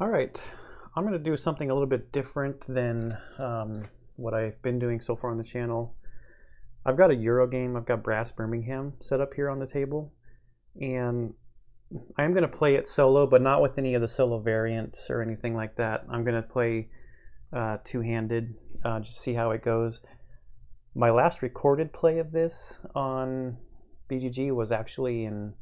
All right, I'm going to do something a little bit different than what I've been doing so far on the channel. I've got a Euro game, I've got Brass Birmingham set up here on the table, and I am going to play it solo, but not with any of the solo variants or anything like that. I'm going to play two-handed, just see how it goes. My last recorded play of this on BGG was actually in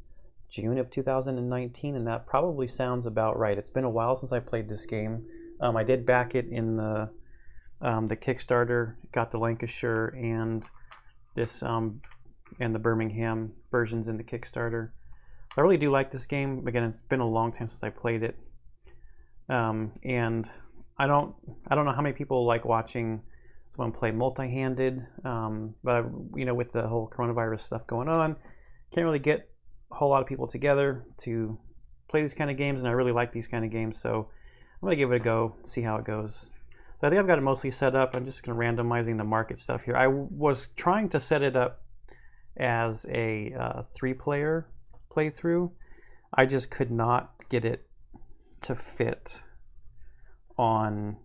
June of 2019, and that probably sounds about right. It's been a while since I played this game. I did back it in the Kickstarter, got the Lancashire and this and the Birmingham versions in the Kickstarter. I really do like this game. Again, it's been a long time since I played it, and I don't know how many people like watching someone play multi-handed, but with the whole coronavirus stuff going on, can't really get a whole lot of people together to play these kind of games, and I really like these kind of games, so I'm going to give it a go, see how it goes. So I think I've got it mostly set up. I'm just going to randomizing the market stuff here. I was trying to set it up as a 3-player playthrough. I just could not get it to fit in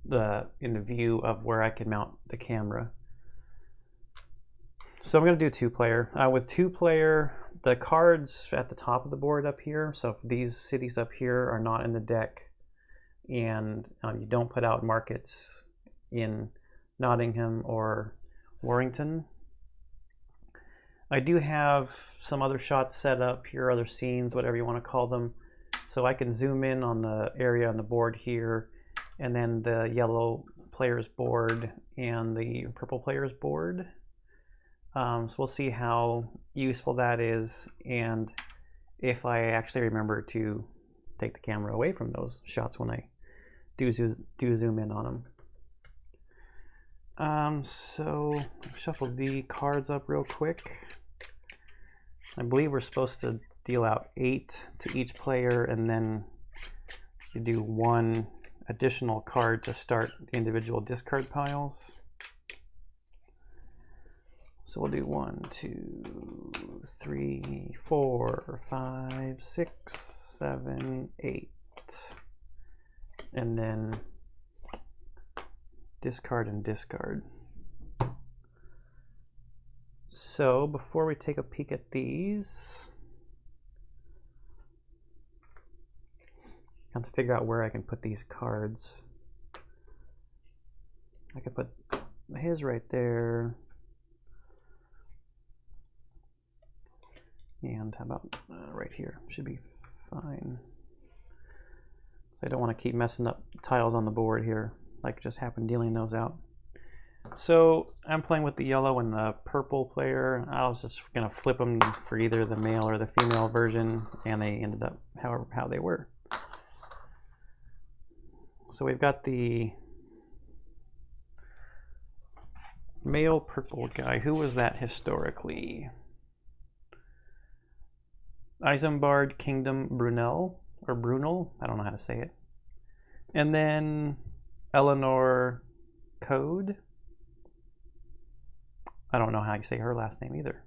the view of where I could mount the camera. So I'm going to do 2-player. With 2-player, the cards at the top of the board up here, so if these cities up here are not in the deck and you don't put out markets in Nottingham or Warrington, I do have some other shots set up here, other scenes, whatever you want to call them, so I can zoom in on the area on the board here, and then the yellow player's board and the purple player's board. So we'll see how useful that is, and if I actually remember to take the camera away from those shots when I do zoom in on them. So shuffle the cards up real quick. I believe we're supposed to deal out 8 to each player, and then you do 1 additional card to start the individual discard piles. So we'll do 1, 2, 3, 4, 5, 6, 7, 8. And then discard and discard. So before we take a peek at these, I have to figure out where I can put these cards. I could put his right there. And how about right here? Should be fine. So I don't want to keep messing up tiles on the board here, like just happened dealing those out. So I'm playing with the yellow and the purple player. I was just going to flip them for either the male or the female version, and they ended up how they were. So we've got the male purple guy. Who was that historically? Isambard Kingdom Brunel, or Brunel, I don't know how to say it. And then Eleanor Code. I don't know how you say her last name either.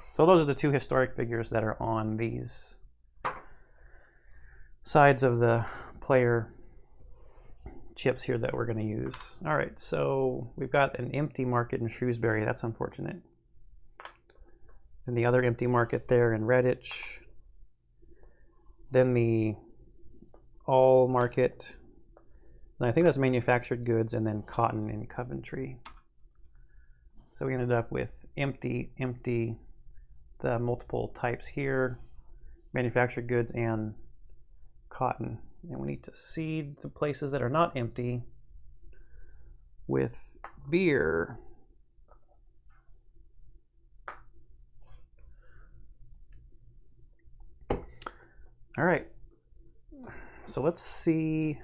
So those are the 2 historic figures that are on these sides of the player chips here that we're going to use. All right, so we've got an empty market in Shrewsbury. That's unfortunate. And the other empty market there in Redditch. Then the all market, and I think that's manufactured goods, and then cotton in Coventry. So we ended up with empty, the multiple types here, manufactured goods and cotton. And we need to seed the places that are not empty with beer. All right, so let's see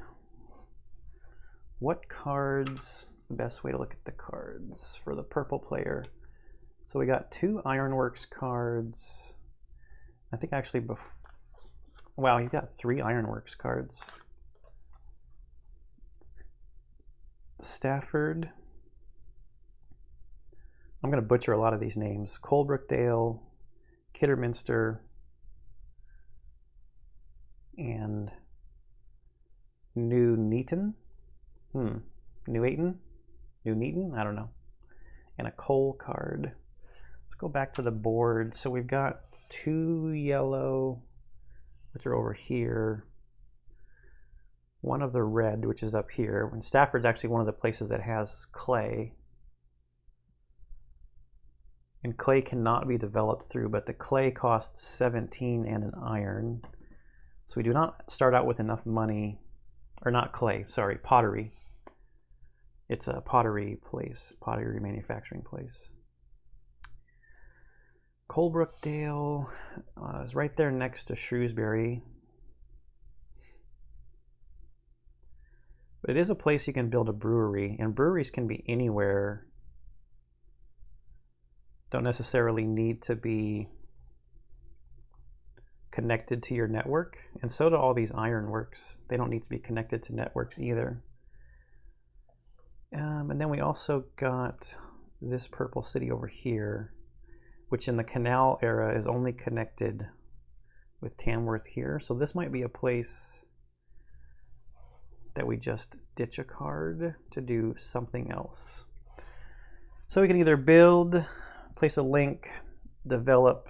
what cards is the best way to look at the cards for the purple player. So we got 2 Ironworks cards. I think actually wow, you got 3 Ironworks cards. Stafford. I'm going to butcher a lot of these names. Colebrookdale, Kidderminster, and Nuneaton. Nuneaton? I don't know. And a coal card. Let's go back to the board. So we've got 2 yellow, which are over here. 1 of the red, which is up here. And Stafford's actually one of the places that has clay. And clay cannot be developed through, but the clay costs 17 and an iron. So we do not start out with enough money, or not clay, sorry, pottery. It's a pottery place, pottery manufacturing place. Colebrookdale is right there next to Shrewsbury. But it is a place you can build a brewery, and breweries can be anywhere. Don't necessarily need to be connected to your network, and so do all these ironworks. They don't need to be connected to networks either. And then we also got this purple city over here, which in the canal era is only connected with Tamworth here. So this might be a place that we just ditch a card to do something else. So we can either build, place a link, develop,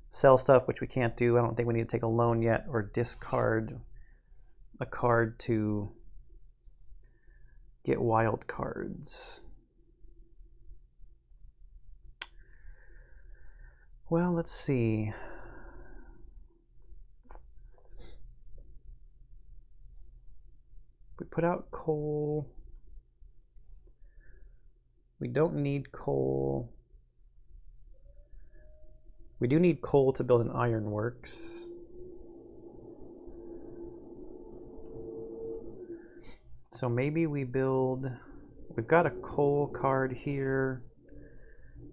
sell stuff, which we can't do. I don't think we need to take a loan yet, or discard a card to get wild cards. Well, let's see. If we put out coal, we don't need coal. We do need coal to build an ironworks. So maybe we build, we've got a coal card here.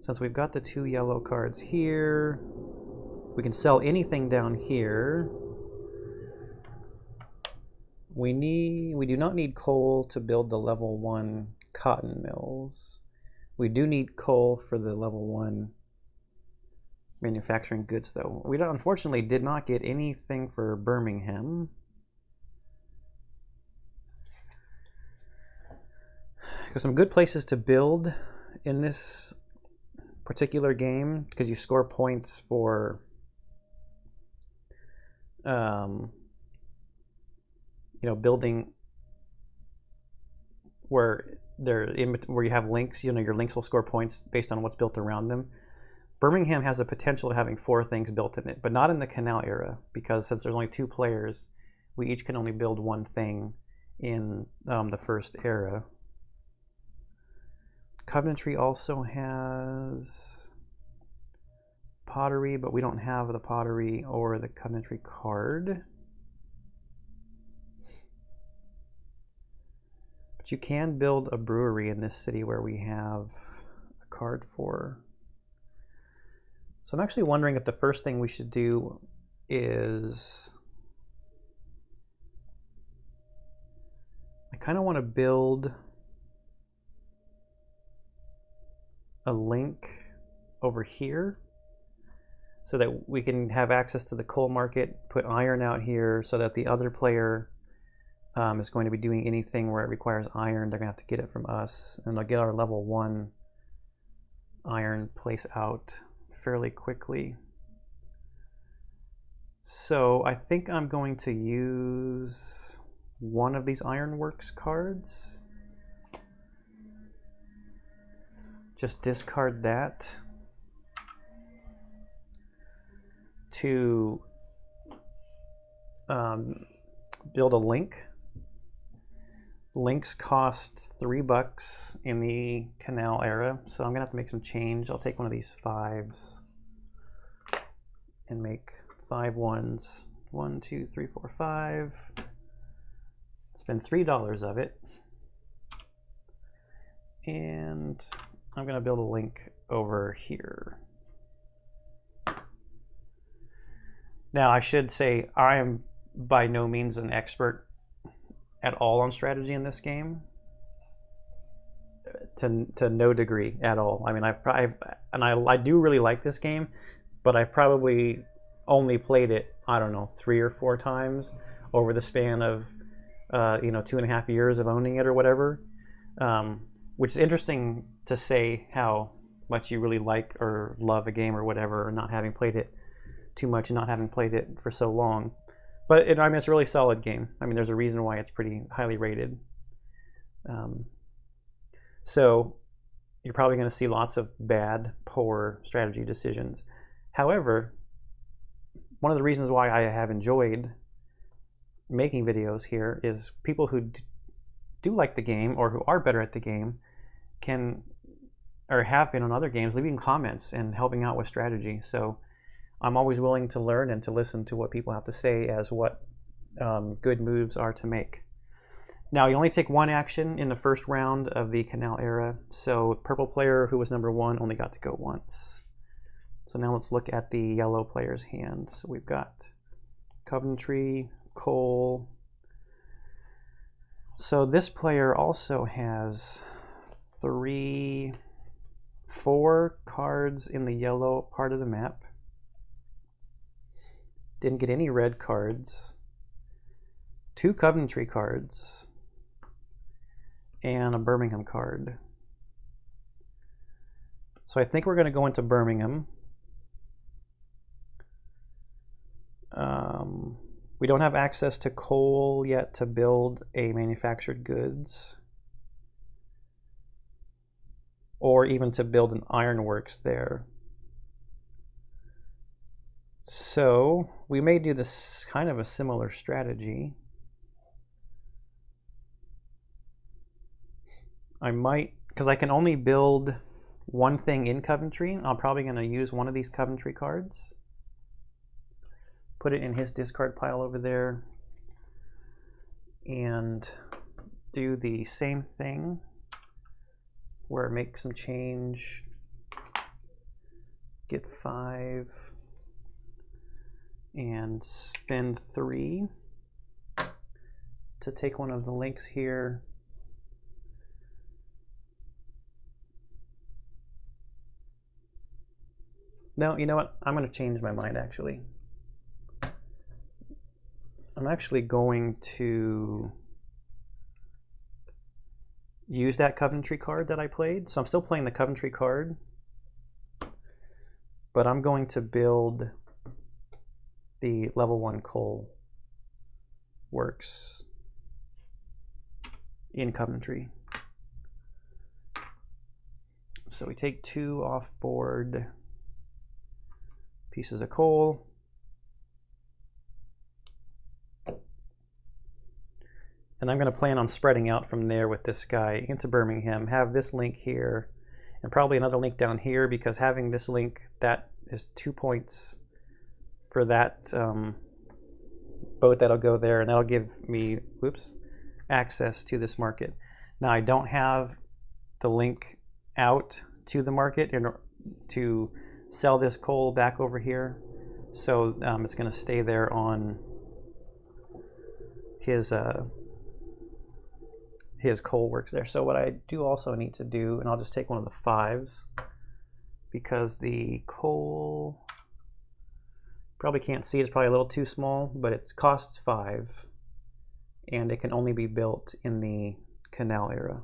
Since we've got the 2 yellow cards here, we can sell anything down here. We do not need coal to build the level 1 cotton mills. We do need coal for the level 1 manufacturing goods though. We unfortunately did not get anything for Birmingham. There's some good places to build in this particular game because you score points for building where you have links. Your links will score points based on what's built around them. Birmingham has the potential of having 4 things built in it, but not in the canal era, because since there's only 2 players, we each can only build 1 thing in the first era. Coventry also has pottery, but we don't have the pottery or the Coventry card. But you can build a brewery in this city where we have a card for. So I'm actually wondering if the first thing we should do is, I kind of want to build a link over here so that we can have access to the coal market, put iron out here so that the other player is going to be doing anything where it requires iron. They're going to have to get it from us, and they'll get our level 1 iron place out fairly quickly. So I think I'm going to use one of these ironworks cards. Just discard that to build a link. Links cost $3 in the canal era, so I'm gonna have to make some change. I'll take one of these 5s and make 5 1s. 1, 2, 3, 4, 5. Spend $3 of it, and I'm gonna build a link over here. Now I should say I am by no means an expert at all on strategy in this game, to no degree at all. I mean, I do really like this game, but I've probably only played it, I don't know, 3 or 4 times over the span of, 2.5 years of owning it or whatever. Which is interesting to say how much you really like or love a game or whatever, not having played it too much and not having played it for so long. But it's a really solid game. I mean, there's a reason why it's pretty highly rated. So you're probably going to see lots of bad, poor strategy decisions. However, one of the reasons why I have enjoyed making videos here is people who do like the game or who are better at the game can, or have been on other games, leaving comments and helping out with strategy. So I'm always willing to learn and to listen to what people have to say as what good moves are to make. Now, you only take 1 action in the first round of the Canal era, so purple player, who was number 1, only got to go once. So now let's look at the yellow player's hand. So we've got Coventry, Coal. So this player also has 4 cards in the yellow part of the map. Didn't get any red cards. 2 Coventry cards. And a Birmingham card. So I think we're going to go into Birmingham. We don't have access to coal yet to build a manufactured goods, or even to build an ironworks there. So we may do this kind of a similar strategy. I might, because I can only build 1 thing in Coventry. I'm probably going to use one of these Coventry cards. Put it in his discard pile over there. And do the same thing where make some change. Get 5. And spend 3 to take one of the links here. No, you know what? I'm going to change my mind, actually. I'm actually going to use that Coventry card that I played. So I'm still playing the Coventry card, but I'm going to build the level 1 coal works in Coventry. So we take 2 off board pieces of coal. And I'm going to plan on spreading out from there with this guy into Birmingham, have this link here, and probably another link down here, because having this link, that is 2 points for that boat that'll go there, and that'll give me, access to this market. Now, I don't have the link out to the market to sell this coal back over here, so it's going to stay there on his coal works there. So what I do also need to do, and I'll just take one of the 5s, because the coal, probably can't see, it's probably a little too small, but it costs 5, and it can only be built in the Canal era.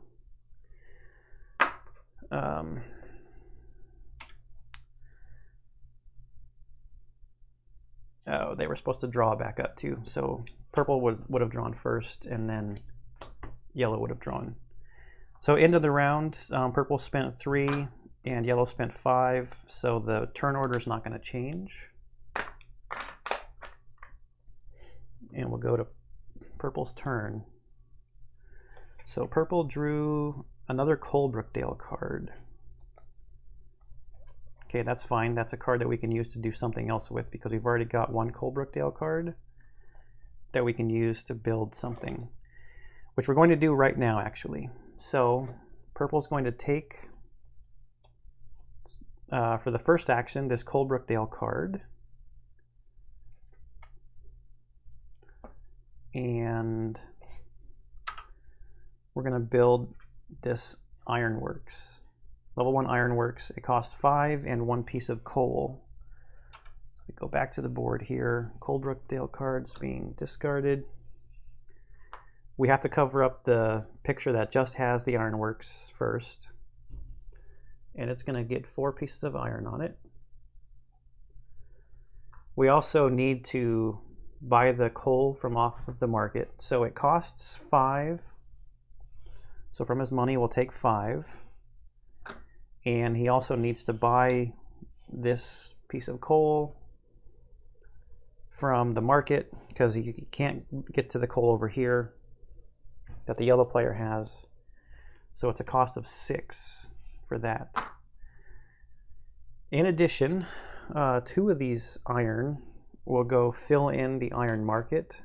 Oh, they were supposed to draw back up too. So purple would have drawn first, and then yellow would have drawn. So end of the round, purple spent 3 and yellow spent 5. So the turn order is not going to change. And we'll go to purple's turn. So purple drew another Coalbrookdale card. Okay, that's fine. That's a card that we can use to do something else with, because we've already got 1 Coalbrookdale card that we can use to build something, which we're going to do right now, actually. So purple's going to take, for the first action, this Coalbrookdale card. And we're going to build this ironworks. Level 1 ironworks. It costs 5 and 1 piece of coal. So We go back to the board here. Coldbrookdale cards being discarded. We have to cover up the picture that just has the ironworks first. And it's going to get 4 pieces of iron on it. We also need to buy the coal from off of the market. So it costs 5. So from his money, we'll take 5. And he also needs to buy this piece of coal from the market because he can't get to the coal over here that the yellow player has. So it's a cost of 6 for that. In addition, 2 of these iron will go fill in the iron market.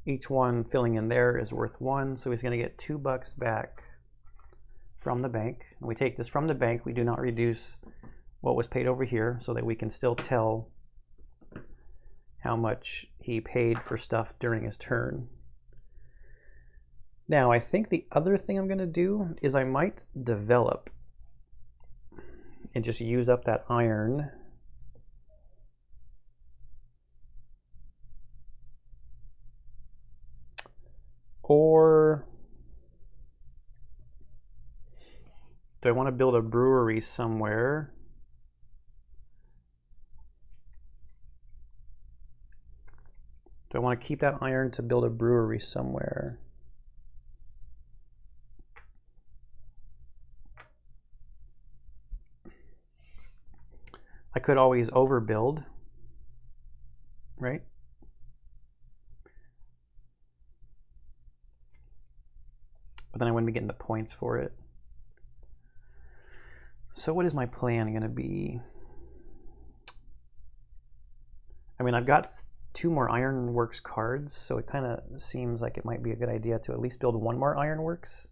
Each one filling in there is worth 1, so he's going to get $2 back from the bank. And we take this from the bank. We do not reduce what was paid over here so that we can still tell how much he paid for stuff during his turn. Now, I think the other thing I'm going to do is I might develop and just use up that iron. Or do I want to build a brewery somewhere? Do I want to keep that iron to build a brewery somewhere? I could always overbuild, right? But then I wouldn't be getting the points for it. So what is my plan going to be? I mean, I've got 2 more Ironworks cards, so it kind of seems like it might be a good idea to at least build 1 more Ironworks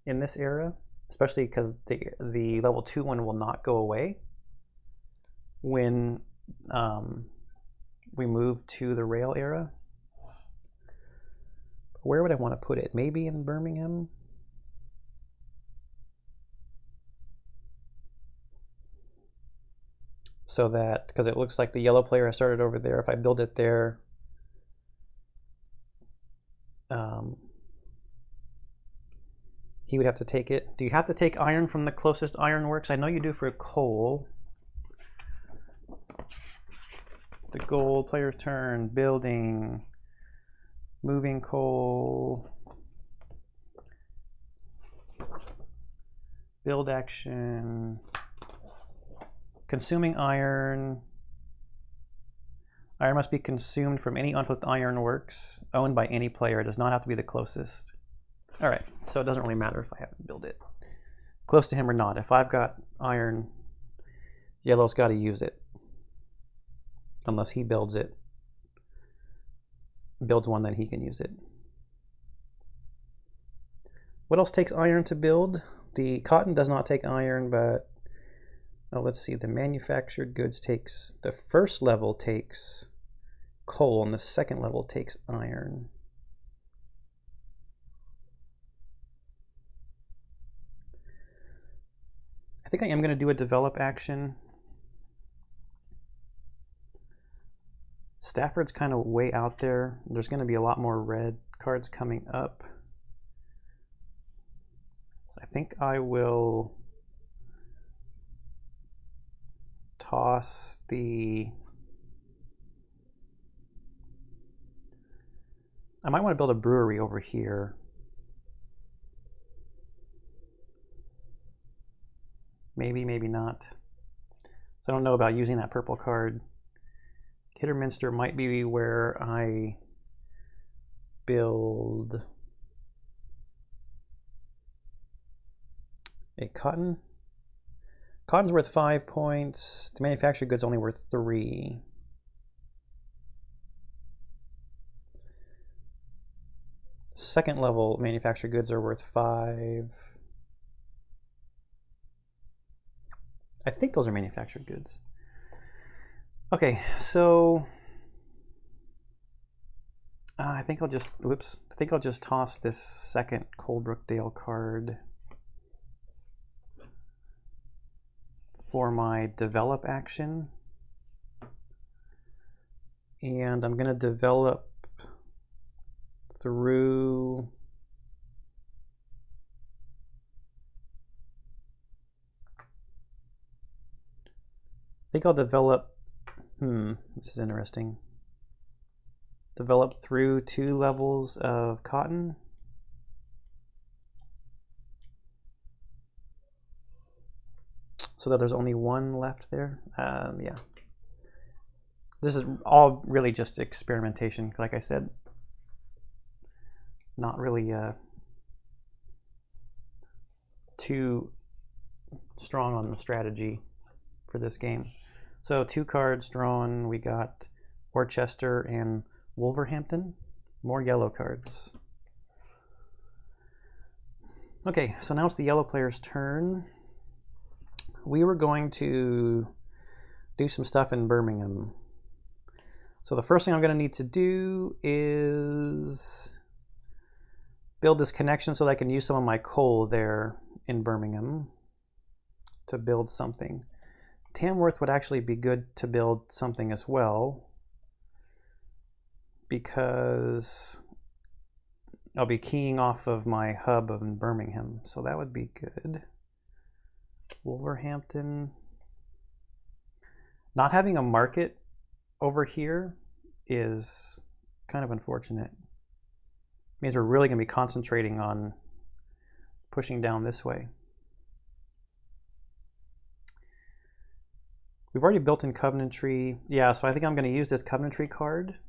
in this era, especially because the level 2 one will not go away when we move to the rail era. Where would I want to put it? Maybe in Birmingham? So that, because it looks like the yellow player has started over there, if I build it there, he would have to take it. Do you have to take iron from the closest ironworks? I know you do for coal. The gold, player's turn, building, moving coal, build action, consuming iron. Iron must be consumed from any unflipped ironworks owned by any player. It does not have to be the closest. All right, so it doesn't really matter if I have to build it close to him or not. If I've got iron, yellow's got to use it. Unless he builds it. Builds one, then he can use it. What else takes iron to build? The cotton does not take iron, but let's see. The manufactured goods takes, the first level takes coal, and the second level takes iron. I think I am going to do a develop action. Stafford's kind of way out there. There's going to be a lot more red cards coming up. So I think I will toss the... I might want to build a brewery over here. Maybe, maybe not. So I don't know about using that purple card. Kidderminster might be where I build a cotton. Cotton's worth 5 points. The manufactured goods only worth 3. Second level manufactured goods are worth 5. I think those are manufactured goods. Okay, so I think I'll just, whoops, I think I'll just toss this second Coldbrookdale card for my develop action. and I'm going to develop through I think I'll develop, this is interesting. Develop through 2 levels of cotton. So that there's only 1 left there. Yeah. This is all really just experimentation, like I said. Not really too strong on the strategy for this game. So 2 cards drawn. We got Worcester and Wolverhampton. More yellow cards. Okay, so now it's the yellow player's turn. We were going to do some stuff in Birmingham. So the first thing I'm going to need to do is build this connection so that I can use some of my coal there in Birmingham to build something. Tamworth would actually be good to build something as well, because I'll be keying off of my hub in Birmingham, so that would be good. Wolverhampton. Not having a market over here is kind of unfortunate. It means we're really going to be concentrating on pushing down this way. We've already built in coventry. Yeah, so I think I'm going to use this coventry card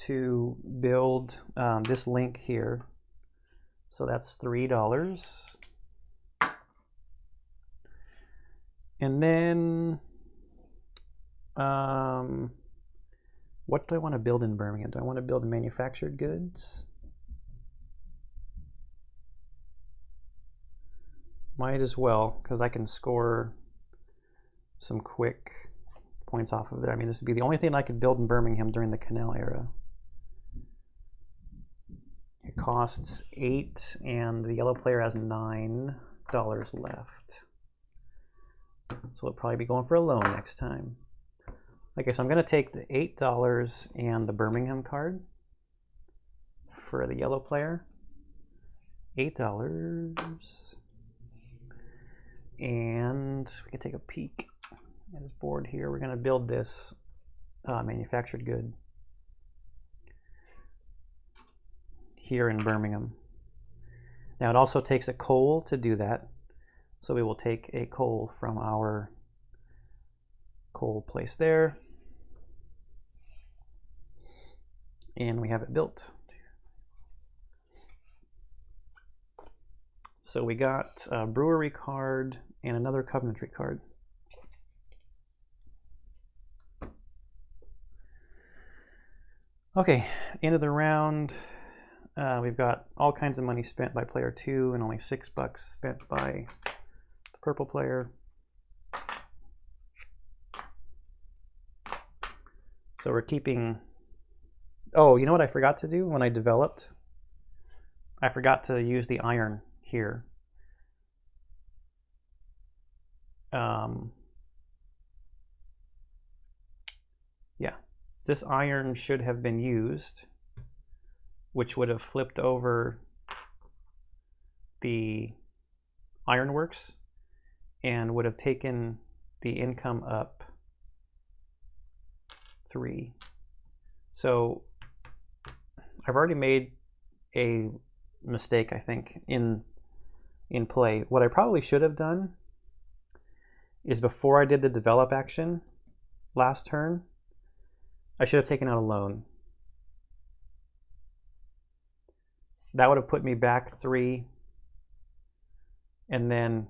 to build this link here. So that's $3. And then what do I want to build in Birmingham? Do I want to build manufactured goods? Might as well, because I can score some quick points off of there. I mean, this would be the only thing I could build in Birmingham during the canal era. It costs 8, and the yellow player has $9 left. So we'll probably be going for a loan next time. Okay, so I'm going to take the $8 and the Birmingham card for the yellow player. $8. And we can take a peek at his board here. We're going to build this manufactured good here in Birmingham. Now it also takes a coal to do that. So we will take a coal from our coal place there. And we have it built. So we got a brewery card and another coventry card. Okay, end of the round. We've got all kinds of money spent by player 2 and only $6 spent by the purple player. So we're keeping... Oh, you know what I forgot to do when I developed? I forgot to use the iron here. Yeah, this iron should have been used, which would have flipped over the ironworks and would have taken the income up 3. So I've already made a mistake, I think, in play. What I probably should have done is, before I did the develop action last turn, I should have taken out a loan. That would have put me back 3, and then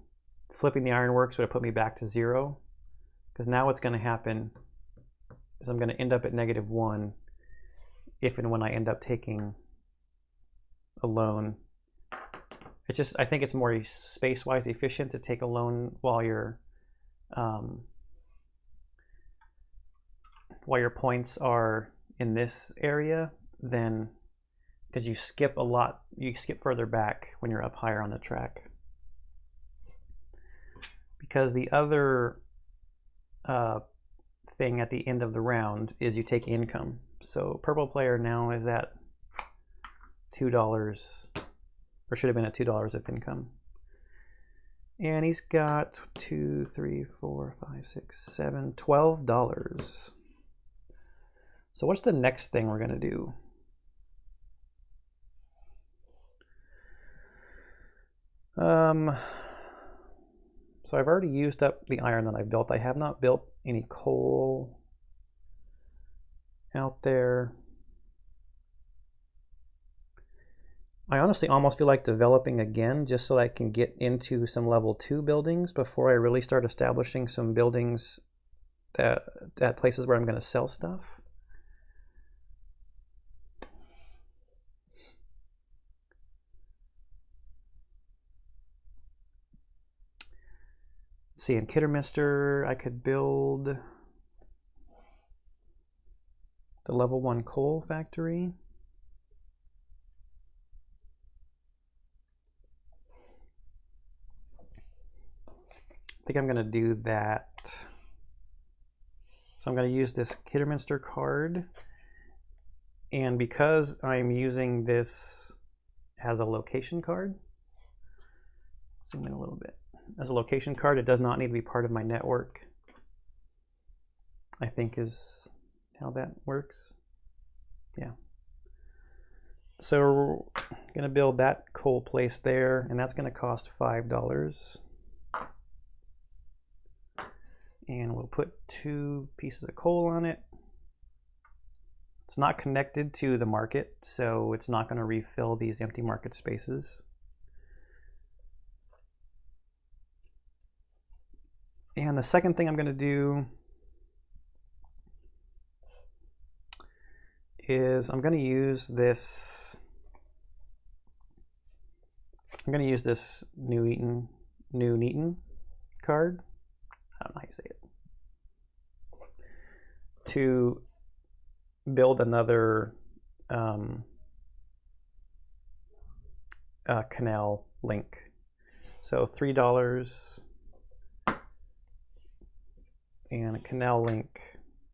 flipping the ironworks would have put me back to 0, because now what's going to happen is I'm going to end up at -1 if and when I end up taking a loan. It's just, I think it's more space-wise efficient to take a loan while your points are in this area, than, because you skip a lot, you skip further back when you're up higher on the track. Because the other thing at the end of the round is you take income. So purple player now is at $2, or should have been at $2 of income. And he's got $2, $3, $4, $5, $6, $7, $12. So what's the next thing we're gonna do? So I've already used up the iron that I built. I have not built any coal out there. I honestly almost feel like developing again just so I can get into some level 2 buildings before I really start establishing some buildings at places where I'm going to sell stuff. Let's see, in Kidderminster, I could build the level 1 coal factory. I think I'm going to do that. So I'm going to use this Kidderminster card. And because I'm using this as a location card, zoom in a little bit. As a location card, it does not need to be part of my network, I think is how that works. Yeah. So we're going to build that coal place there, and that's going to cost $5. And we'll put 2 pieces of coal on it. It's not connected to the market, so it's not going to refill these empty market spaces. And the second thing I'm going to do is I'm going to use this New Neaton card. I don't know how you say it. To build another canal link. So $3 and a canal link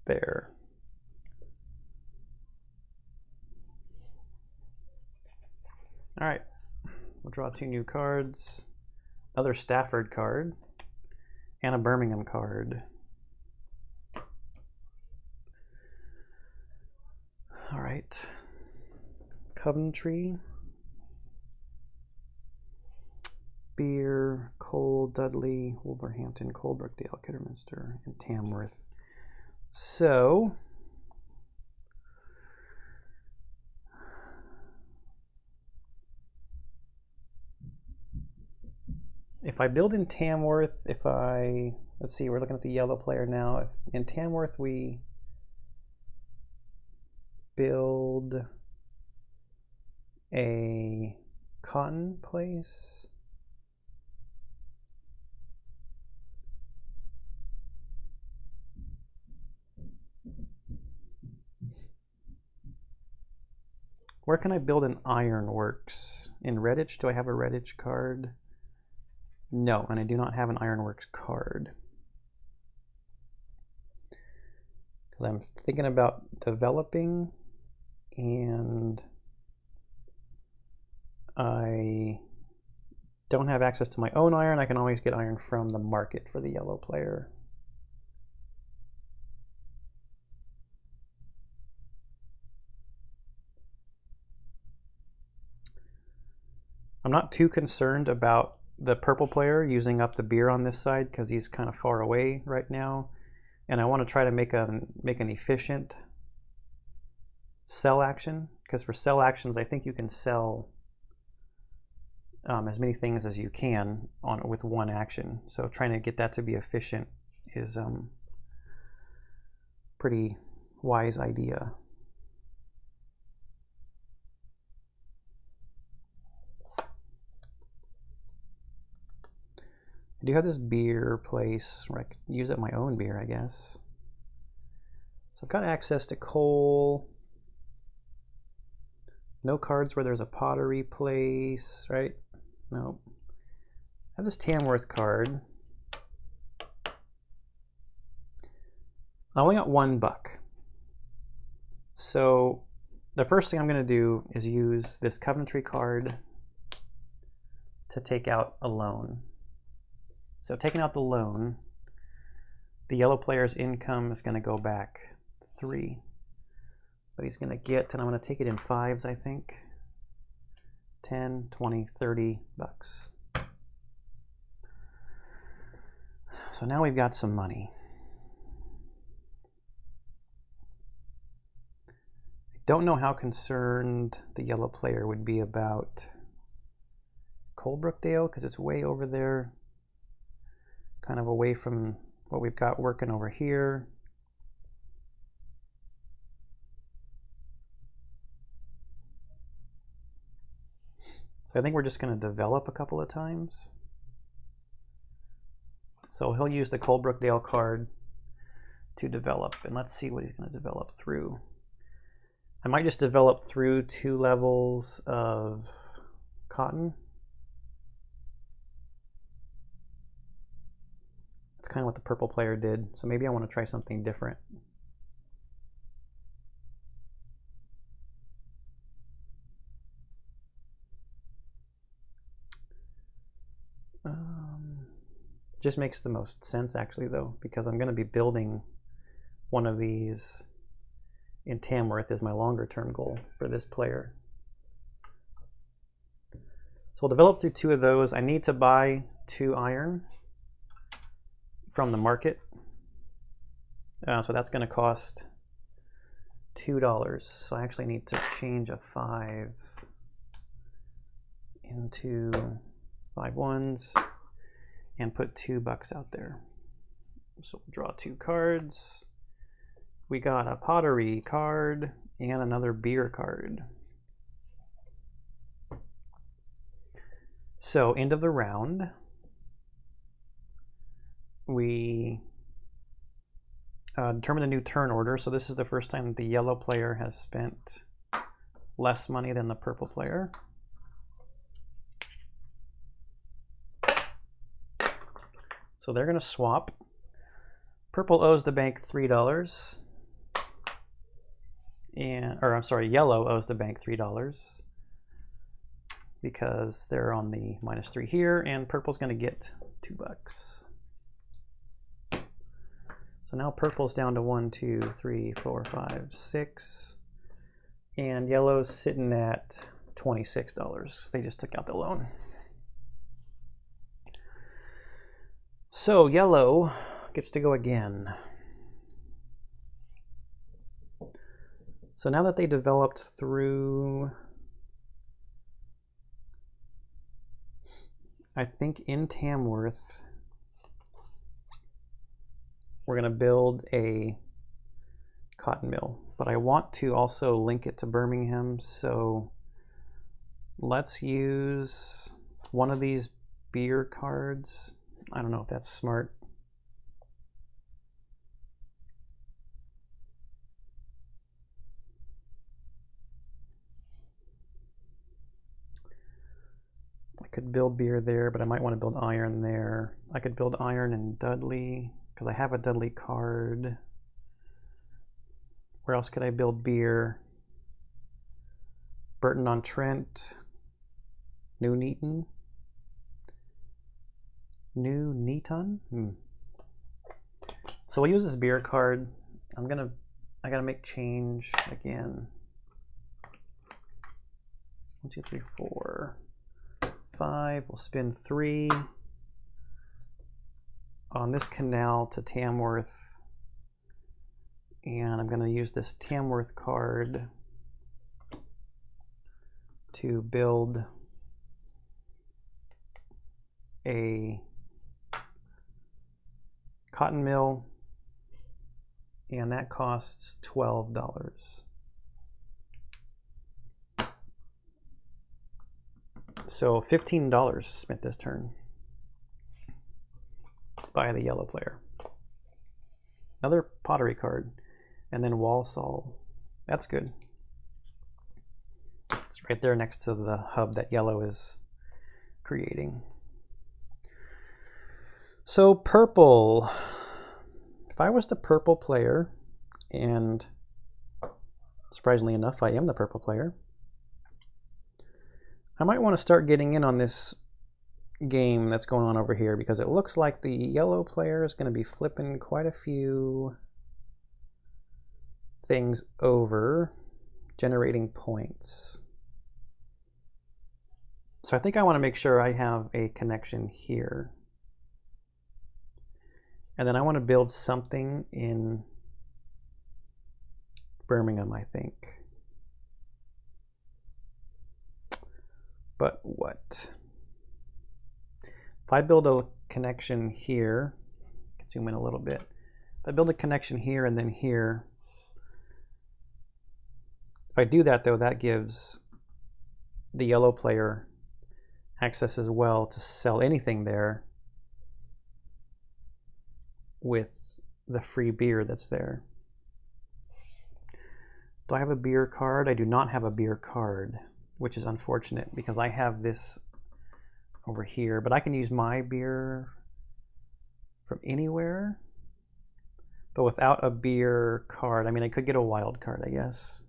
there. All right, we'll draw 2 new cards, another Stafford card, and a Birmingham card. All right, Coventry, Beer, Cole, Dudley, Wolverhampton, Colebrookdale, Kidderminster, and Tamworth. So if I build in Tamworth, let's see, we're looking at the yellow player now. If in Tamworth we build a cotton place, where can I build an ironworks? In Redditch, do I have a Redditch card? No, and I do not have an ironworks card. Because I'm thinking about developing, and I don't have access to my own iron. I can always get iron from the market for the yellow player. I'm not too concerned about the purple player using up the beer on this side because he's kind of far away right now, and I want to try to make an efficient sell action, because for sell actions I think you can sell as many things as you can with one action. So trying to get that to be efficient is pretty wise idea. I do have this beer place where I could use up my own beer, I guess. So I've got access to coal. No cards where there's a pottery place, right? No. I have this Tamworth card. I only got $1. So the first thing I'm going to do is use this Coventry card to take out a loan. So taking out the loan, the yellow player's income is going to go back 3. But he's going to get, and I'm going to take it in 5s, I think, 10, 20, $30. So now we've got some money. I don't know how concerned the yellow player would be about Coalbrookdale because it's way over there, kind of away from what we've got working over here. So I think we're just going to develop a couple of times. So he'll use the Coalbrookdale card to develop, and let's see what he's going to develop through. I might just develop through 2 levels of cotton. That's kind of what the purple player did, so maybe I want to try something different. Just makes the most sense actually though, because I'm going to be building one of these in Tamworth is my longer term goal for this player. So we'll develop through 2 of those. I need to buy 2 iron from the market. So that's going to cost $2. So I actually need to change a 5 into 5 ones and put $2 out there. So we'll draw 2 cards. We got a pottery card and another beer card. So end of the round, we determine a new turn order. So this is the first time the yellow player has spent less money than the purple player. So they're going to swap. Purple owes the bank $3. Yellow owes the bank $3 because they're on the -3 here, and purple's going to get $2. So now purple's down to 1, 2, 3, 4, 5, 6, and yellow's sitting at $26. They just took out the loan. So yellow gets to go again. So now that they developed through, I think in Tamworth, we're going to build a cotton mill, but I want to also link it to Birmingham. So let's use one of these beer cards. I don't know if that's smart. I could build beer there, but I might want to build iron there. I could build iron in Dudley because I have a Dudley card. Where else could I build beer? Burton on Trent. New Neaton. New Neaton? So we'll use this beer card. I gotta make change again. 1, 2, 3, 4, 5. We'll spin 3 on this canal to Tamworth. And I'm gonna use this Tamworth card to build a cotton mill, and that costs $12. So $15 spent this turn by the yellow player. Another pottery card, and then Walsall. That's good. It's right there next to the hub that yellow is creating. So purple, if I was the purple player, And surprisingly enough, I am the purple player. I might want to start getting in on this game that's going on over here, because it looks like the yellow player is going to be flipping quite a few things over, generating points. So I think I want to make sure I have a connection here. And then I want to build something in Birmingham, I think. But what? If I build a connection here, I can zoom in a little bit. If I build a connection here and then here, if I do that though, that gives the yellow player access as well to sell anything there with the free beer that's there. Do I have a beer card? I do not have a beer card, which is unfortunate because I have this over here, but I can use my beer from anywhere, but without a beer card. I mean, I could get a wild card, I guess.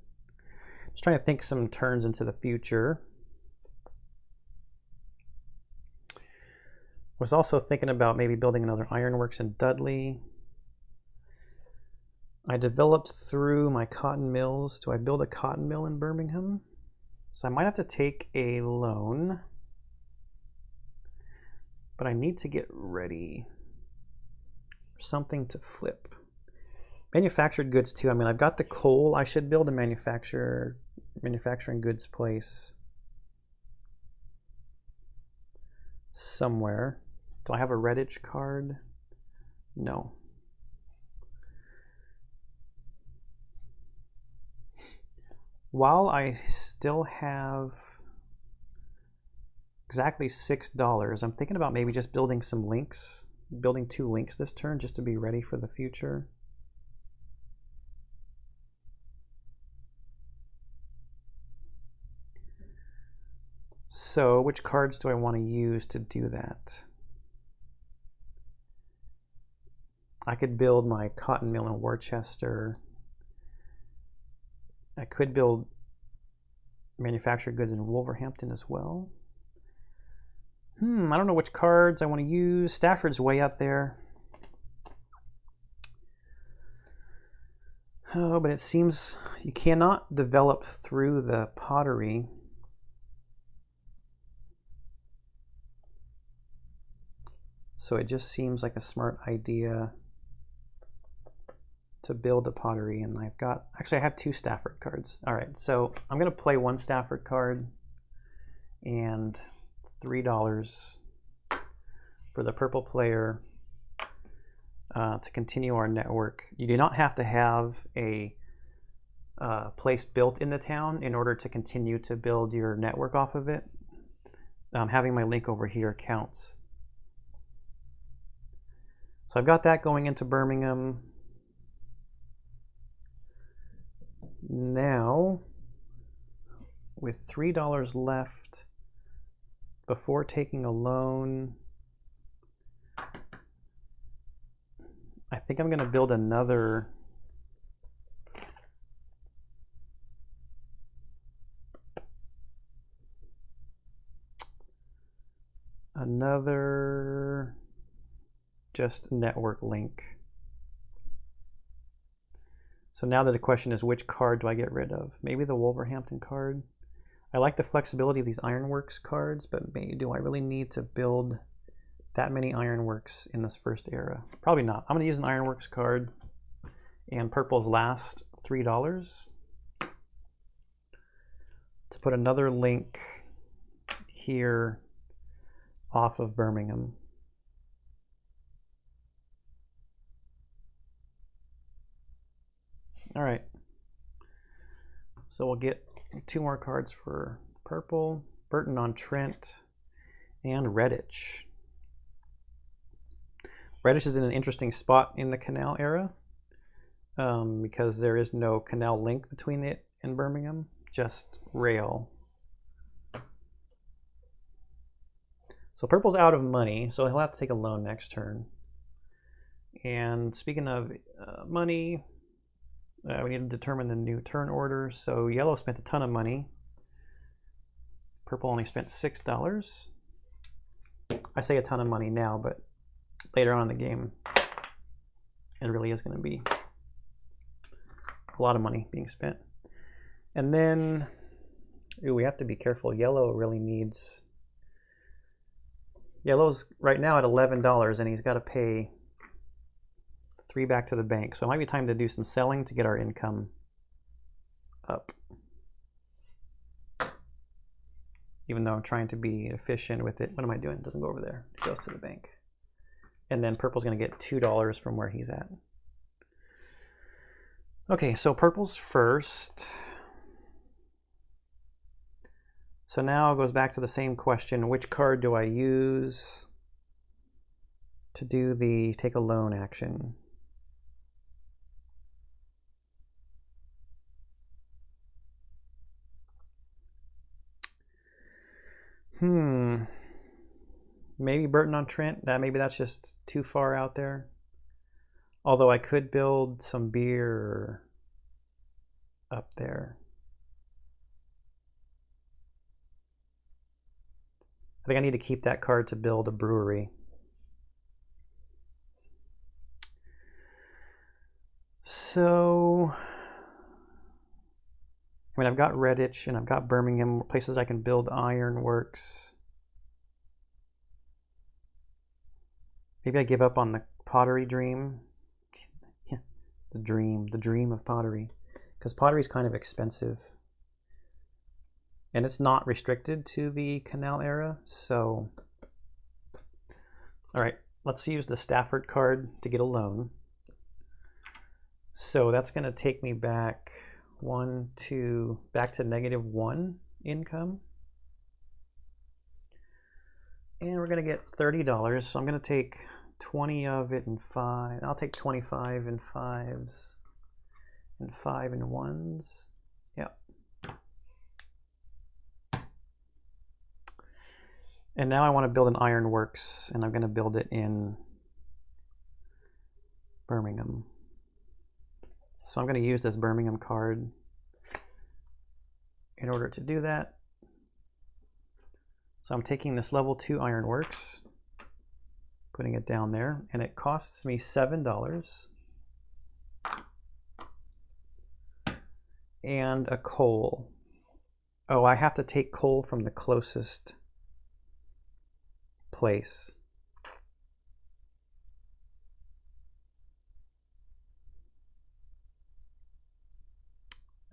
Just trying to think some turns into the future. Was also thinking about maybe building another ironworks in Dudley. I developed through my cotton mills. Do I build a cotton mill in Birmingham? So I might have to take a loan, but I need to get ready for something to flip. Manufactured goods too. I mean, I've got the coal. I should build a manufacturing goods place somewhere. Do I have a Redditch card? No. While I still have exactly $6, I'm thinking about maybe just building some links, building 2 links this turn just to be ready for the future. So which cards do I want to use to do that? I could build my cotton mill in Worcester. I could build manufactured goods in Wolverhampton as well. I don't know which cards I want to use. Stafford's way up there. Oh, but it seems you cannot develop through the pottery. So it just seems like a smart idea to build a pottery, and I have 2 Stafford cards. All right, so I'm gonna play 1 Stafford card and $3 for the purple player to continue our network. You do not have to have a place built in the town in order to continue to build your network off of it. Having my link over here counts. So I've got that going into Birmingham. Now, with $3 left, before taking a loan, I think I'm going to build another just network link. So now the question is, which card do I get rid of? Maybe the Wolverhampton card. I like the flexibility of these ironworks cards, but do I really need to build that many ironworks in this first era? Probably not. I'm going to use an ironworks card and purple's last $3 to put another link here off of Birmingham. All right, so we'll get 2 more cards for purple, Burton on Trent, and Redditch. Redditch is in an interesting spot in the canal era because there is no canal link between it and Birmingham, just rail. So purple's out of money, so he'll have to take a loan next turn. And speaking of money, We need to determine the new turn order. So yellow spent a ton of money. Purple only spent $6. I say a ton of money now, but later on in the game, it really is going to be a lot of money being spent. And then, ooh, we have to be careful. Yellow really needs... Yellow's right now at $11, and he's got to pay 3 back to the bank. So it might be time to do some selling to get our income up. Even though I'm trying to be efficient with it. What am I doing? It doesn't go over there. It goes to the bank. And then purple's going to get $2 from where he's at. Okay, so purple's first. So now it goes back to the same question. Which card do I use to do the take a loan action? Maybe Burton on Trent. Maybe that's just too far out there. Although I could build some beer up there. I think I need to keep that card to build a brewery. So, I mean, I've got Redditch and I've got Birmingham, places I can build ironworks. Maybe I give up on the pottery dream. Yeah, the dream of pottery. Because pottery is kind of expensive. And it's not restricted to the canal era, so... All right, let's use the Stafford card to get a loan. So that's going to take me back back to -1 income. And we're going to get $30, so I'm going to take 20 of it in 5. I'll take 25 in 5s and 5 in 1s. Yeah. And now I want to build an ironworks, and I'm going to build it in Birmingham. So I'm going to use this Birmingham card in order to do that. So I'm taking this level 2 ironworks, putting it down there, and it costs me $7. And a coal. Oh, I have to take coal from the closest place.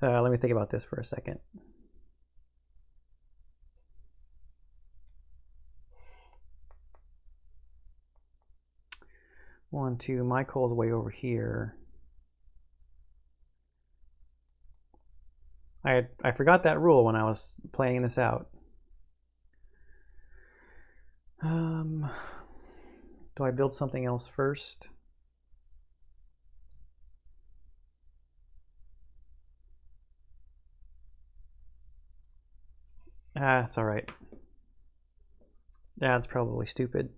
Let me think about this for a second. One, two, my coal's way over here. I forgot that rule when I was playing this out. Do I build something else first? It's all right. That's probably stupid.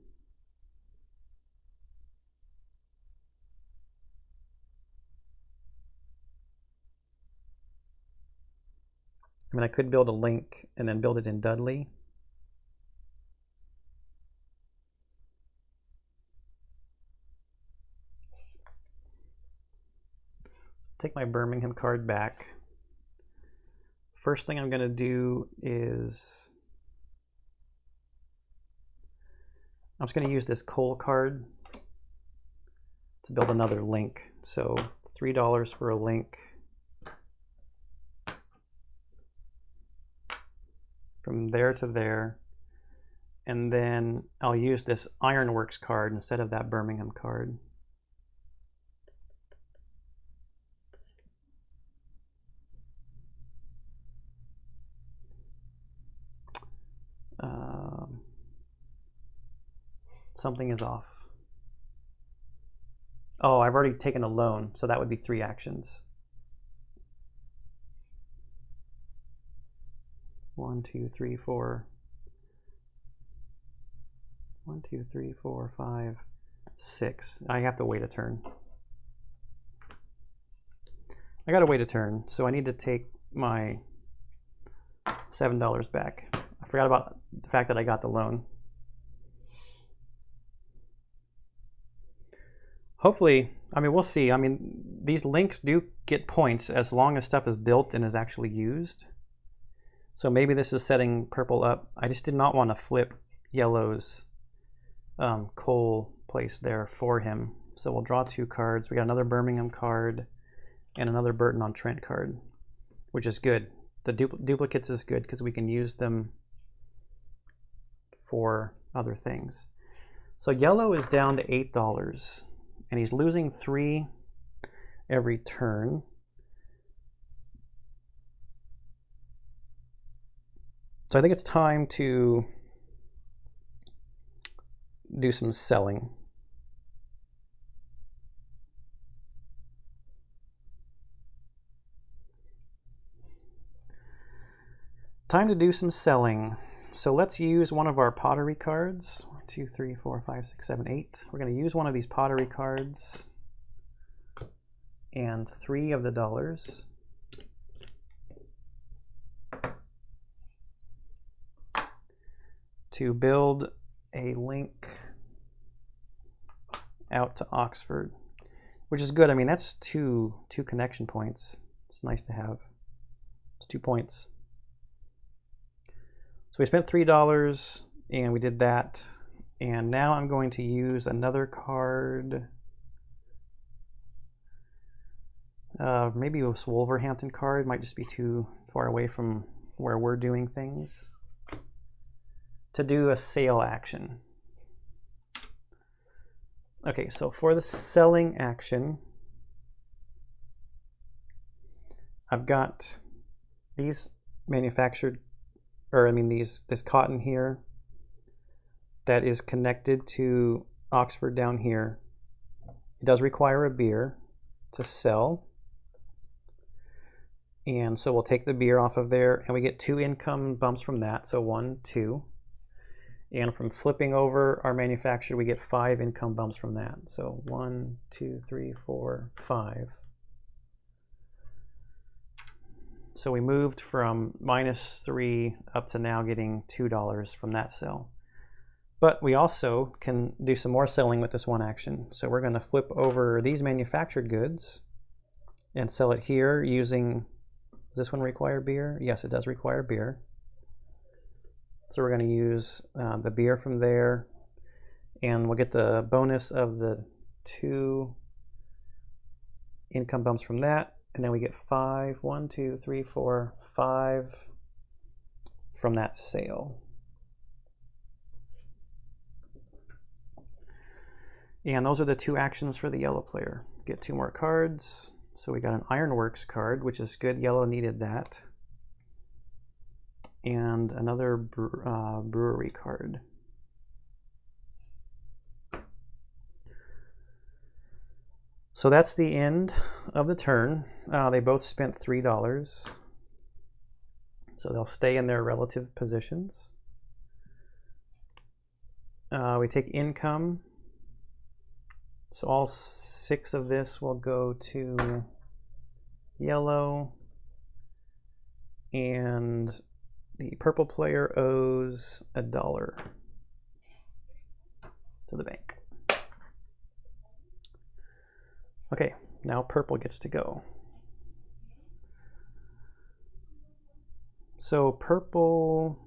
I mean, I could build a link and then build it in Dudley. Take my Birmingham card back. First thing I'm going to do is I'm just going to use this coal card to build another link. So $3 for a link. From there to there. And then I'll use this Ironworks card instead of that Birmingham card. Something is off. Oh, I've already taken a loan, so that would be 3 actions. 1, 2, 3, 4. 1, 2, 3, 4, 5, 6. I have to wait a turn. I gotta wait a turn, so I need to take my $7 back. I forgot about the fact that I got the loan. Hopefully, I mean, we'll see. I mean, these links do get points as long as stuff is built and is actually used. So maybe this is setting purple up. I just did not want to flip yellow's coal place there for him. So we'll draw 2 cards. We got another Birmingham card and another Burton on Trent card, which is good. The duplicates is good because we can use them for other things. So yellow is down to $8 and he's losing 3 every turn. So I think it's time to do some selling. Time to do some selling. So let's use one of our pottery cards. 1, 2, 3, 4, 5, 6, 7, 8. We're going to use one of these pottery cards and 3 of the dollars. To build a link out to Oxford, which is good. I mean, that's two connection points. It's nice to have. It's 2 points. So we spent $3 and we did that. And now I'm going to use another card. Maybe a Wolverhampton card. Might just be too far away from where we're doing things. To do a sale action. Okay, so for the selling action, I've got these manufactured, or I mean this cotton here that is connected to Oxford down here. It does require a beer to sell. And so we'll take the beer off of there and we get 2 income bumps from that. So 1, 2. And from flipping over our manufacturer, we get 5 income bumps from that. So 1, 2, 3, 4, 5. So we moved from -3 up to now getting $2 from that sell. But we also can do some more selling with this one action. So we're going to flip over these manufactured goods and sell it here using, does this one require beer? Yes, it does require beer. So we're going to use the beer from there, and we'll get the bonus of the 2 income bumps from that, and then we get 5, 1, 2, 3, 4, 5 from that sale. And those are the 2 actions for the yellow player. Get 2 more cards. So we got an Ironworks card, which is good. Yellow needed that. And another brewery card. So that's the end of the turn. They both spent $3. So they'll stay in their relative positions. We take income. So all 6 of this will go to yellow. And the purple player owes $1 to the bank. Okay, now purple gets to go. So purple,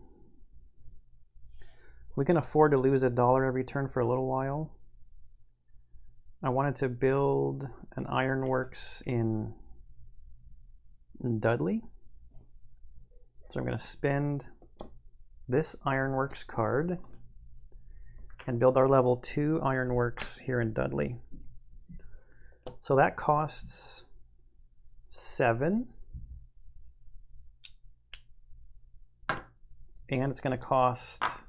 we can afford to lose $1 every turn for a little while. I wanted to build an ironworks in Dudley. So I'm going to spend this ironworks card and build our level 2 ironworks here in Dudley. So that costs 7. And it's going to cost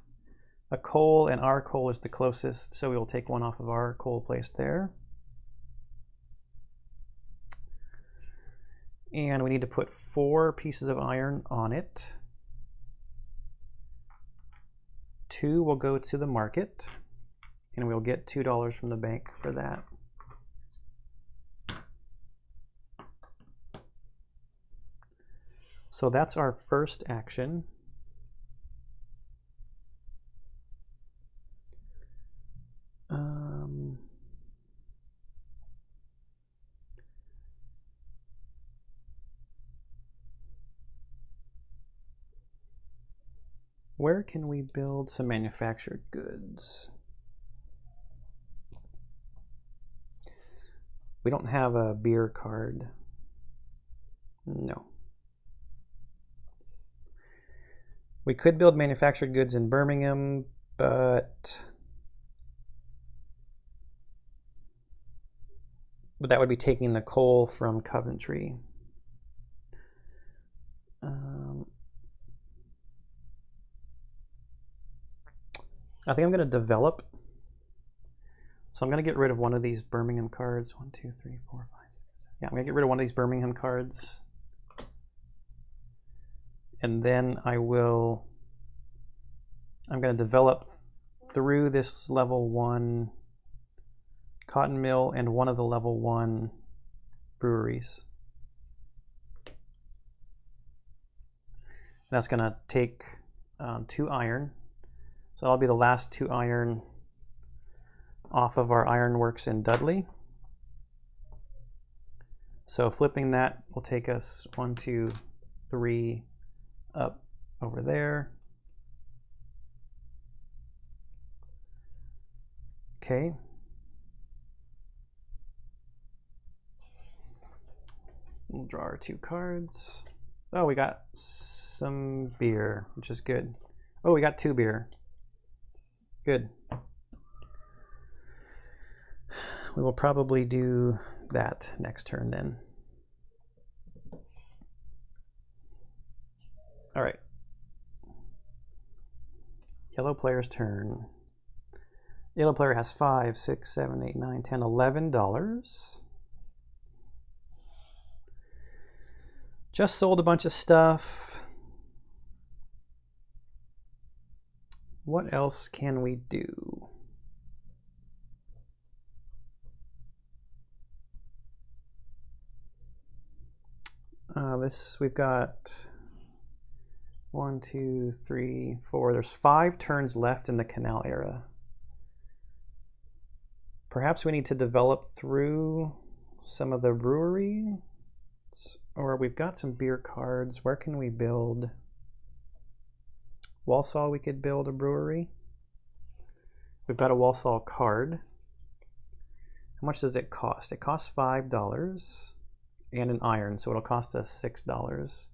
a coal, and our coal is the closest, so we will take 1 off of our coal place there. And we need to put 4 pieces of iron on it. 2 will go to the market, and we'll get $2 from the bank for that. So that's our first action. Where can we build some manufactured goods? We don't have a beer card. No. We could build manufactured goods in Birmingham, but that would be taking the coal from Coventry. I think I'm going to develop. So I'm going to get rid of one of these Birmingham cards. 1, 2, 3, 4, 5, 6, 7. Yeah, I'm going to get rid of one of these Birmingham cards. And then I'm going to develop through this level 1 cotton mill and one of the level 1 breweries. And that's going to take 2 iron. So that'll be the last 2 iron off of our ironworks in Dudley. So flipping that will take us 1, 2, 3 up over there. Okay. We'll draw our 2 cards. Oh, we got some beer, which is good. Oh, we got 2 beer. Good. We will probably do that next turn then. All right. Yellow player's turn. Yellow player has 5, 6, 7, 8, 9, 10, $11. Just sold a bunch of stuff. What else can we do? We've got 1, 2, 3, 4. There's 5 turns left in the canal era. Perhaps we need to develop through some of the brewery, or we've got some beer cards. Where can we build? Walsall, we could build a brewery. We've got a Walsall card. How much does it cost? It costs $5 and an iron, so it'll cost us $6.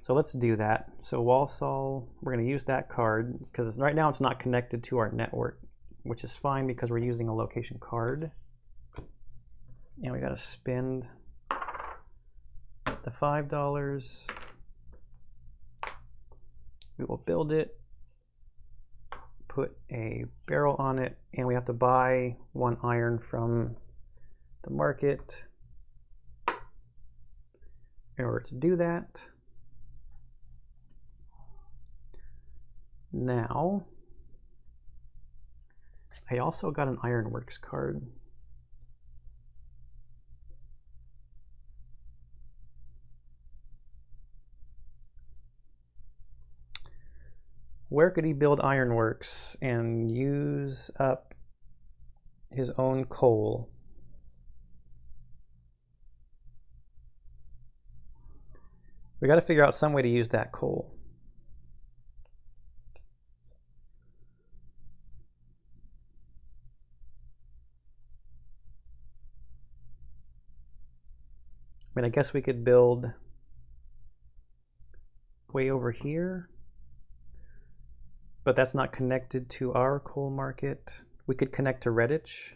So let's do that. So Walsall, we're going to use that card because right now it's not connected to our network, which is fine because we're using a location card. And we got to spend the $5. We will build it, put a barrel on it, and we have to buy 1 iron from the market in order to do that. Now, I also got an ironworks card. Where could he build ironworks and use up his own coal? We got to figure out some way to use that coal. I mean, I guess we could build way over here, but that's not connected to our coal market. We could connect to Redditch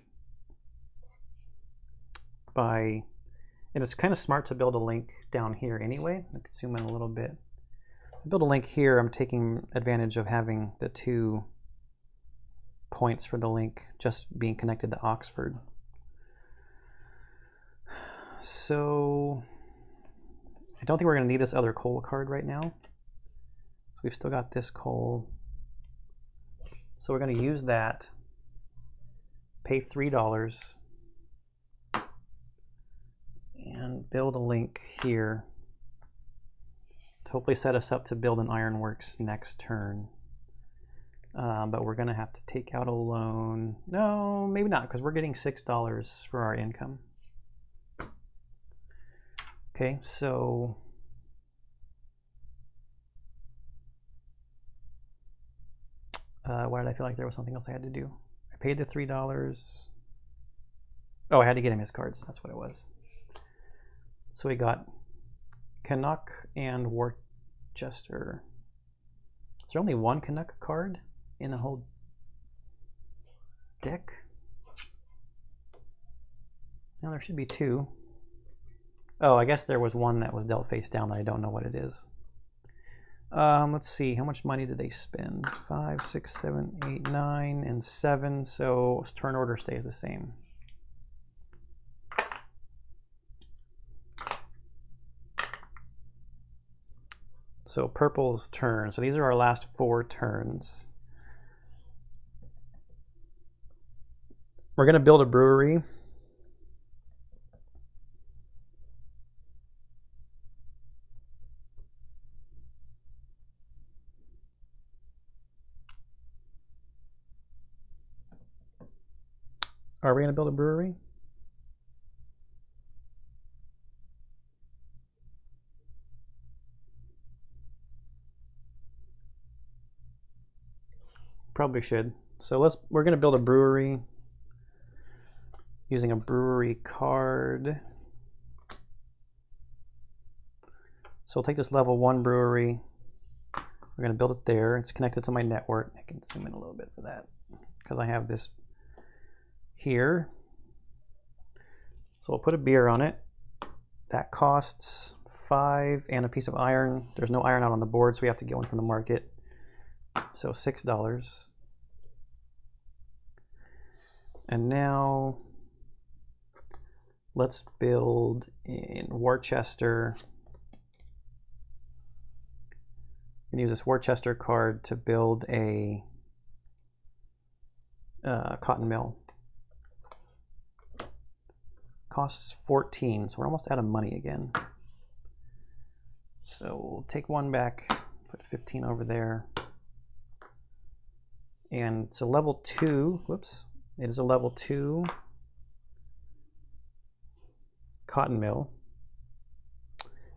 by, and it's kind of smart to build a link down here anyway. I could zoom in a little bit. I build a link here. I'm taking advantage of having the 2 points for the link just being connected to Oxford. So I don't think we're going to need this other coal card right now. So we've still got this coal. So we're going to use that, pay $3, and build a link here. to hopefully set us up to build an ironworks next turn. But we're gonna have to take out a loan. No, maybe not, because we're getting $6 for our income. Okay, so why did I feel like there was something else I had to do? I paid the $3. Oh, I had to get him his cards. That's what it was. So we got Canuck and Worcester. Is there only one Canuck card in the whole deck? No, there should be two. Oh, I guess there was one that was dealt face down that I don't know what it is. Let's see, how much money did they spend? 5, 6, 7, 8, 9, and 7. So turn order stays the same. So purple's turn. So these are our last 4 turns. We're going to build a brewery. Are we going to build a brewery? Probably should. So we're going to build a brewery using a brewery card. So we'll take this level 1 brewery. We're going to build it there. It's connected to my network. I can zoom in a little bit for that because I have this here. So we'll put a beer on it. That costs 5 and a piece of iron. There's no iron out on the board, so we have to get one from the market. So $6. And now let's build in Worcester. And use this Worcester card to build a cotton mill. Costs 14, so we're almost out of money again. So we'll take 1 back, put 15 over there. And it's a level 2, whoops, it is a level 2 cotton mill.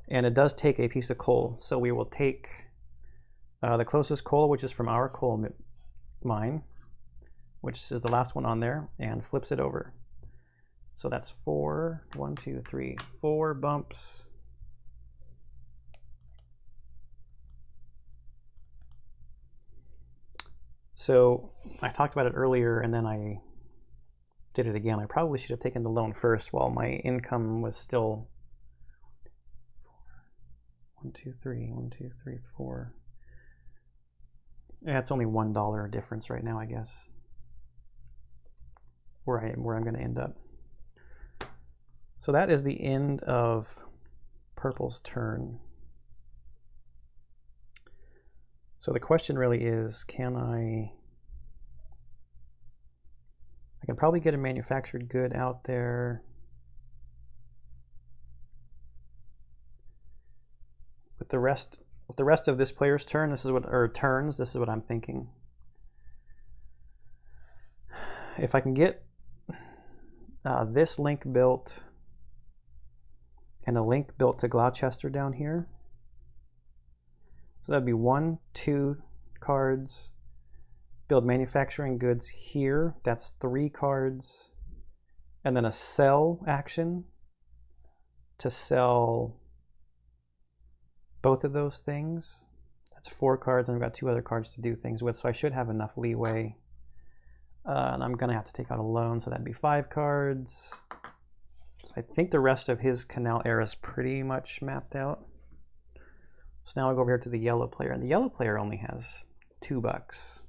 And it does take a piece of coal. So we will take the closest coal, which is from our coal mine, which is the last one on there, and flips it over. So that's 4, 1, 2, 3, 4 bumps. So I talked about it earlier and then I did it again. I probably should have taken the loan first while my income was still 1, 2, 3, 1, 2, 3, 4. Yeah, it's only $1 difference right now, I guess, where I'm going to end up. So that is the end of purple's turn. So the question really is, can I can probably get a manufactured good out there. With the rest of this player's turn, this is what I'm thinking. If I can get this link built and a link built to Gloucester down here. So that'd be 1, 2 cards. Build manufacturing goods here. That's 3 cards. And then a sell action to sell both of those things. That's 4 cards, and I've got 2 other cards to do things with, so I should have enough leeway. And I'm going to have to take out a loan, so that'd be 5 cards. So I think the rest of his canal era is pretty much mapped out. So now I'll go over here to the yellow player, and the yellow player only has $2.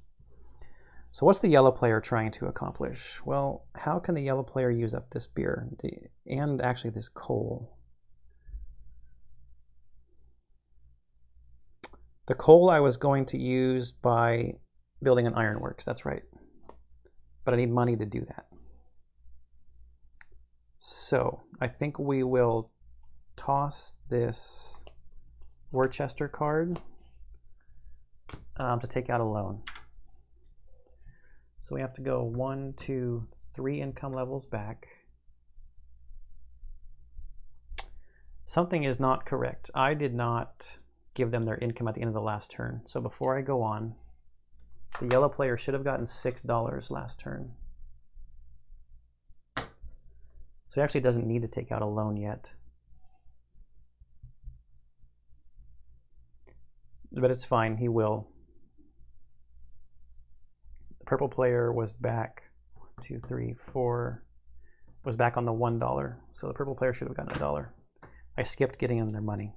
So what's the yellow player trying to accomplish? Well, how can the yellow player use up this beer and actually this coal? The coal I was going to use by building an ironworks, that's right. But I need money to do that. So I think we will toss this Worcester card to take out a loan. So we have to go 1, 2, 3 income levels back. Something is not correct. I did not give them their income at the end of the last turn. So before I go on, the yellow player should have gotten $6 last turn. So he actually doesn't need to take out a loan yet. But it's fine, he will. The purple player was back, 1, 2, 3, 4, was back on the $1. So the purple player should have gotten $1. I skipped getting them their money.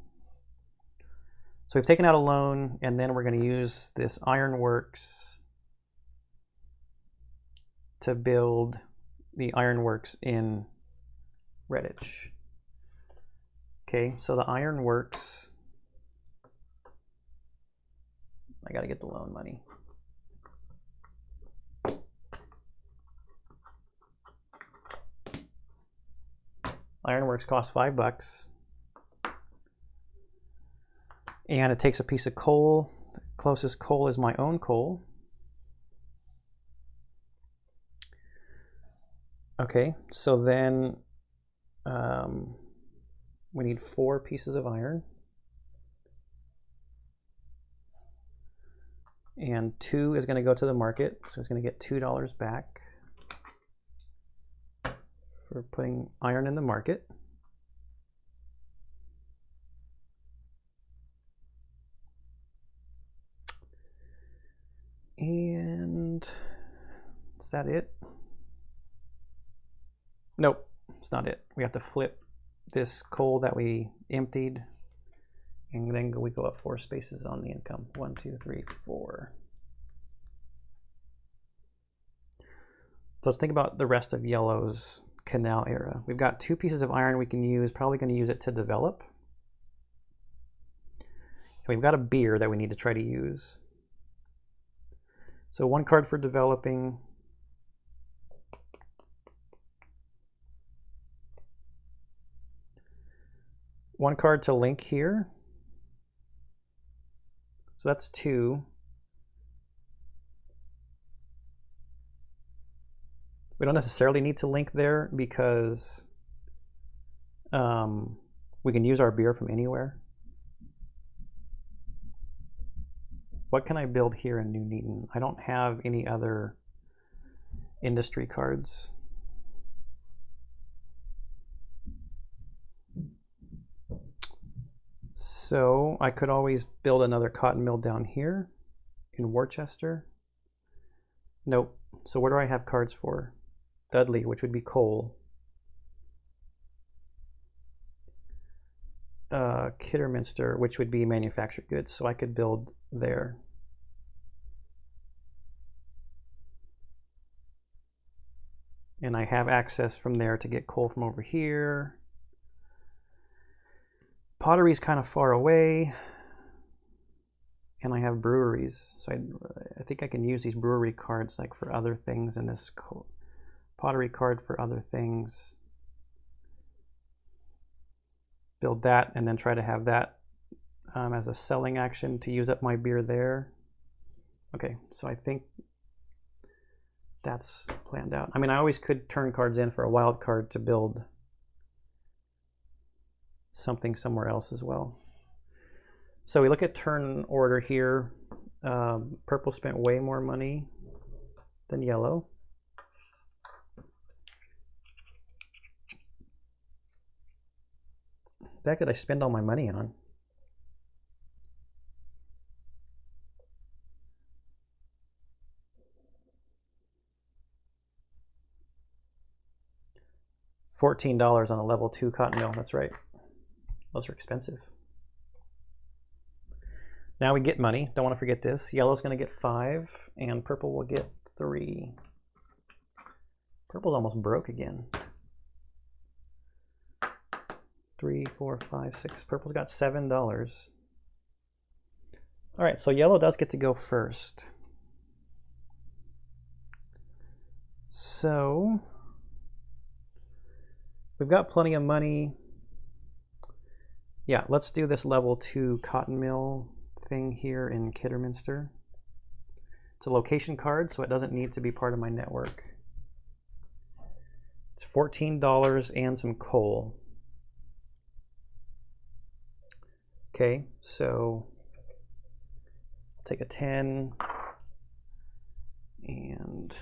So we've taken out a loan, and then we're going to use this ironworks to build the ironworks in Redditch. Okay, so the ironworks, I got to get the loan money. Ironworks costs $5. And it takes a piece of coal. The closest coal is my own coal. Okay, so then we need 4 pieces of iron. And 2 is going to go to the market, so it's going to get $2 back for putting iron in the market. And is that it? Nope, it's not it. We have to flip this coal that we emptied, and then we go up 4 spaces on the income. 1, 2, 3, 4. So let's think about the rest of yellow's canal era. We've got 2 pieces of iron we can use, probably going to use it to develop. And we've got a beer that we need to try to use. So 1 card for developing. One card to link here. So that's 2. We don't necessarily need to link there because we can use our beer from anywhere. What can I build here in New Neaton? I don't have any other industry cards. So I could always build another cotton mill down here in Worcester. Nope. So where do I have cards for? Dudley, which would be coal. Kidderminster, which would be manufactured goods. So I could build there. And I have access from there to get coal from over here. Pottery's kind of far away. And I have breweries. So I think I can use these brewery cards like for other things, and this pottery card for other things. Build that and then try to have that as a selling action to use up my beer there. Okay, so I think that's planned out. I mean, I always could turn cards in for a wild card to build something somewhere else as well. So we look at turn order here. Purple spent way more money than yellow. The heck did I spend all my money on? $14 on a level 2 cotton mill. That's right. Those are expensive. Now we get money. Don't want to forget this. Yellow's going to get 5, and purple will get 3. Purple's almost broke again. 3, 4, 5, 6. Purple's got $7. All right, so yellow does get to go first. So we've got plenty of money. Yeah, let's do this level 2 cotton mill thing here in Kidderminster. It's a location card, so it doesn't need to be part of my network. It's $14 and some coal. Okay, so I'll take a 10 and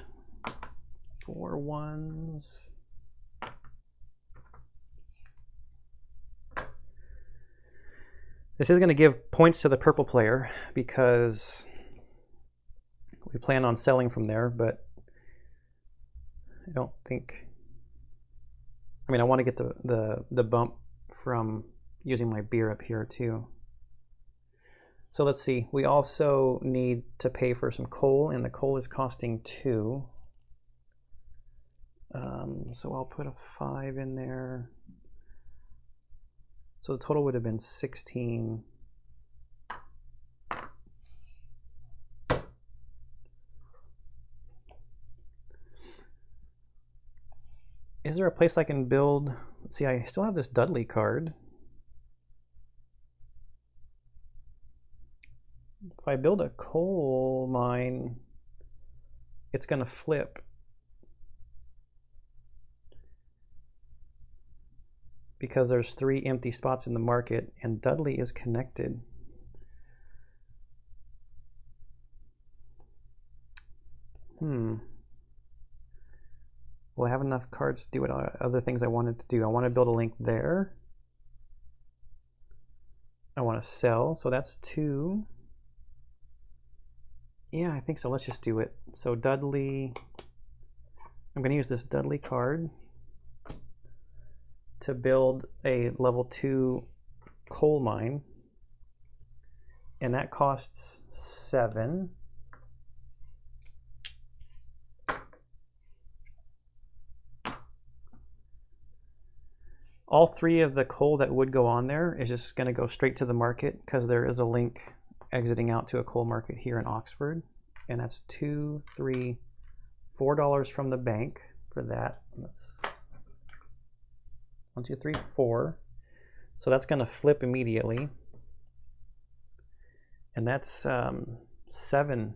4 ones. This is going to give points to the purple player because we plan on selling from there, but I don't think, I mean, I want to get the bump from using my beer up here too. So let's see, we also need to pay for some coal, and the coal is costing 2. So I'll put a 5 in there. So the total would have been 16. Is there a place I can build? Let's see, I still have this Dudley card. If I build a coal mine, it's going to flip. Because there's 3 empty spots in the market, and Dudley is connected. Will I have enough cards to do what other things I wanted to do? I want to build a link there. I want to sell, so that's 2. Yeah, I think so. Let's just do it. So Dudley, I'm going to use this Dudley card to build a level 2 coal mine, and that costs 7. All 3 of the coal that would go on there is just going to go straight to the market because there is a link exiting out to a coal market here in Oxford, and that's $2, $3, $4 from the bank for that. That's 1, 2, 3, 4. So that's going to flip immediately, and that's 7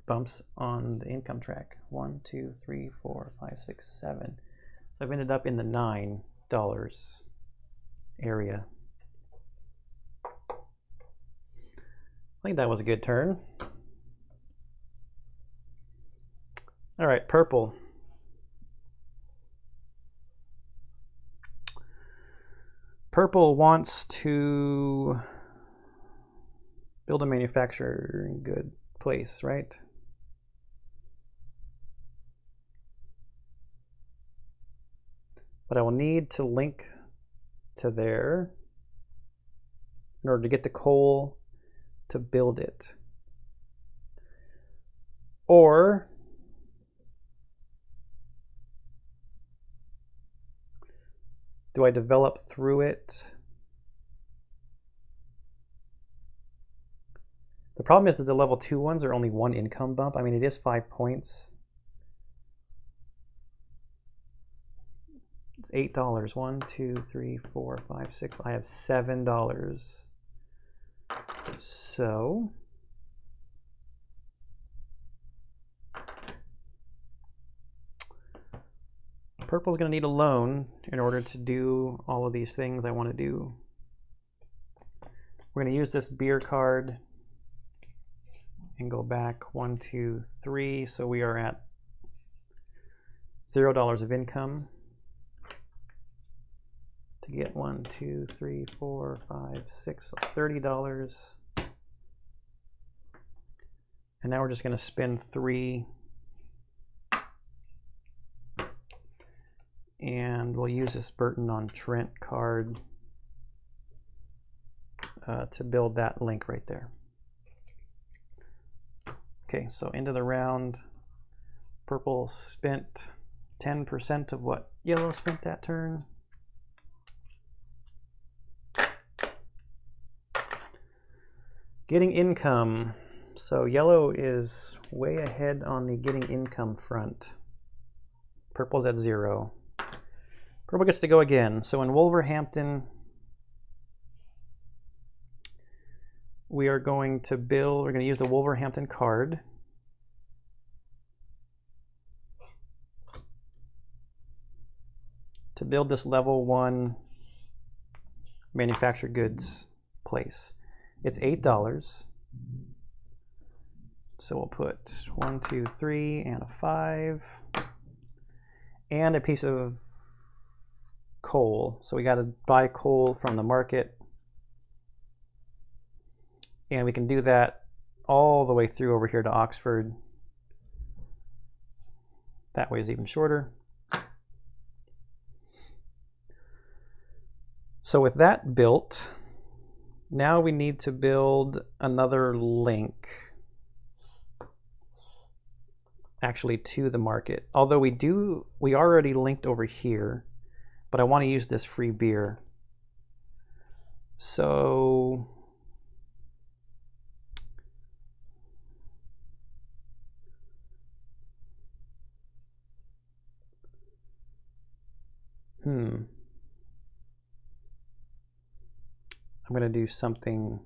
bumps on the income track. 1, 2, 3, 4, 5, 6, 7. So I've ended up in the $9 area. I think that was a good turn. All right, purple. Purple wants to build a manufacturing good place, right? But I will need to link to there in order to get the coal to build it. Or do I develop through it? The problem is that the level 2 ones are only 1 income bump. I mean, it is 5 points. It's $8. 1, 2, 3, 4, 5, 6. I have $7. So purple's going to need a loan in order to do all of these things I want to do. We're going to use this beer card and go back 1, 2, 3. So we are at $0 of income. To get 1, 2, 3, 4, 5, 6, so $30. And now we're just going to spend 3. And we'll use this Burton on Trent card to build that link right there. Okay, so into the round, purple spent 10% of what yellow spent that turn. Getting income. So yellow is way ahead on the getting income front. Purple's at 0. Purple gets to go again. So in Wolverhampton, we are going to build, we're going to use the Wolverhampton card. To build this level 1 manufactured goods place. It's $8. So we'll put 1, 2, 3, and a 5. And a piece of coal. So we got to buy coal from the market. And we can do that all the way through over here to Oxford. That way is even shorter. So with that built, now we need to build another link actually to the market. Although we already linked over here, but I want to use this free beer. So I'm going to do something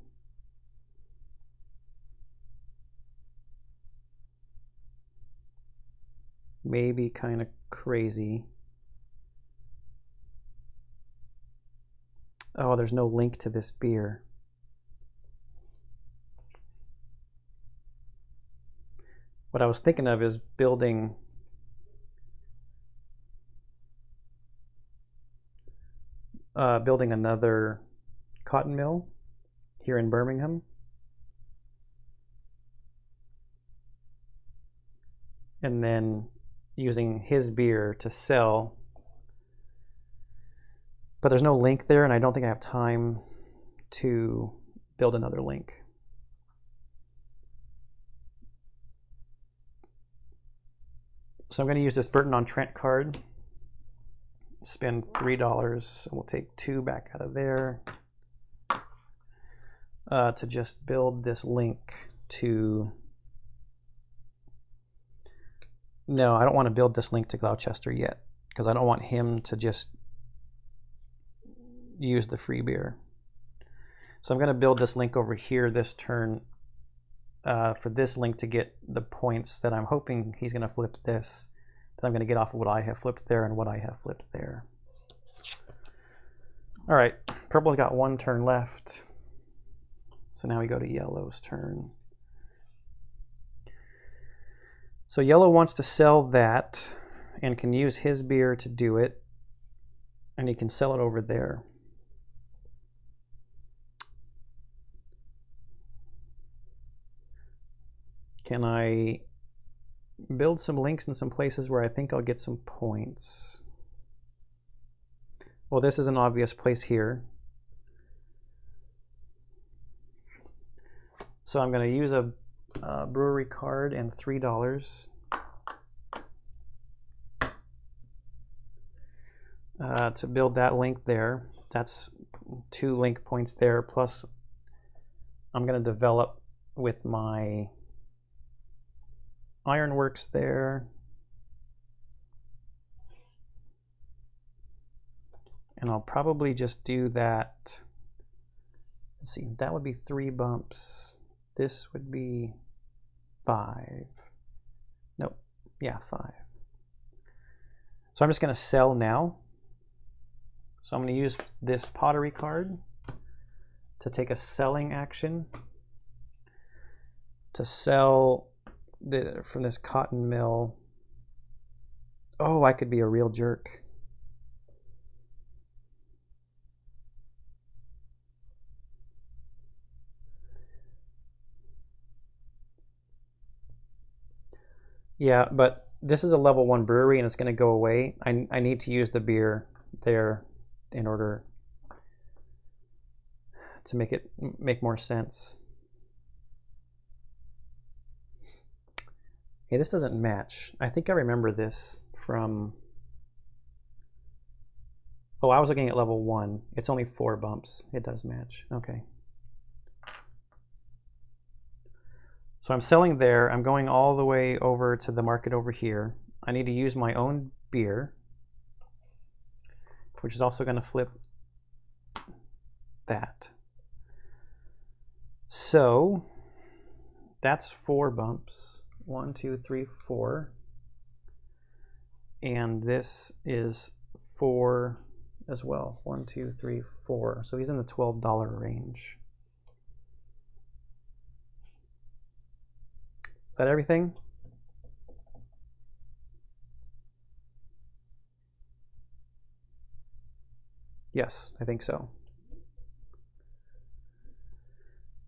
maybe kind of crazy. Oh, there's no link to this beer. What I was thinking of is building another cotton mill here in Birmingham. And then using his beer to sell. But there's no link there, and I don't think I have time to build another link. So I'm going to use this Burton on Trent card. Spend $3, and we'll take 2 back out of there to just build this link to... No, I don't want to build this link to Gloucester yet, because I don't want him to just use the free beer. So I'm going to build this link over here this turn for this link to get the points that I'm hoping he's going to flip this. That I'm going to get off of what I have flipped there and what I have flipped there. All right, purple's got 1 turn left. So now we go to yellow's turn. So yellow wants to sell that and can use his beer to do it. And he can sell it over there. Can I build some links in some places where I think I'll get some points? Well, this is an obvious place here. So I'm going to use a brewery card and $3 to build that link there. That's 2 link points there, plus I'm going to develop with my ironworks there. And I'll probably just do that. Let's see, that would be 3 bumps. This would be 5. Nope, yeah, 5. So I'm just going to sell now. So I'm going to use this pottery card to take a selling action to sell from this cotton mill. Oh, I could be a real jerk. Yeah, but this is a level 1 brewery and it's going to go away. I need to use the beer there in order to make more sense. Hey, this doesn't match. I think I remember this from... Oh, I was looking at level 1. It's only 4 bumps. It does match. Okay. So I'm selling there. I'm going all the way over to the market over here. I need to use my own beer, which is also going to flip that. So that's 4 bumps. 1, 2, 3, 4. And this is 4 as well. 1, 2, 3, 4. So he's in the $12 range. Is that everything? Yes, I think so.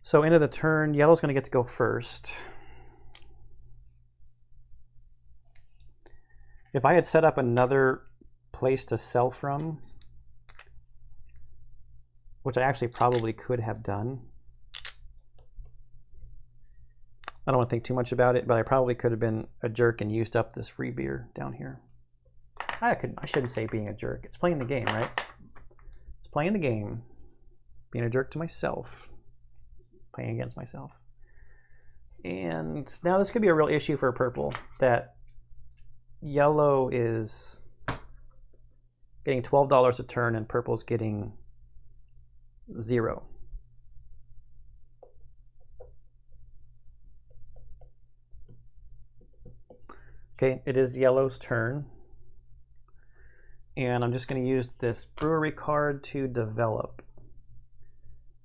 So into the turn, yellow's going to get to go first. If I had set up another place to sell from, which I actually probably could have done, I don't want to think too much about it, but I probably could have been a jerk and used up this free beer down here. I shouldn't say being a jerk. It's playing the game, right? It's playing the game. Being a jerk to myself. Playing against myself. And now this could be a real issue for purple, that yellow is getting $12 a turn and purple's getting 0. Okay, it is yellow's turn. And I'm just going to use this brewery card to develop.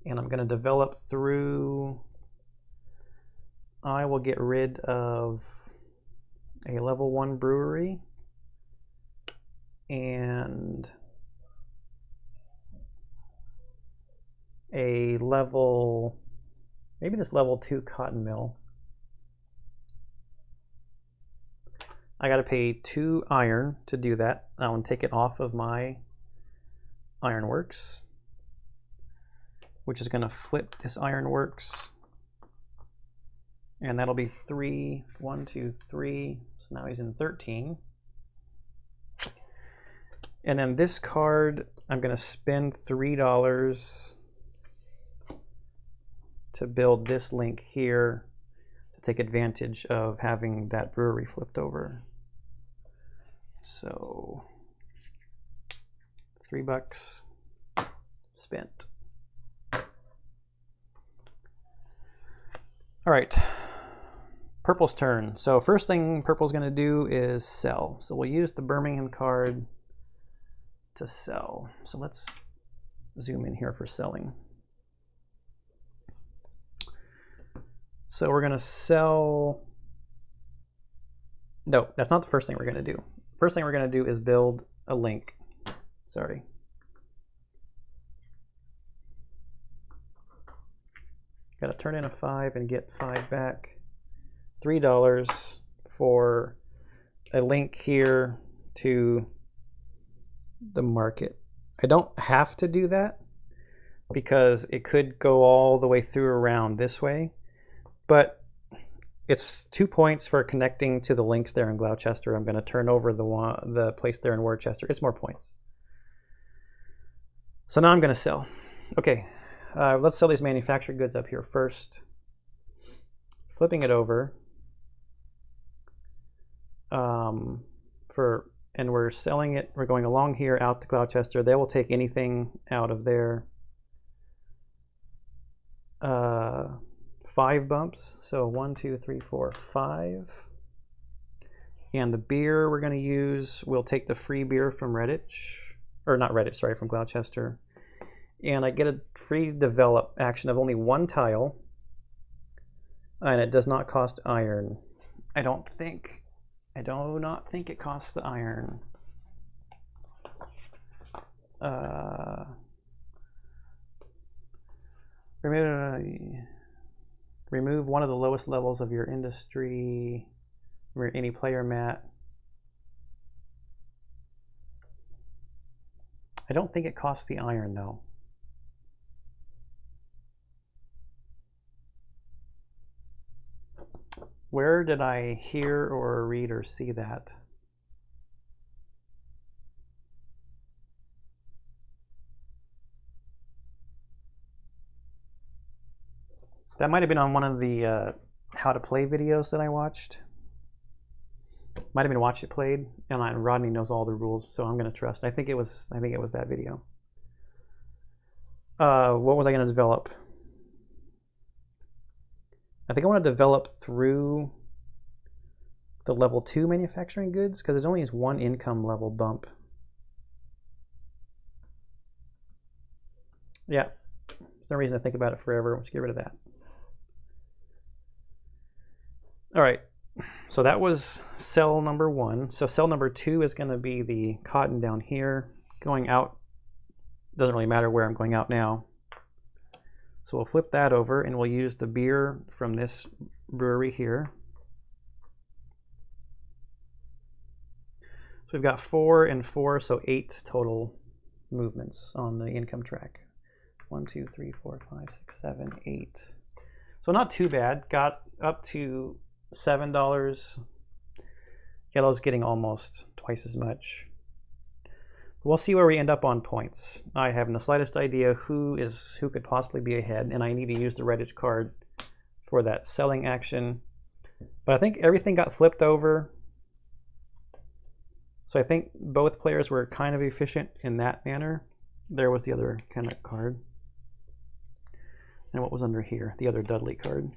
And I'm going to develop through, I will get rid of a level 1 brewery and a level, maybe this level 2 cotton mill. I got to pay 2 iron to do that. I want to take it off of my ironworks, which is going to flip this ironworks. And that'll be 3, 1, 2, 3. So now he's in 13. And then this card, I'm going to spend $3 to build this link here to take advantage of having that brewery flipped over. So $3 spent. All right, purple's turn. So first thing purple's going to do is sell. So we'll use the Birmingham card to sell. So let's zoom in here for selling. So we're going to sell. No, that's not the first thing we're going to do. First thing we're going to do is build a link. Sorry. Got to turn in a 5 and get 5 back. $3 for a link here to the market. I don't have to do that because it could go all the way through around this way, but it's 2 points for connecting to the links there in Gloucester. I'm going to turn over the place there in Worcester. It's more points. So now I'm going to sell. Okay, let's sell these manufactured goods up here first. Flipping it over. And we're selling it. We're going along here out to Gloucester. They will take anything out of there. 5 bumps. So 1, 2, 3, 4, 5. And the beer we're going to use, we'll take the free beer from Redditch, or not Redditch, sorry, from Gloucester. And I get a free develop action of only 1 tile. And it does not cost iron. I do not think it costs the iron. Remove one of the lowest levels of your industry, any player mat. I don't think it costs the iron though. Where did I hear or read or see that? That might have been on one of the how to play videos that I watched. Might have been Watch It Played, and Rodney knows all the rules, so I'm going to trust. I think it was that video. What was I going to develop? I think I want to develop through the level 2 manufacturing goods because there's only one income level bump. Yeah, there's no reason to think about it forever. Let's get rid of that. All right, so that was cell number 1. So cell number 2 is going to be the cotton down here. Going out, doesn't really matter where I'm going out now. So we'll flip that over and we'll use the beer from this brewery here. So we've got 4 and 4, so 8 total movements on the income track. 1, 2, 3, 4, 5, 6, 7, 8. So not too bad. Got up to $7. Yellow's getting almost twice as much. We'll see where we end up on points. I haven't the slightest idea who could possibly be ahead, and I need to use the reddish card for that selling action. But I think everything got flipped over. So I think both players were kind of efficient in that manner. There was the other kind of card. And what was under here? The other Dudley card.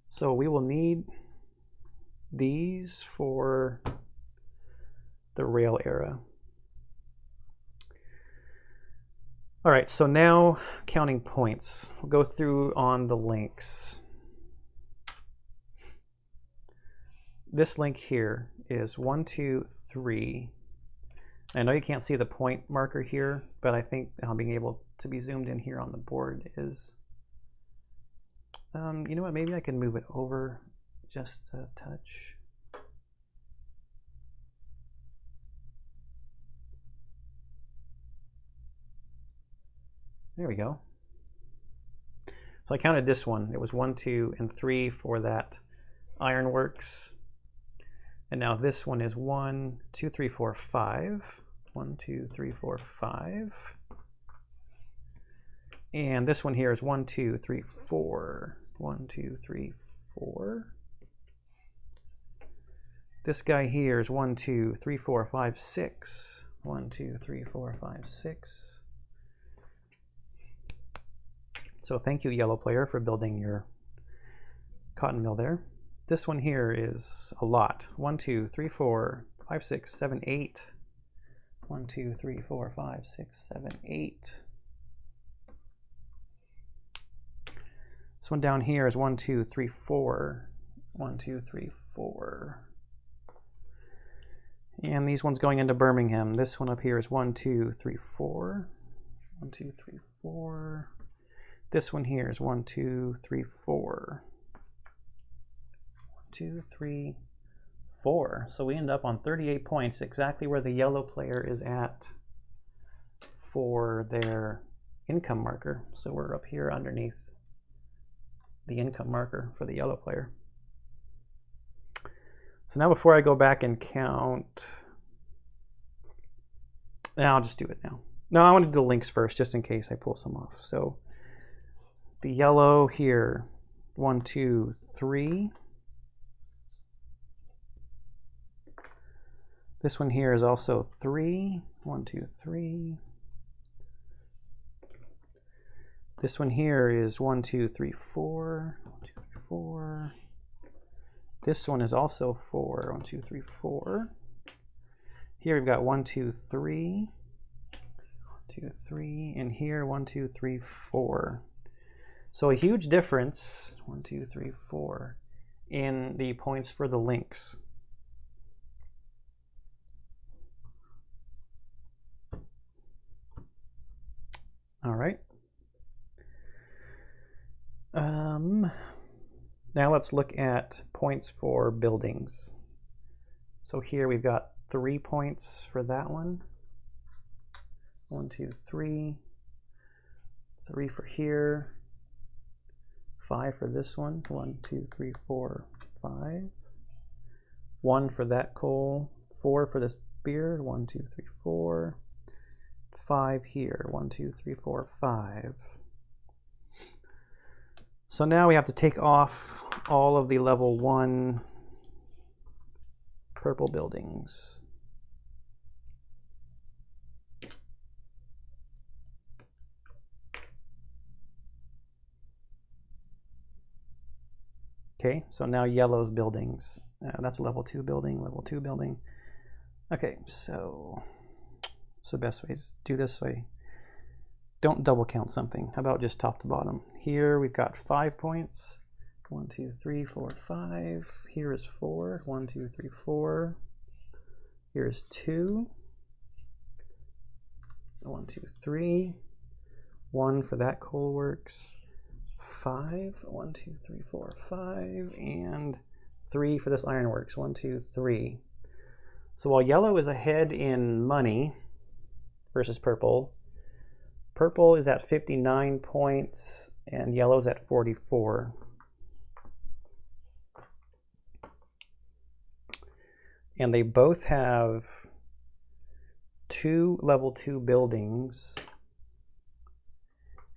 So we will need these for the rail era. All right, so now counting points. We'll go through on the links. This link here is 1, 2, 3. I know you can't see the point marker here, but I think being able to be zoomed in here on the board is, you know what, maybe I can move it over just a touch. There we go. So I counted this one. It was 1, 2, and 3 for that ironworks. And now this one is 1, 2, 3, 4, 5. 1, 2, 3, 4, 5. And this one here is 1, 2, 3, 4. 1, 2, 3, 4. This guy here is 1, 2, 3, 4, 5, 6. 1, 2, 3, 4, 5, 6. So thank you, yellow player, for building your cotton mill there. This one here is a lot. 1, 2, 3, 4, 5, 6, 7, 8. 1, 2, 3, 4, 5, 6, 7, 8. This one down here is 1, 2, 3, 4. 1, 2, 3, 4. And these ones going into Birmingham. This one up here is 1, 2, 3, 4. 1, 2, 3, 4. This one here is 1, 2, 3, 4. 1, 2, 3, 4. So we end up on 38 points, exactly where the yellow player is at for their income marker. So we're up here underneath the income marker for the yellow player. So now before I go back and count, now I'll just do it now. No, I want to do the links first, just in case I pull some off. So the yellow here, 1, 2, 3. This one here is also 3. 1, 2, 3. This one here is 1, 2, 3, 4. 1, 2, 3, 4. This one is also 4. 1, 2, 3, 4. Here we've got 1, 2, 3. 1, 2, 3. And here 1, 2, 3, 4. So a huge difference, 1, 2, 3, 4, in the points for the links. All right. Now let's look at points for buildings. So here we've got 3 points for that one. 1, 2, 3. 3 for here. 5 for this one. 1, 2, 3, 4, 5. 1 for that coal. 4 for this beer. 1, 2, 3, 4. 5 here. 1, 2, 3, 4, 5. So now we have to take off all of the level 1 purple buildings. Okay, so now yellow's buildings. That's a level 2 building, level 2 building. Okay, so it's the best way to do this way. Don't double count something. How about just top to bottom? Here we've got 5 points. 1, 2, 3, 4, 5. Here is 4. 1, 2, 3, 4. Here's 2. 1, 2, 3. 1 for that coal works. 5. 1, 2, 3, 4, 5. And 3 for this ironworks. 1, 2, 3. So while yellow is ahead in money versus purple, purple is at 59 points and yellow's at 44. And they both have 2 level 2 buildings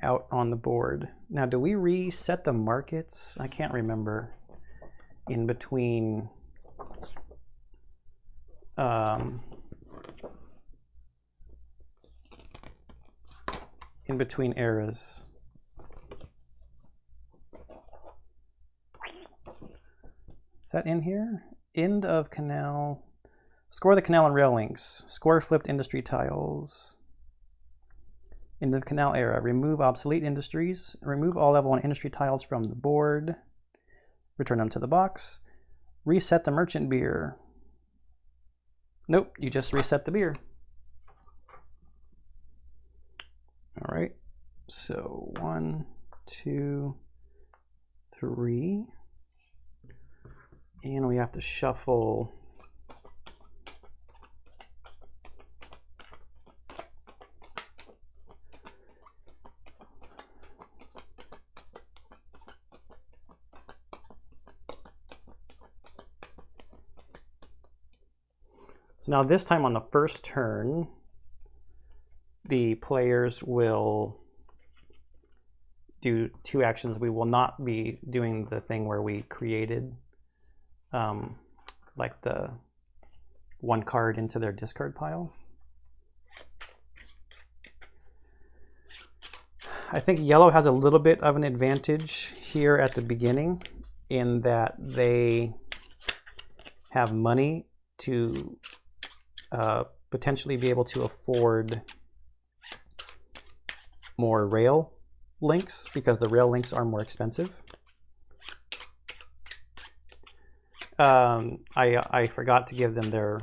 out on the board. Now, do we reset the markets? I can't remember. In between eras. Is that in here? End of canal. Score the canal and rail links. Score flipped industry tiles. End of canal era. Remove obsolete industries. Remove all level 1 industry tiles from the board. Return them to the box. Reset the merchant beer. Nope, you just reset the beer. All right, so 1, 2, 3. And we have to shuffle So now this time on the first turn, the players will do 2 actions. We will not be doing the thing where we created like the 1 card into their discard pile. I think yellow has a little bit of an advantage here at the beginning in that they have money to potentially be able to afford more rail links because the rail links are more expensive. I forgot to give them their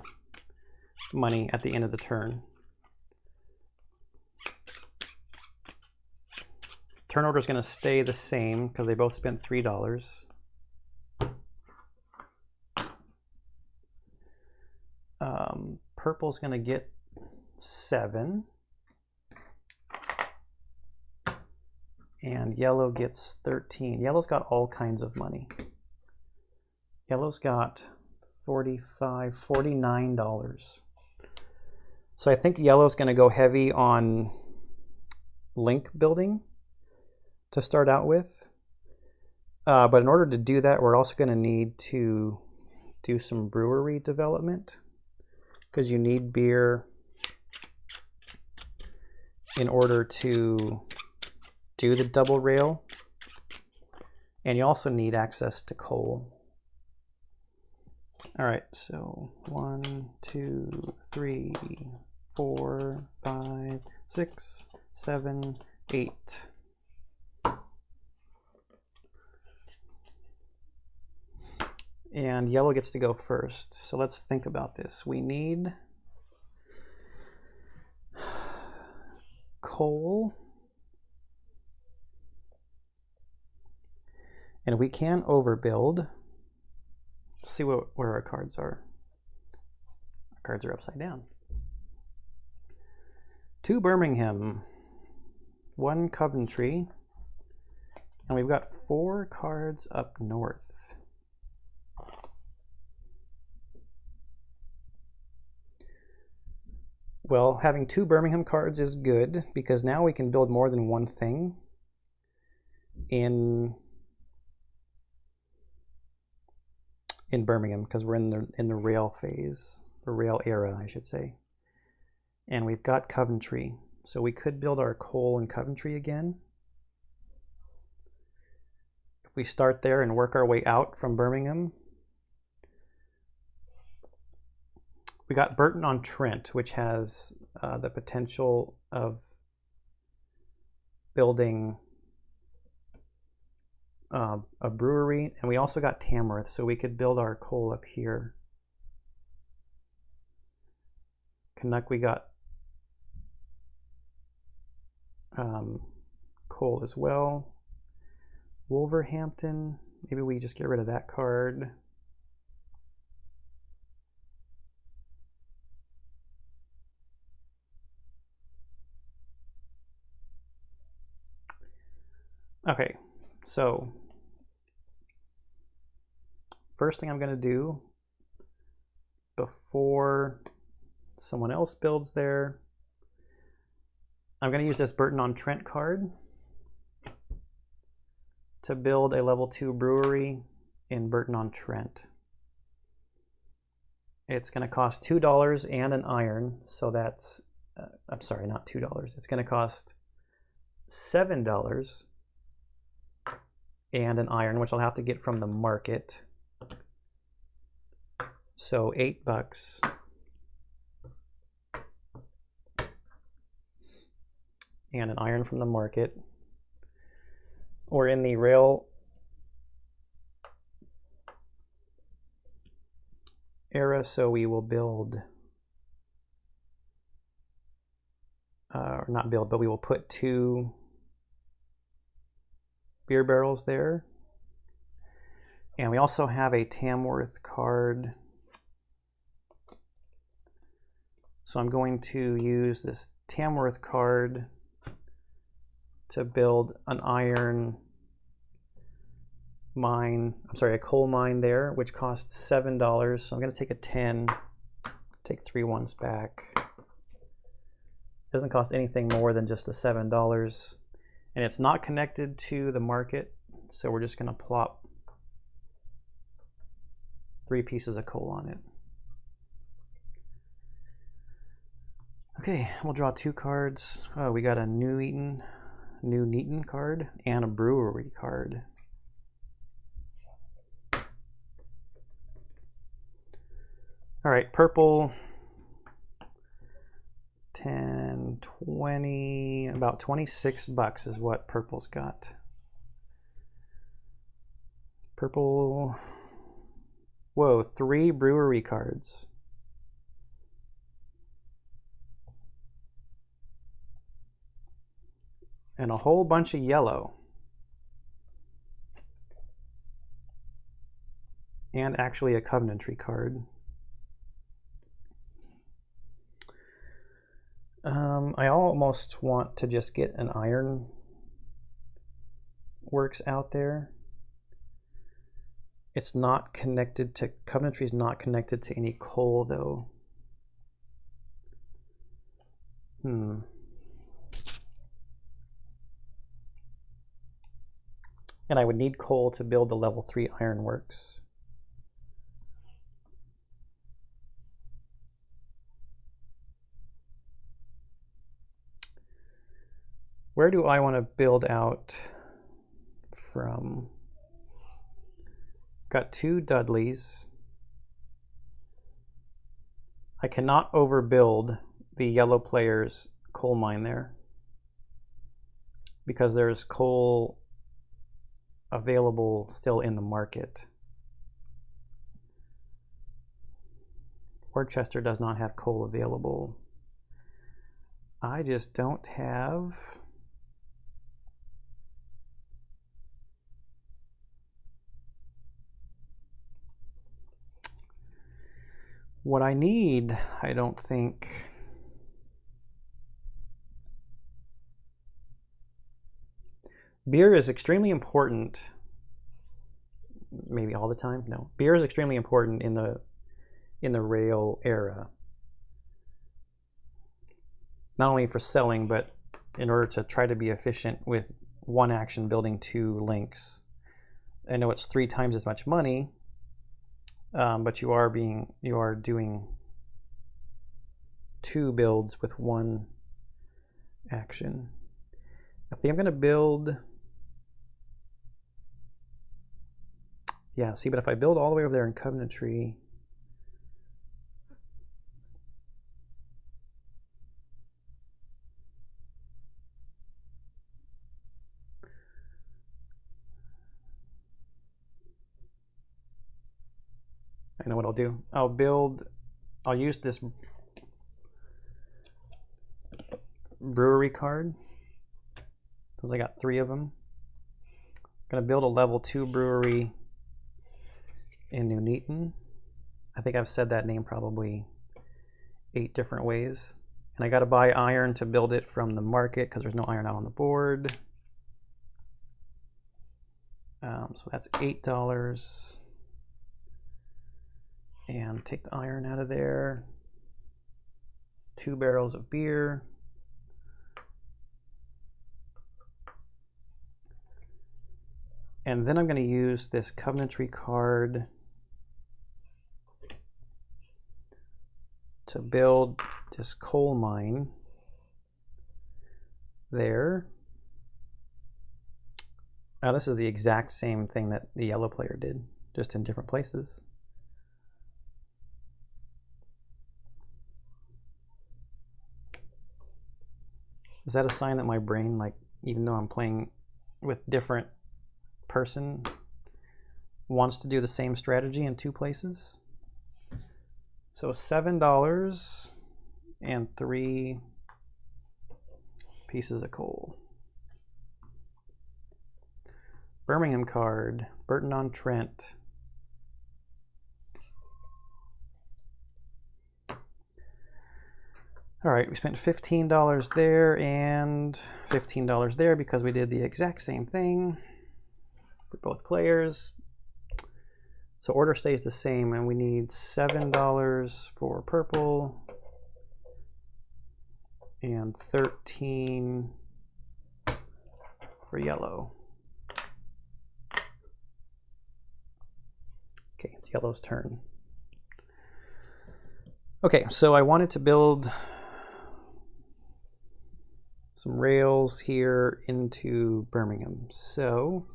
money at the end of the turn. Turn order is going to stay the same because they both spent $3. Purple's going to get 7. And yellow gets 13. Yellow's got all kinds of money. Yellow's got $49. So I think yellow's going to go heavy on link building to start out with. But in order to do that, we're also going to need to do some brewery development because you need beer in order to do the double rail. And you also need access to coal. All right, so 1, 2, 3, 4, 5, 6, 7, 8. And yellow gets to go first. So let's think about this. We need coal. And we can overbuild. Let's see where our cards are. Our cards are upside down. 2 Birmingham, 1 Coventry, and we've got 4 cards up north. Well, having 2 Birmingham cards is good because now we can build more than one thing in Birmingham because we're in the rail phase, the rail era, I should say. And we've got Coventry, so we could build our coal in Coventry again. we start there and work our way out from Birmingham, we got Burton on Trent, which has the potential of building a brewery, and we also got Tamworth, so we could build our coal up here. Canuck, we got coal as well. Wolverhampton, maybe we just get rid of that card. Okay, so first thing I'm going to do before someone else builds there, I'm going to use this Burton on Trent card to build a level 2 brewery in Burton on Trent. It's going to cost $2 and an iron, so that's, I'm sorry, not $2. It's going to cost $7 and an iron, which I'll have to get from the market. So $8. And an iron from the market. Or in the rail era, so we will build, or not build, but we will put 2 beer barrels there. And we also have a Tamworth card. So I'm going to use this Tamworth card to build an iron mine, I'm sorry, a coal mine there, which costs $7. So I'm going to take a 10, take 3 ones back. Doesn't cost anything more than just the $7. And it's not connected to the market, so we're just going to plop 3 pieces of coal on it. Okay, we'll draw 2 cards. Oh, we got a New Neaton card and a brewery card. All right, purple, 10, 20, about $26 is what purple's got. Purple, whoa, 3 brewery cards. And a whole bunch of yellow. And actually a coventry card. I almost want to just get an iron works out there. It's not connected to, Coventry's not connected to any coal though. And I would need coal to build the level 3 ironworks. Where do I want to build out from? Got 2 Dudleys. I cannot overbuild the yellow player's coal mine there because there's coal available still in the market. Worcester does not have coal available. I just don't have what I need, I don't think. Beer is extremely important, maybe all the time, no. Beer is extremely important in the rail era. Not only for selling, but in order to try to be efficient with one action building 2 links. I know it's 3 times as much money, but you are doing 2 builds with 1 action. I think I'm going to build Yeah, see, but if I build all the way over there in Coventry, I know what I'll do. I'll use this brewery card, because I got 3 of them. I'm gonna build a level 2 brewery in New Neaton. I think I've said that name probably 8 different ways. And I gotta buy iron to build it from the market because there's no iron out on the board. So that's $8. And take the iron out of there. 2 barrels of beer. And then I'm going to use this Coventry card to build this coal mine there. Now this is the exact same thing that the yellow player did, just in different places. Is that a sign that my brain, like, even though I'm playing with different person, wants to do the same strategy in 2 places? So $7 and 3 pieces of coal. Birmingham card, Burton on Trent. All right, we spent $15 there and $15 there because we did the exact same thing for both players. So order stays the same, and we need $7 for purple and 13 for yellow. Okay, it's yellow's turn. Okay, so I wanted to build some rails here into Birmingham. So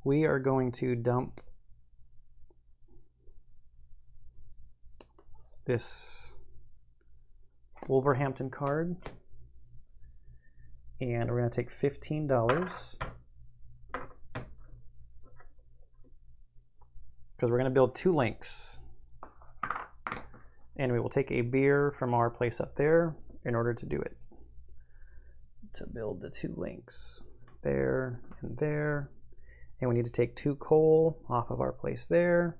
we are going to dump this Wolverhampton card, and we're going to take $15 because we're going to build 2 links, and we will take a beer from our place up there in order to do it, to build the 2 links there and there. And we need to take 2 coal off of our place there.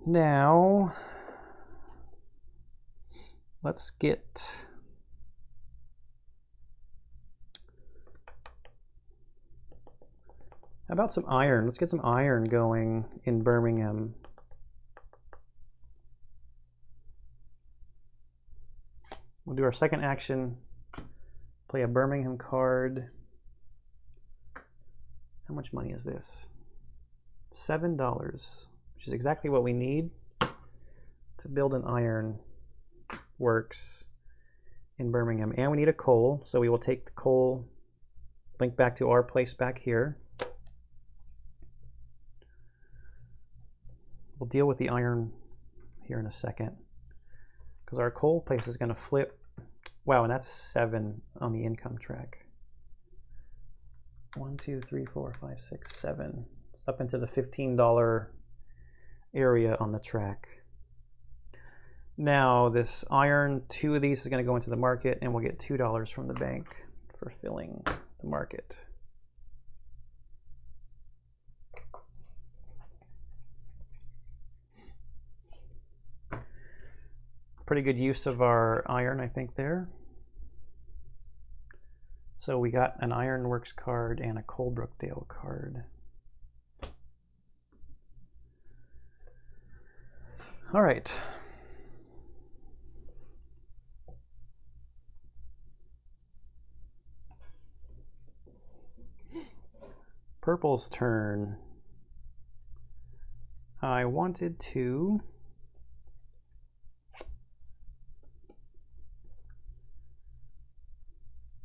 Now let's get how about some iron? Let's get some iron going in Birmingham. We'll do our second action, play a Birmingham card. How much money is this? $7, which is exactly what we need to build an iron works in Birmingham. And we need a coal, so we will take the coal, link back to our place back here. We'll deal with the iron here in a second, because our coal place is going to flip. Wow, and that's 7 on the income track. 1, 2, 3, 4, 5, 6, 7. It's up into the $15 area on the track. Now this iron, 2 of these is going to go into the market, and we'll get $2 from the bank for filling the market. Pretty good use of our iron, I think, there. So we got an Ironworks card and a Coalbrookdale card. All right. Purple's turn. I wanted to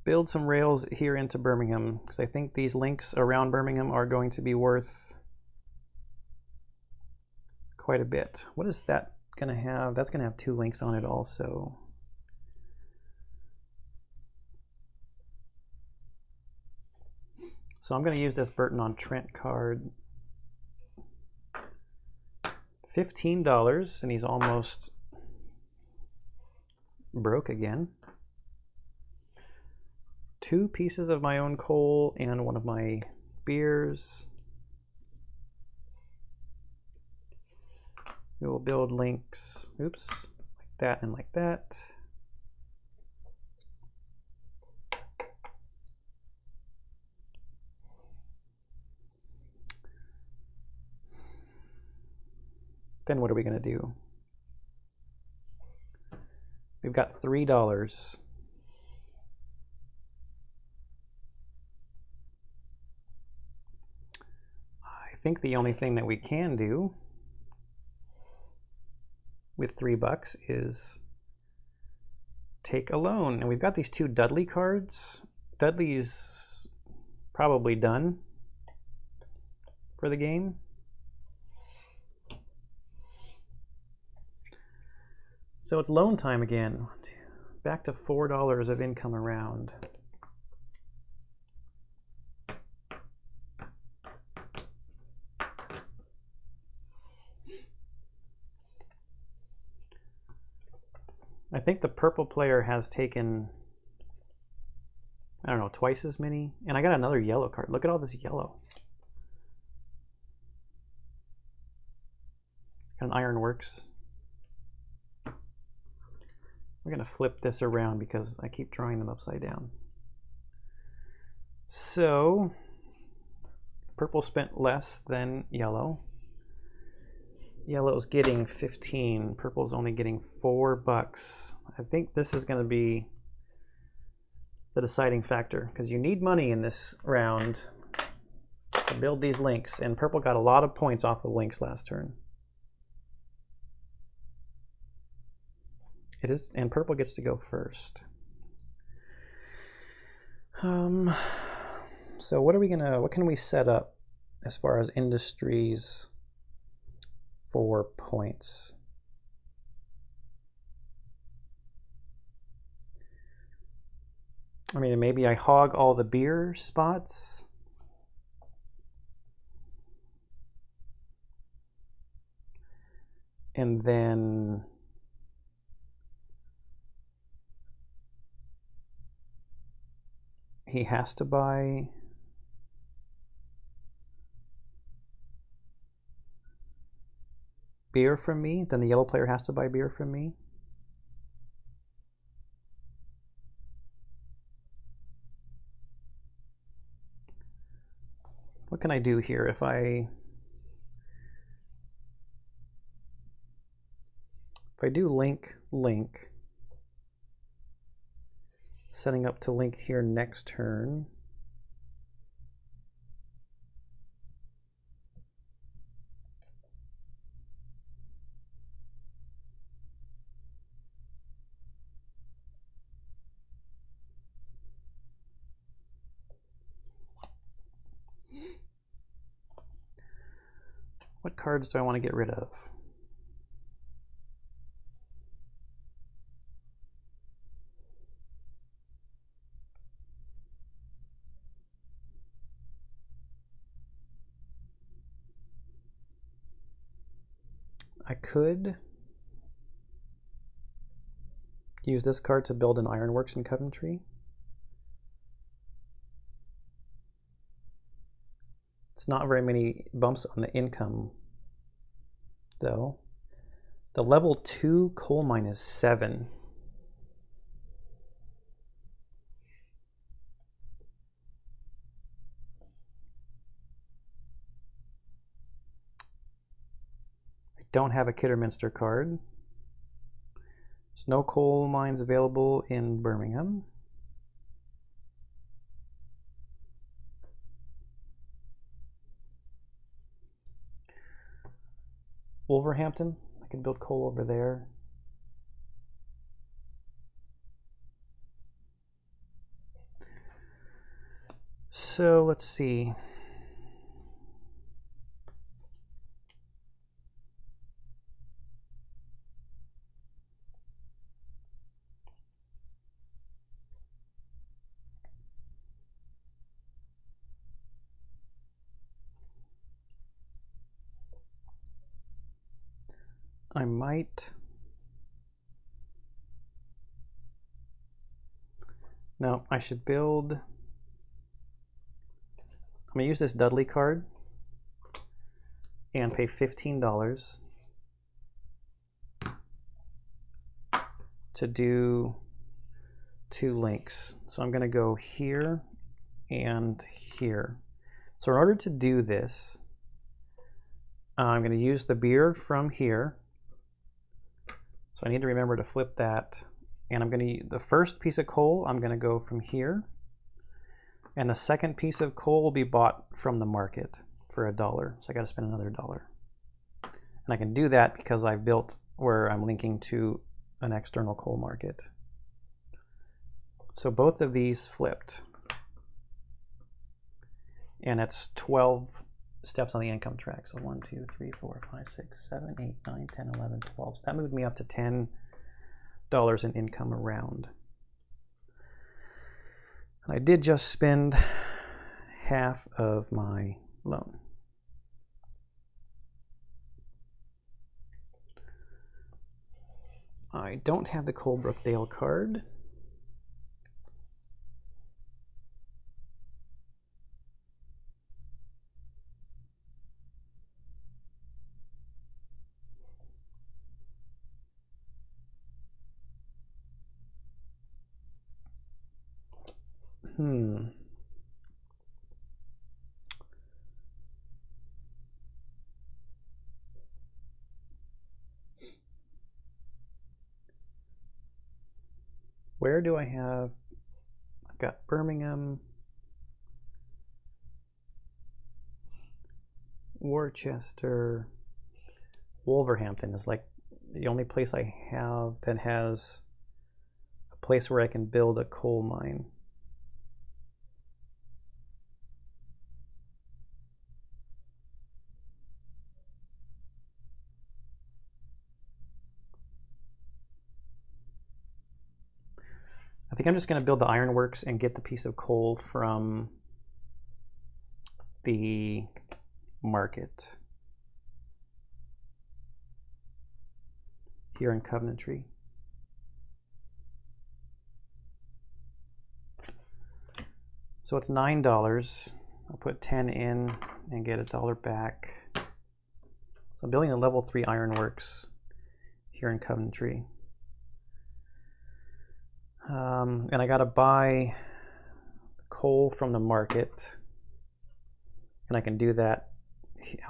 build some rails here into Birmingham, because I think these links around Birmingham are going to be worth quite a bit. What is that going to have? That's going to have 2 links on it also. So I'm going to use this Burton on Trent card. $15, and he's almost broke again. 2 pieces of my own coal and 1 of my beers. We will build links, oops, like that and like that. Then what are we going to do? We've got $3. I think the only thing that we can do with $3 is take a loan. And we've got these 2 Dudley cards. Dudley's probably done for the game. So it's loan time again. Back to $4 of income around. I think the purple player has taken, I don't know, twice as many. And I got another yellow card. Look at all this yellow. Got an ironworks. We're going to flip this around because I keep drawing them upside down. So, purple spent less than yellow. Yellow's getting 15. Purple's only getting $4. I think this is going to be the deciding factor because you need money in this round to build these links. And purple got a lot of points off of links last turn. It is, and purple gets to go first. So what can we set up as far as industries for points? I mean, maybe I hog all the beer spots. And then he has to buy beer from me. Then the yellow player has to buy beer from me. What can I do here if I do link, setting up to link here next turn. What cards do I want to get rid of? I could use this card to build an ironworks in Coventry. It's not very many bumps on the income, though. The level 2 coal mine is 7. I don't have a Kidderminster card. There's no coal mines available in Birmingham. Wolverhampton, I could build coal over there. So let's see. I might. No, I should build. I'm going to use this Dudley card and pay $15 to do 2 links. So I'm going to go here and here. So in order to do this, I'm going to use the beer from here. So I need to remember to flip that. And I'm going to, the first piece of coal, I'm going to go from here. And the second piece of coal will be bought from the market for $1. So I got to spend another $1. And I can do that because I've built where I'm linking to an external coal market. So both of these flipped. And it's 12 steps on the income track. So 1, 2, 3, 4, 5, 6, 7, 8, 9, 10, 11, 12. So that moved me up to $10 in income a round. And I did just spend half of my loan. I don't have the Colebrookdale card. Where do I have? I've got Birmingham, Worcester, Wolverhampton is like the only place I have that has a place where I can build a coal mine. I think I'm just going to build the ironworks and get the piece of coal from the market here in Coventry. So it's $9. I'll put 10 in and get $1 back. So I'm building a level 3 ironworks here in Coventry. And I got to buy coal from the market, and I can do that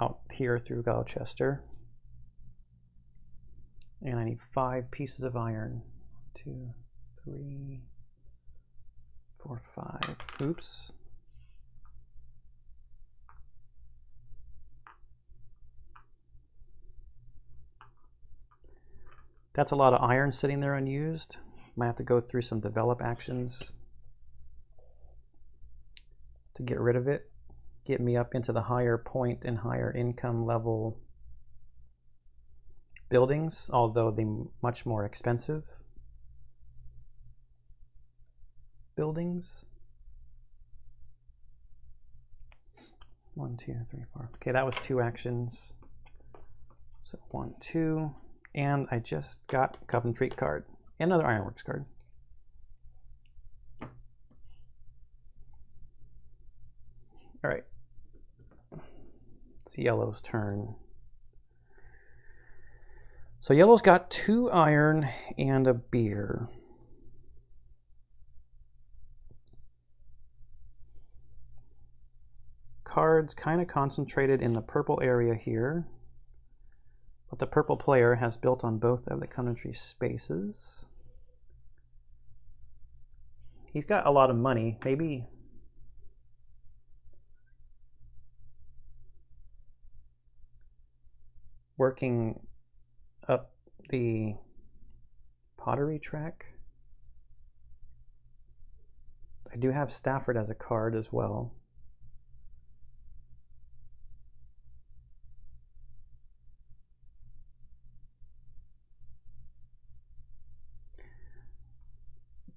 out here through Gloucester. And I need 5 pieces of iron. 2, 3, 4, 5. Oops. That's a lot of iron sitting there unused. Might have to go through some develop actions to get rid of it, get me up into the higher point and higher income level buildings, although they're much more expensive buildings. 1, 2, 3, 4. Okay, that was 2 actions. So 1, 2, and I just got Coventry card. Another ironworks card. All right. It's yellow's turn. So yellow's got 2 iron and a beer. Cards kind of concentrated in the purple area here, but the purple player has built on both of the Coventry spaces. He's got a lot of money, maybe working up the pottery track. I do have Stafford as a card as well.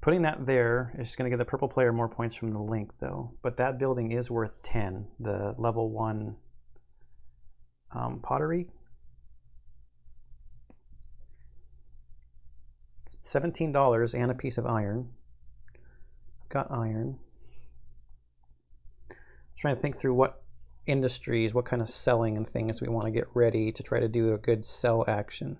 Putting that there is going to give the purple player more points from the link, though. But that building is worth 10, the level 1 pottery. It's $17 and a piece of iron. I've got iron. I'm trying to think through what industries, what kind of selling and things we want to get ready to try to do a good sell action.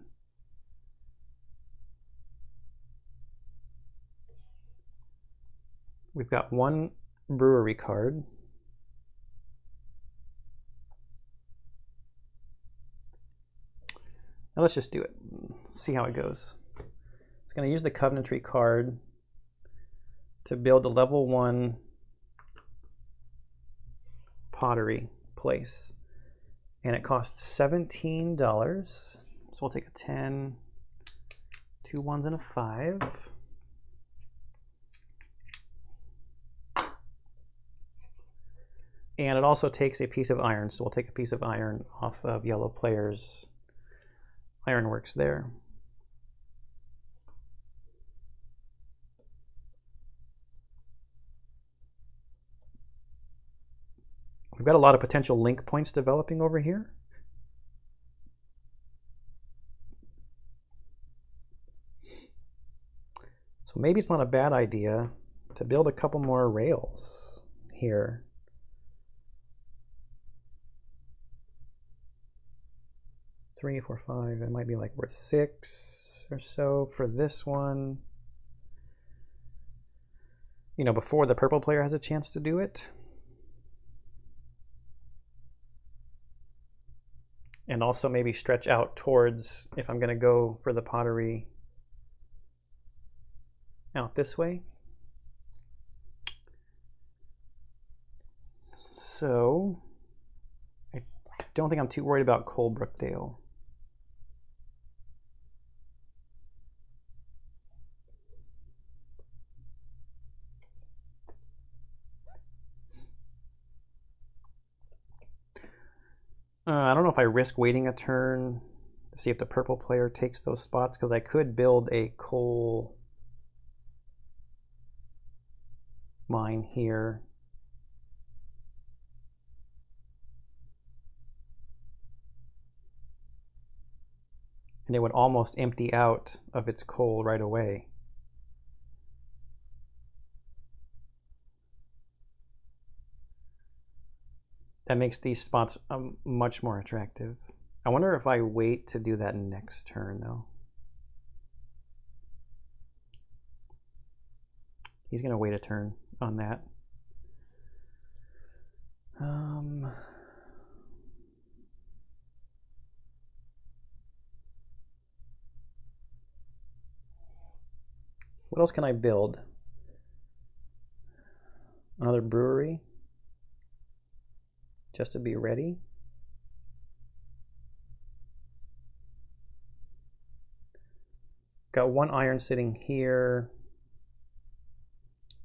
We've got one brewery card. Now let's just do it. See how it goes. It's going to use the Coventry card to build a level 1 pottery place. And it costs $17. So we'll take a 10, 2 1s and a 5. And it also takes a piece of iron, so we'll take a piece of iron off of yellow player's ironworks there. We've got a lot of potential link points developing over here. So maybe it's not a bad idea to build a couple more rails here. Three, 4, 5. It might be like worth 6 or so for this one. You know, before the purple player has a chance to do it. And also maybe stretch out towards, if I'm going to go for the pottery, out this way. So I don't think I'm too worried about Colebrookdale. I don't know if I risk waiting a turn to see if the purple player takes those spots, because I could build a coal mine here. And it would almost empty out of its coal right away. That makes these spots much more attractive. I wonder if I wait to do that next turn, though. He's going to wait a turn on that. What else can I build? Another brewery? Just to be ready. Got one iron sitting here.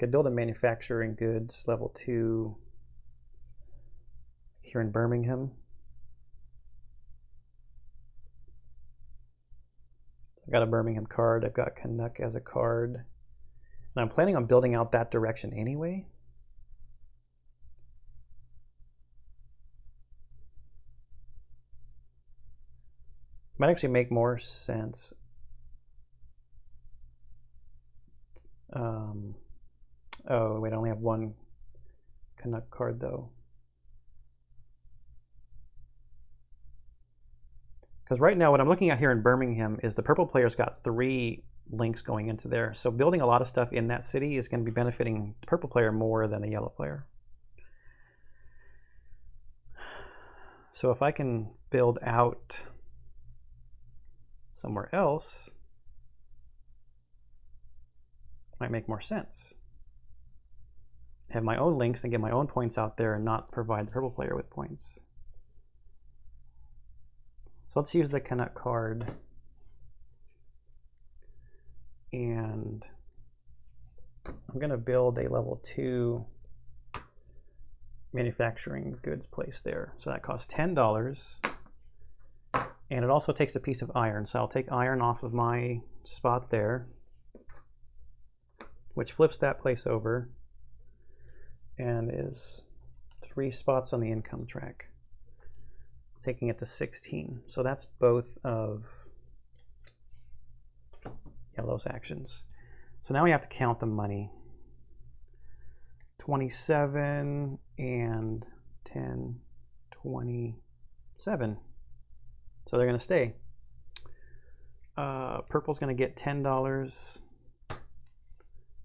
Could build a manufacturing goods level 2 here in Birmingham. I've got a Birmingham card. I've got Canuck as a card. And I'm planning on building out that direction anyway. Might actually make more sense. Oh, wait, I only have one Canuck card, though. Because right now, what I'm looking at here in Birmingham is the purple player's got 3 links going into there. So building a lot of stuff in that city is going to be benefiting the purple player more than the yellow player. So if I can build out somewhere else, might make more sense. Have my own links and get my own points out there and not provide the purple player with points. So let's use the Canuck card. And I'm going to build a level 2 manufacturing goods place there. So that costs $10. And it also takes a piece of iron. So I'll take iron off of my spot there. which flips that place over and is 3 spots on the income track, taking it to 16. So that's both of yellow's actions. So now we have to count the money. 27 and 10, 27. So they're going to stay. Purple's going to get $10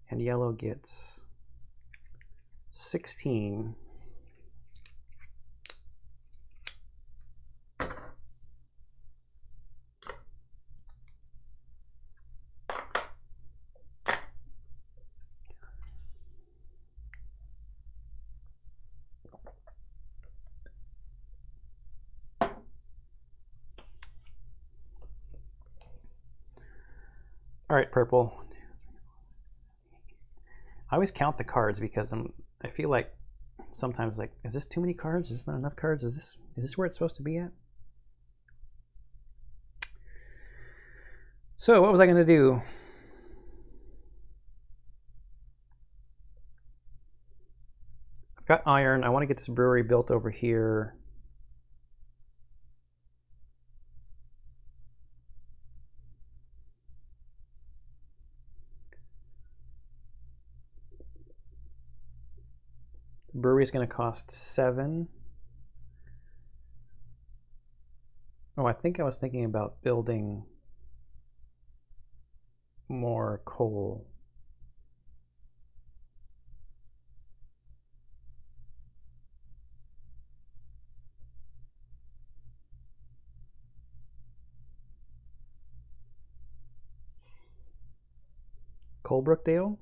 and yellow gets 16. All right, purple. I always count the cards because I feel like sometimes like, is this too many cards? Is this not enough cards? Is this where it's supposed to be at? So what was I going to do? I've got iron. I want to get this brewery built over here. The brewery is going to cost 7. Oh, I think I was thinking about building more coal. Coalbrookdale?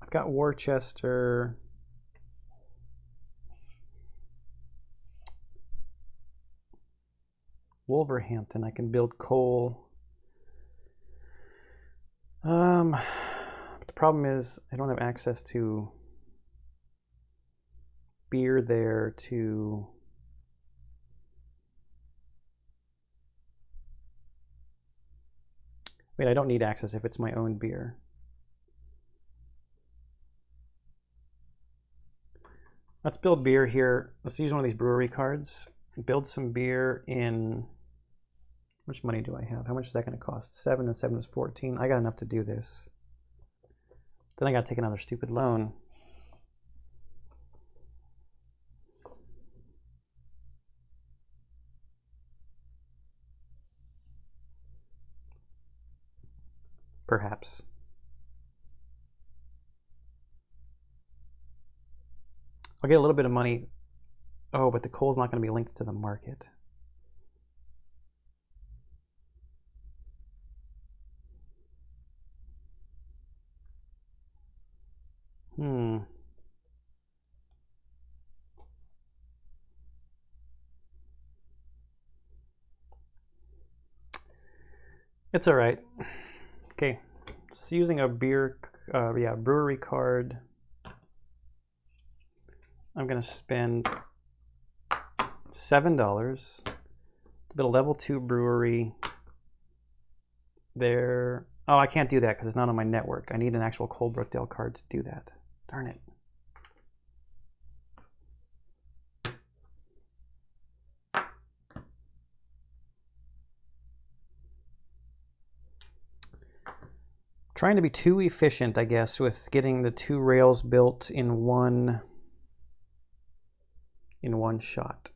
I've got Worcester. Wolverhampton, I can build coal. But the problem is I don't have access to beer there to wait, I don't need access if it's my own beer. Let's build beer here. Let's use one of these brewery cards. Build some beer in, how much money do I have? How much is that going to cost? 7 and 7 is 14. I got enough to do this. Then I got to take another stupid loan. Perhaps. I'll get a little bit of money. Oh, but the coal's not going to be linked to the market. It's all right. Okay, so using a brewery card, I'm going to spend $7 to build a level 2 brewery there. Oh, I can't do that because it's not on my network. I need an actual Coalbrookdale card to do that. Darn it. Trying to be too efficient, I guess, with getting the 2 rails built in one shot.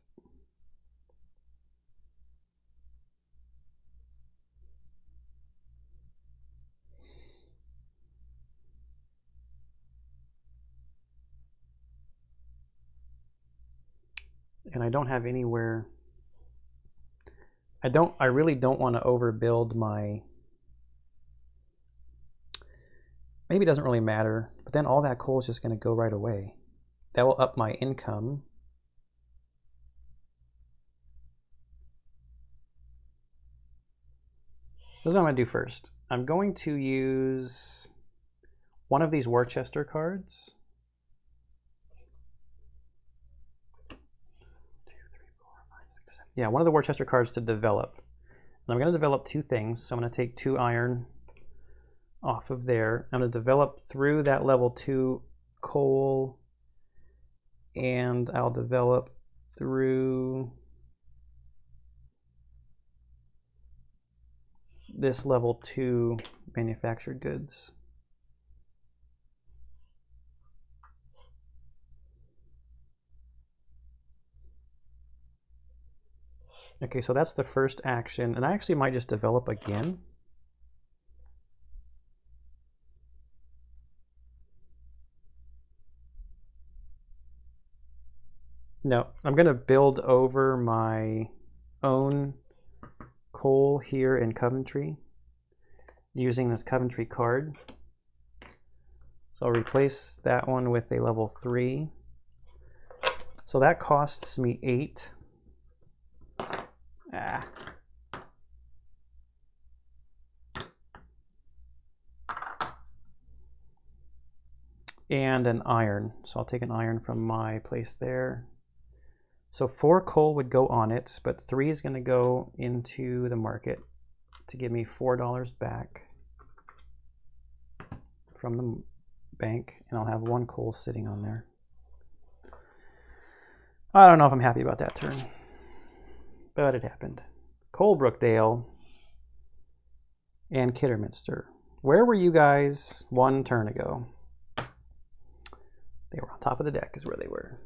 And I don't have anywhere. I really don't want to overbuild my. Maybe it doesn't really matter, but then all that coal is just going to go right away. That will up my income. This is what I'm going to do first. I'm going to use one of these Worcester cards. Yeah, one of the Worcester cards to develop. And I'm going to develop two things. So I'm going to take 2 iron off of there. I'm going to develop through that level 2 coal, and I'll develop through this level 2 manufactured goods. Okay, so that's the first action, and I actually might just develop again. No, I'm going to build over my own coal here in Coventry using this Coventry card. So I'll replace that one with a level 3. So that costs me 8. And an iron. So I'll take an iron from my place there. So 4 coal would go on it, but 3 is going to go into the market to give me $4 back from the bank, and I'll have 1 coal sitting on there. I don't know if I'm happy about that turn, but it happened. Coalbrookdale and Kidderminster. Where were you guys 1 turn ago? They were on top of the deck is where they were.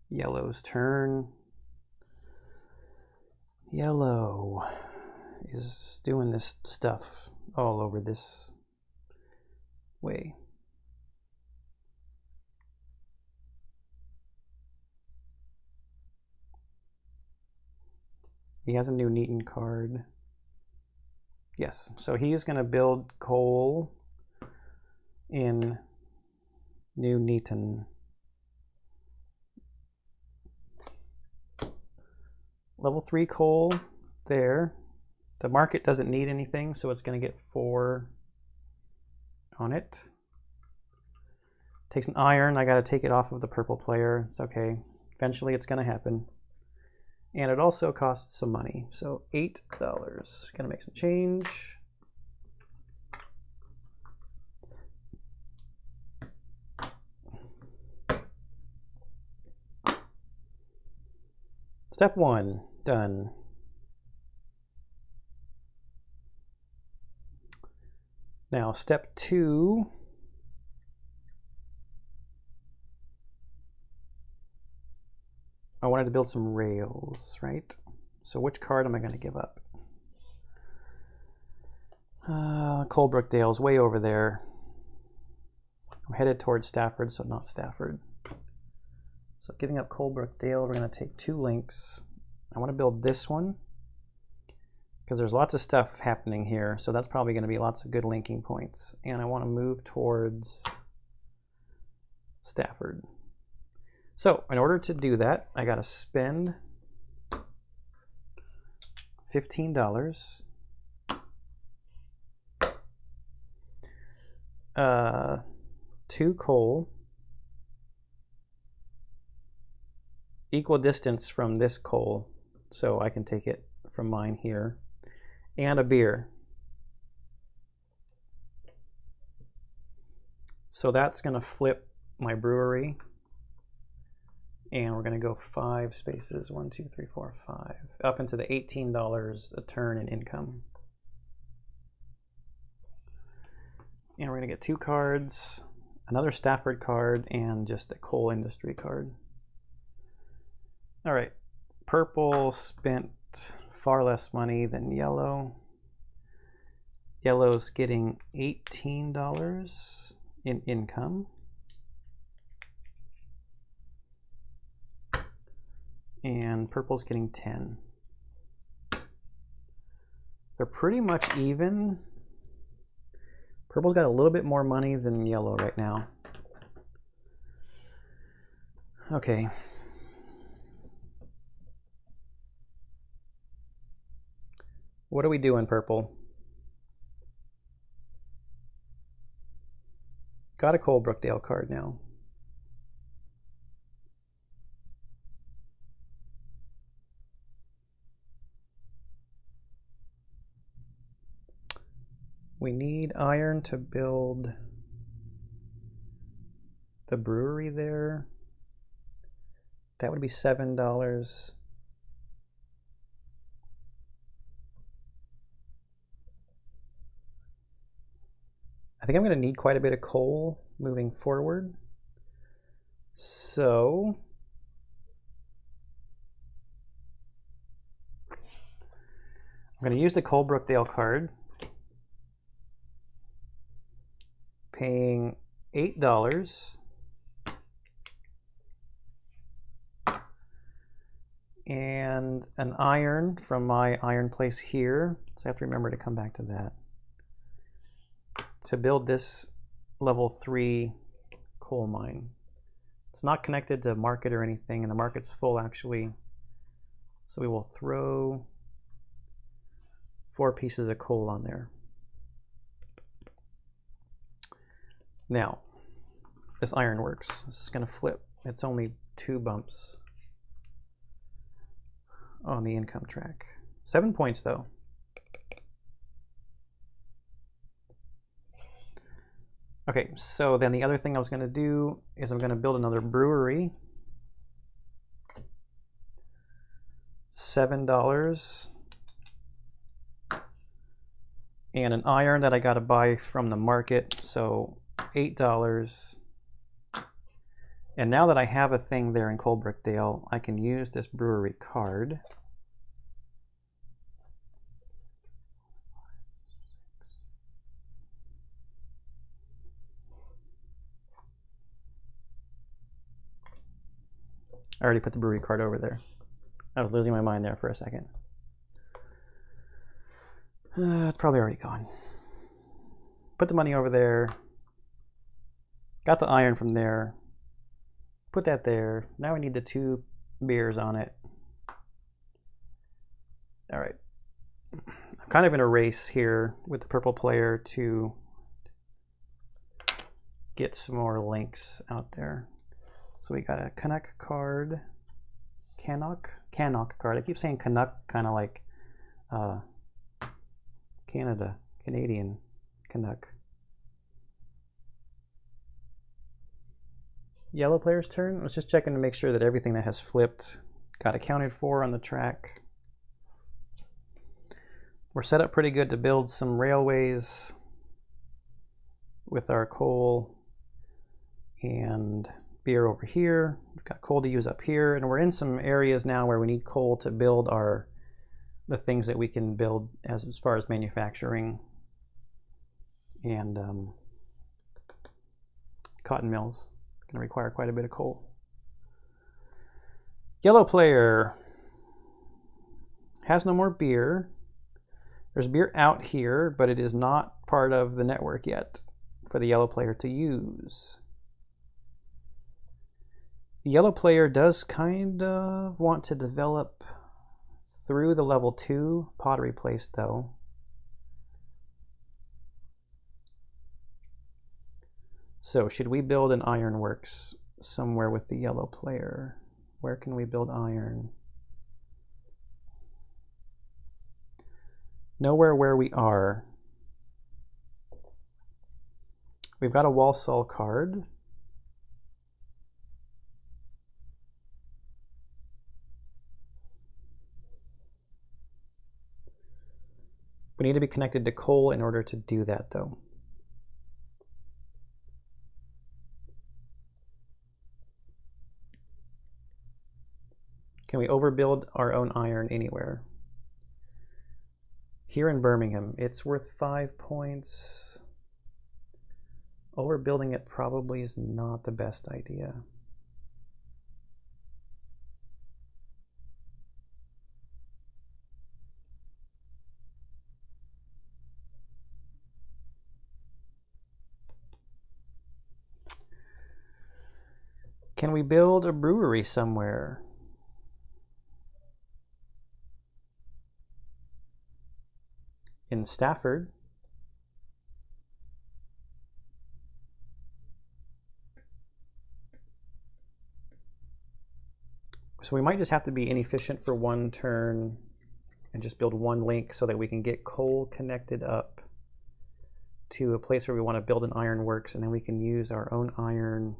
Yellow's turn. Yellow is doing this stuff all over this way. He has a new Neaton card. Yes, so he's going to build coal in New Neaton. Level 3 coal there. The market doesn't need anything, so it's going to get 4 on it. Takes an iron. I got to take it off of the purple player. It's okay. Eventually it's going to happen. And it also costs some money. So $8. Going to make some change. Step 1, done. Now step 2, I wanted to build some rails, right? So which card am I going to give up? Coalbrookdale's way over there. I'm headed towards Stafford, so not Stafford. So giving up Coalbrookdale, we're going to take 2 links. I want to build this one because there's lots of stuff happening here. So that's probably going to be lots of good linking points. And I want to move towards Stafford. So in order to do that, I got to spend $15. 2 coal. Equal distance from this coal, so I can take it from mine here, and a beer. So that's going to flip my brewery, and we're going to go 5 spaces, 1, 2, 3, 4, 5, up into the $18 a turn in income. And we're going to get 2 cards, another Stafford card, and just a coal industry card. All right, purple spent far less money than yellow. Yellow's getting $18 in income. And purple's getting 10. They're pretty much even. Purple's got a little bit more money than yellow right now. Okay. What are we doing, purple? Got a Coalbrookdale card now. We need iron to build the brewery there. That would be $7. I think I'm going to need quite a bit of coal moving forward. So I'm going to use the Coalbrookdale card, paying $8 and an iron from my iron place here. So I have to remember to come back to that to build this level 3 coal mine. It's not connected to market or anything, and the market's full actually. So we will throw 4 pieces of coal on there. Now, this iron works. This is going to flip. It's only 2 bumps on the income track. 7 points though. Okay, so then the other thing I was going to do is I'm going to build another brewery. $7. And an iron that I got to buy from the market, so $8. And now that I have a thing there in Coalbrookdale, I can use this brewery card. I already put the brewery card over there. I was losing my mind there for a second. It's probably already gone. Put the money over there. Got the iron from there. Put that there. Now we need the 2 beers on it. All right. I'm kind of in a race here with the purple player to get some more links out there. So we got a Canuck card. Canuck card. I keep saying Canuck, kind of like Canadian Canuck. Yellow player's turn. I was just checking to make sure that everything that has flipped got accounted for on the track. We're set up pretty good to build some railways with our coal and beer over here. We've got coal to use up here, and we're in some areas now where we need coal to build the things that we can build as far as manufacturing and cotton mills. Going to require quite a bit of coal. Yellow player has no more beer. There's beer out here, but it is not part of the network yet for the yellow player to use. The yellow player does kind of want to develop through the level 2 pottery place though. So should we build an ironworks somewhere with the yellow player? Where can we build iron? Nowhere where we are. We've got a Walsall card. We need to be connected to coal in order to do that though. Can we overbuild our own iron anywhere? Here in Birmingham, it's worth 5 points. Overbuilding it probably is not the best idea. Can we build a brewery somewhere? In Stafford. So we might just have to be inefficient for 1 turn and just build 1 link so that we can get coal connected up to a place where we want to build an iron works, and then we can use our own iron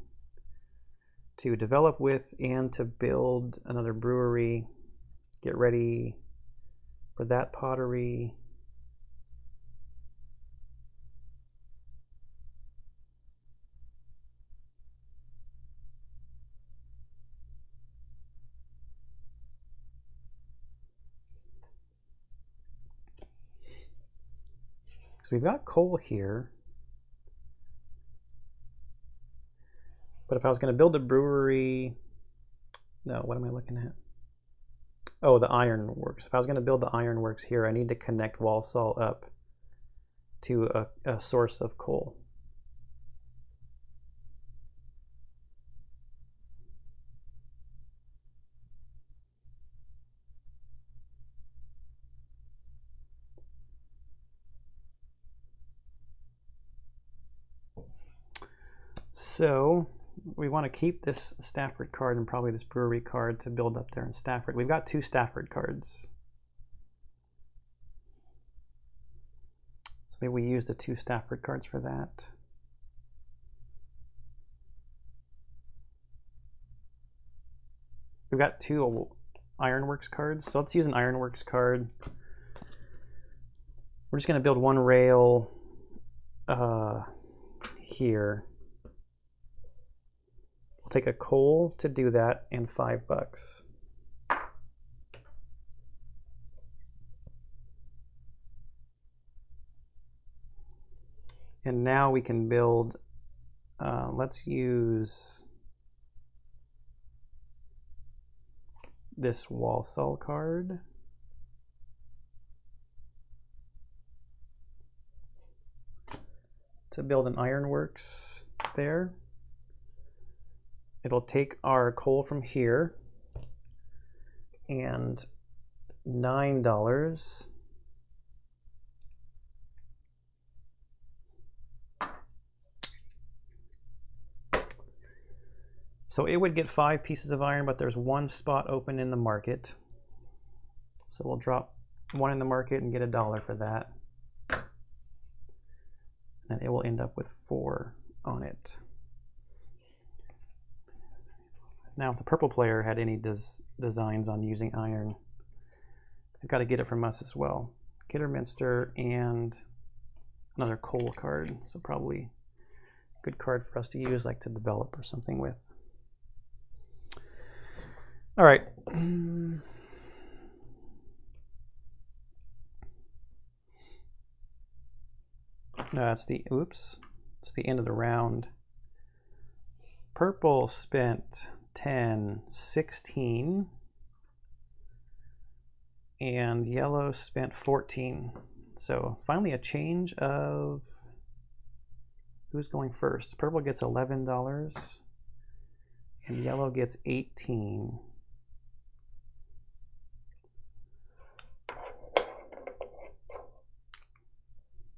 to develop with and to build another brewery, get ready for that pottery. So we've got coal here, but if I was going to build a brewery, no, what am I looking at? Oh, the ironworks. If I was going to build the ironworks here, I need to connect Walsall up to a source of coal. So we want to keep this Stafford card and probably this brewery card to build up there in Stafford. We've got 2 Stafford cards. So maybe we use the 2 Stafford cards for that. We've got 2 Ironworks cards. So let's use an Ironworks card. We're just going to build 1 rail here. We'll take a coal to do that and $5. And now we can build, let's use this Walsall card. To build an ironworks there. It'll take our coal from here and $9. So it would get 5 pieces of iron, but there's 1 spot open in the market. So we'll drop 1 in the market and get $1 for that. And it will end up with 4 on it. Now, if the purple player had any designs on using iron, they've got to get it from us as well. Kidderminster and another coal card. So probably a good card for us to use, like to develop or something with. All right. It's the end of the round. Purple spent 10, 16, and yellow spent 14. So finally a change of who's going first. Purple gets $11 and yellow gets 18.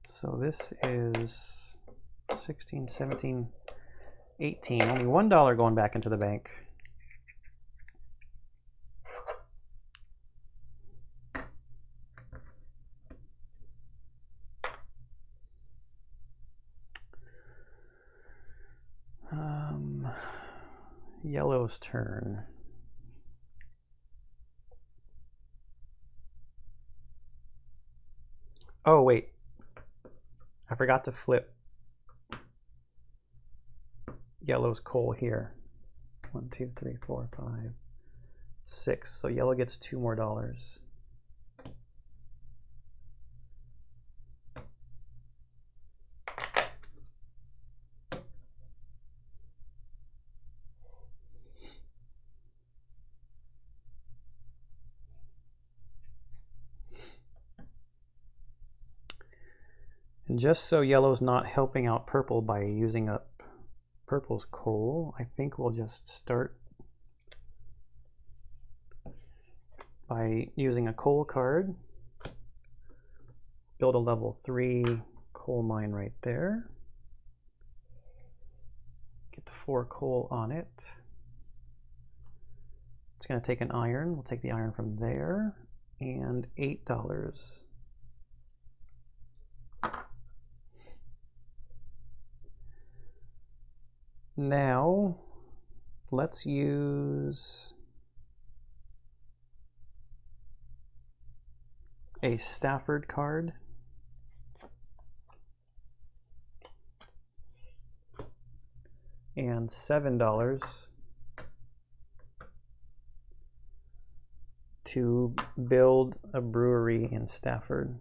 So this is 16, 17, 18. Only $1 going back into the bank. Yellow's turn. Oh, wait. I forgot to flip yellow's coal here. 1, 2, 3, 4, 5, 6. So yellow gets $2 more. And just so yellow's not helping out purple by using up purple's coal, I think we'll just start by using a coal card. Build a level 3 coal mine right there. Get the 4 coal on it. It's going to take an iron. We'll take the iron from there and $8. Now, let's use a Stafford card. And $7 to build a brewery in Stafford.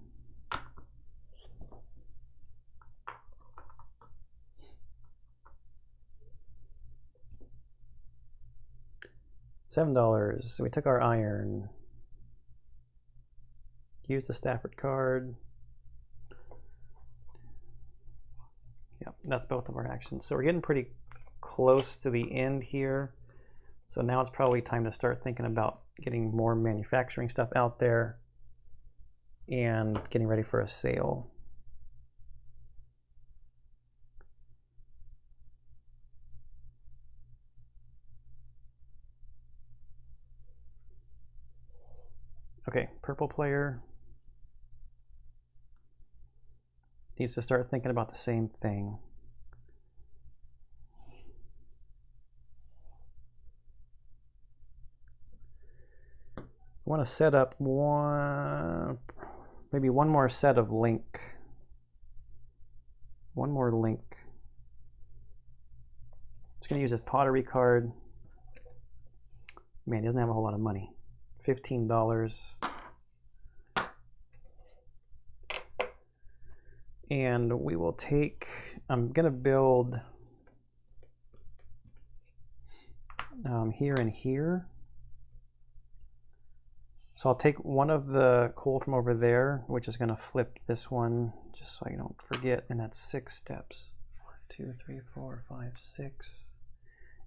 $7. So we took our iron, used the Stafford card. Yep, that's both of our actions. So we're getting pretty close to the end here. So now it's probably time to start thinking about getting more manufacturing stuff out there and getting ready for a sale. Okay, purple player needs to start thinking about the same thing. I want to set up maybe one more set of link. One more link. Just going to use this pottery card. Man, he doesn't have a whole lot of money. $15. And we will take, I'm going to build here and here. So I'll take one of the coal from over there, which is going to flip this one, just so I don't forget, and that's 6 steps. 1, 2, 3, 4, 5, 6.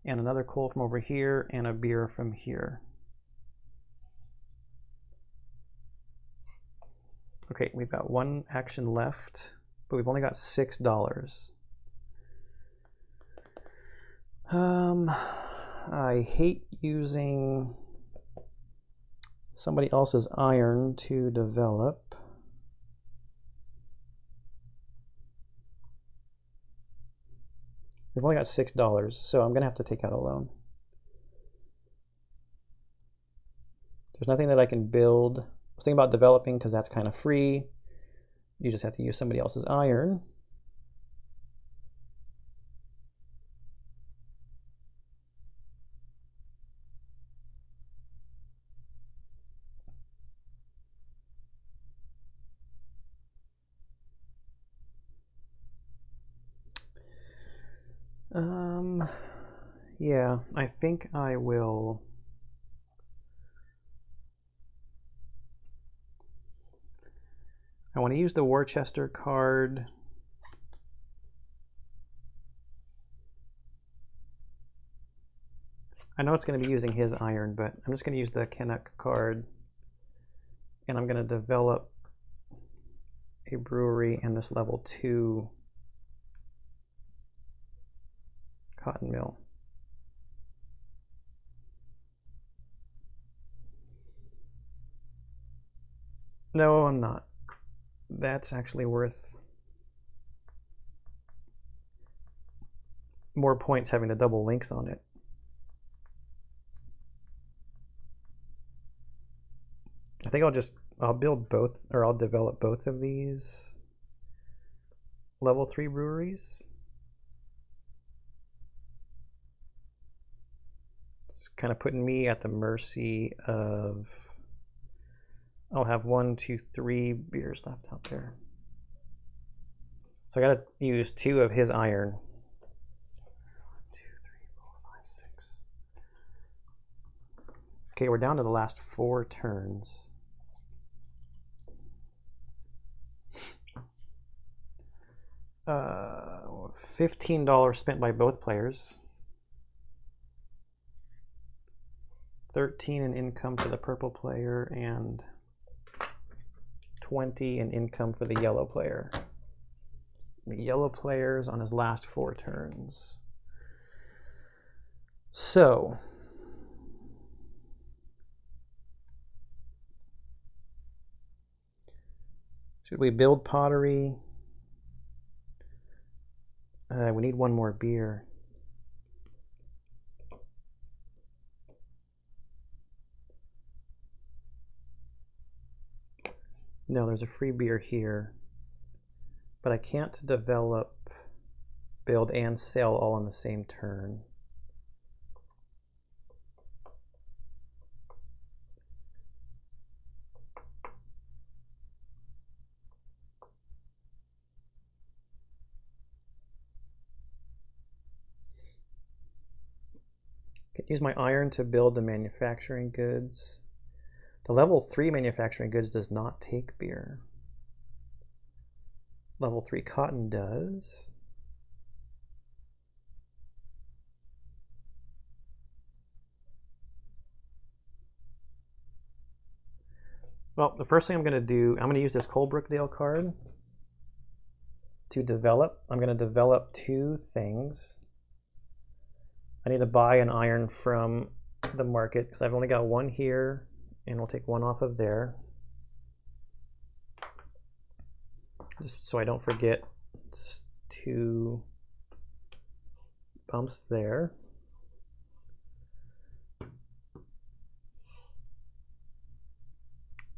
And another coal from over here, and a beer from here. Okay, we've got one action left, but we've only got $6. I hate using somebody else's iron to develop. We've only got $6, so I'm gonna have to take out a loan. There's nothing that I can build. I was thinking about developing because that's kind of free. You just have to use somebody else's iron. Yeah, I think I will. I want to use the Worcester card. I know it's going to be using his iron, but I'm just going to use the Canuck card. And I'm going to develop a brewery in this level 2 cotton mill. No, I'm not. That's actually worth more points having the double links on it. I think I'll build both, or I'll develop both of these level 3 breweries. It's kind of putting me at the mercy of, I'll have 1, 2, 3 beers left out there. So I gotta use 2 of his iron. 1, 2, 3, 4, 5, 6. Okay, we're down to the last 4 turns. $15 spent by both players. 13 in income for the purple player and 20 in income for the yellow player. The yellow player's on his last 4 turns. So, should we build pottery? We need one more beer. No, there's a free beer here, but I can't develop, build, and sell all on the same turn. Can use my iron to build the manufacturing goods. The level 3 manufacturing goods does not take beer. Level 3 cotton does. Well, the first thing I'm going to do, I'm going to use this Colebrookdale card to develop. I'm going to develop 2 things. I need to buy an iron from the market because I've only got 1 here, and we'll take 1 off of there. Just so I don't forget, it's 2 bumps there.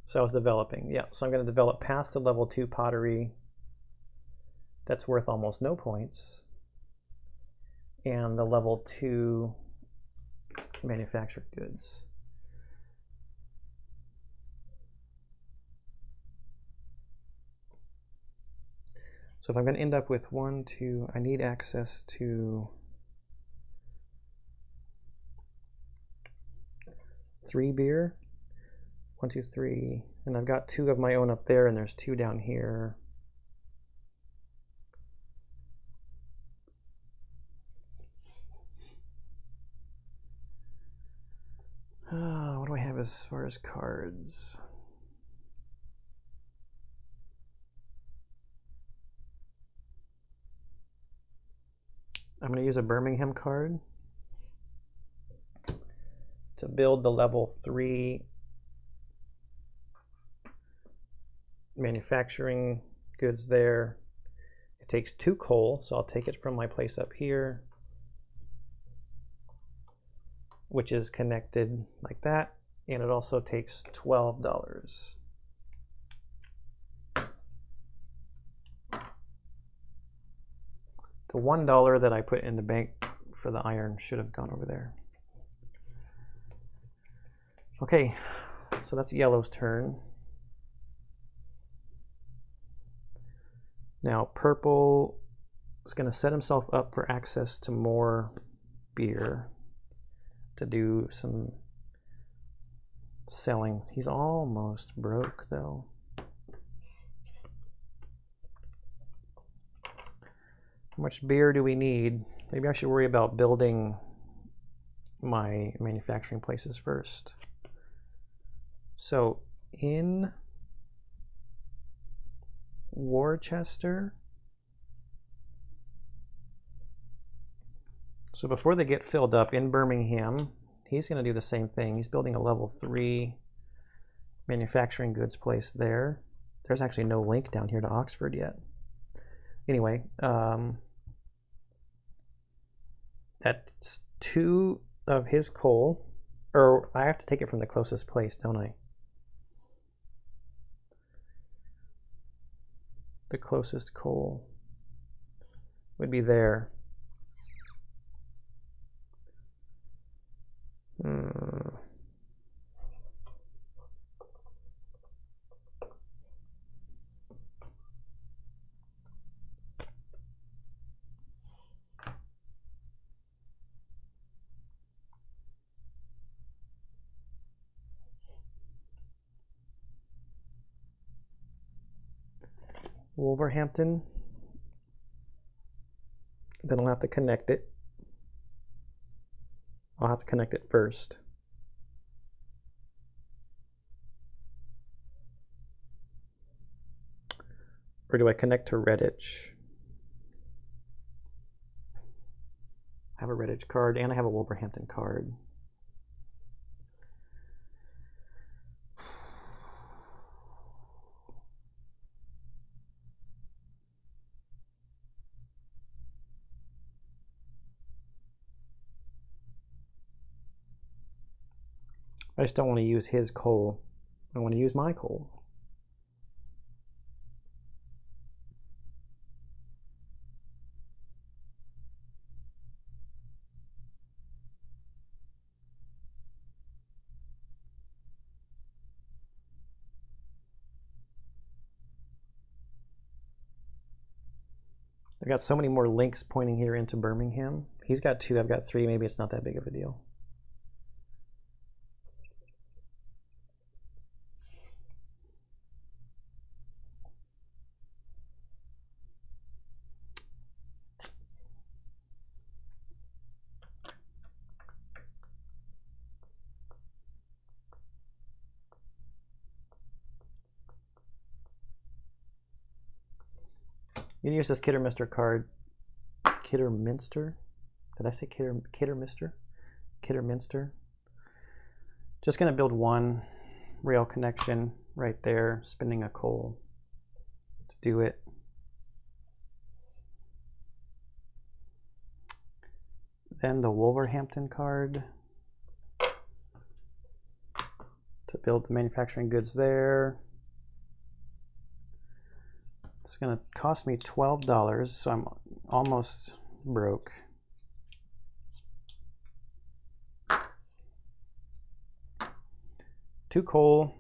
So I was developing, yeah. So I'm going to develop past the level 2 pottery. That's worth almost no points. And the level 2 manufactured goods. So if I'm going to end up with 1, 2, I need access to 3 beer. 1, 2, 3, and I've got 2 of my own up there, and there's 2 down here. What do I have as far as cards? I'm going to use a Birmingham card to build the level 3 manufacturing goods there. It takes 2 coal, so I'll take it from my place up here, which is connected like that, and it also takes $12. The $1 that I put in the bank for the iron should have gone over there. Okay, so that's yellow's turn. Now purple is going to set himself up for access to more beer to do some selling. He's almost broke though. How much beer do we need? Maybe I should worry about building my manufacturing places first. So in Worcester, so before they get filled up in Birmingham, he's going to do the same thing. He's building a level 3 manufacturing goods place there. There's actually no link down here to Oxford yet. Anyway, that's 2 of his coal, or I have to take it from the closest place, don't I? The closest coal would be there. Wolverhampton. Then I'll have to connect it. I'll have to connect it first. Or do I connect to Redditch? I have a Redditch card and I have a Wolverhampton card. I just don't want to use his coal. I want to use my coal. I've got so many more links pointing here into Birmingham. He's got 2, I've got 3. Maybe it's not that big of a deal. You can use this Kidderminster card. Kidderminster? Did I say Kidderminster? Kidderminster. Just going to build one rail connection right there, spinning a coal to do it. Then the Wolverhampton card to build the manufacturing goods there. It's going to cost me $12, so I'm almost broke. Two coal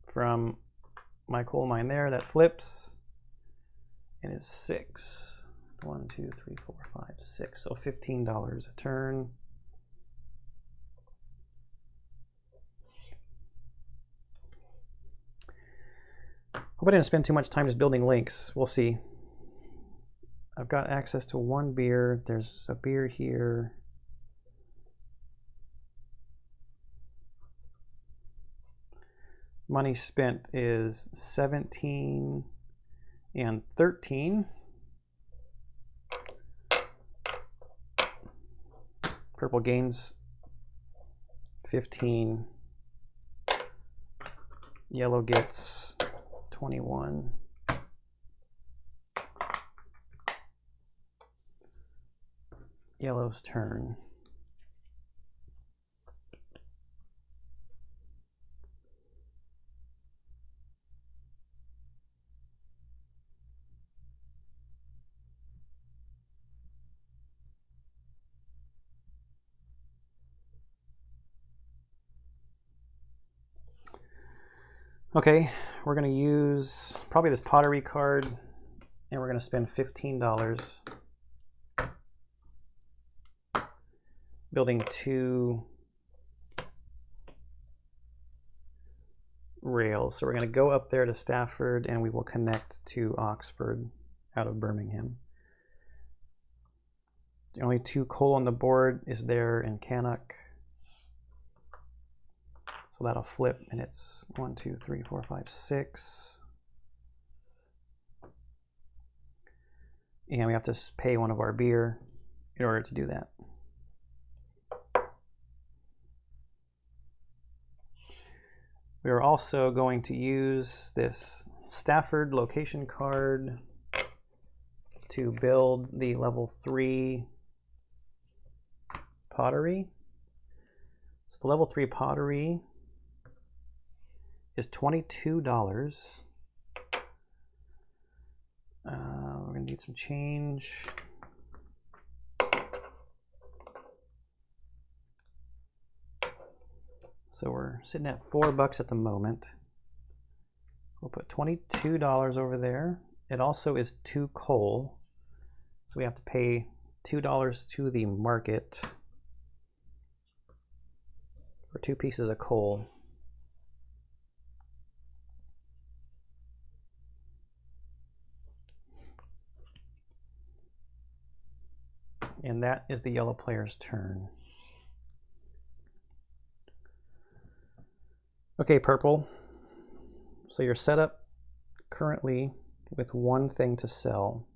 from my coal mine there that flips, and it's 6. 1, 2, 3, 4, 5, 6. So $15 a turn. Hope I didn't spend too much time just building links. We'll see. I've got access to 1 beer. There's a beer here. Money spent is 17 and 13. Purple gains 15. Yellow gets 21. Yellow's turn. Okay, we're going to use probably this pottery card, and we're going to spend $15 building 2 rails. So we're going to go up there to Stafford, and we will connect to Oxford out of Birmingham. The only 2 coal on the board is there in Cannock. So that'll flip, and it's 1, 2, 3, 4, 5, 6. And we have to pay one of our beer in order to do that. We are also going to use this Stafford location card to build the level 3 pottery. So the level 3 pottery is $22. We're gonna need some change. So we're sitting at $4 at the moment. We'll put $22 over there. It also is 2 coal, so we have to pay $2 to the market for 2 pieces of coal. And that is the yellow player's turn. Okay, purple. So you're set up currently with 1 thing to sell.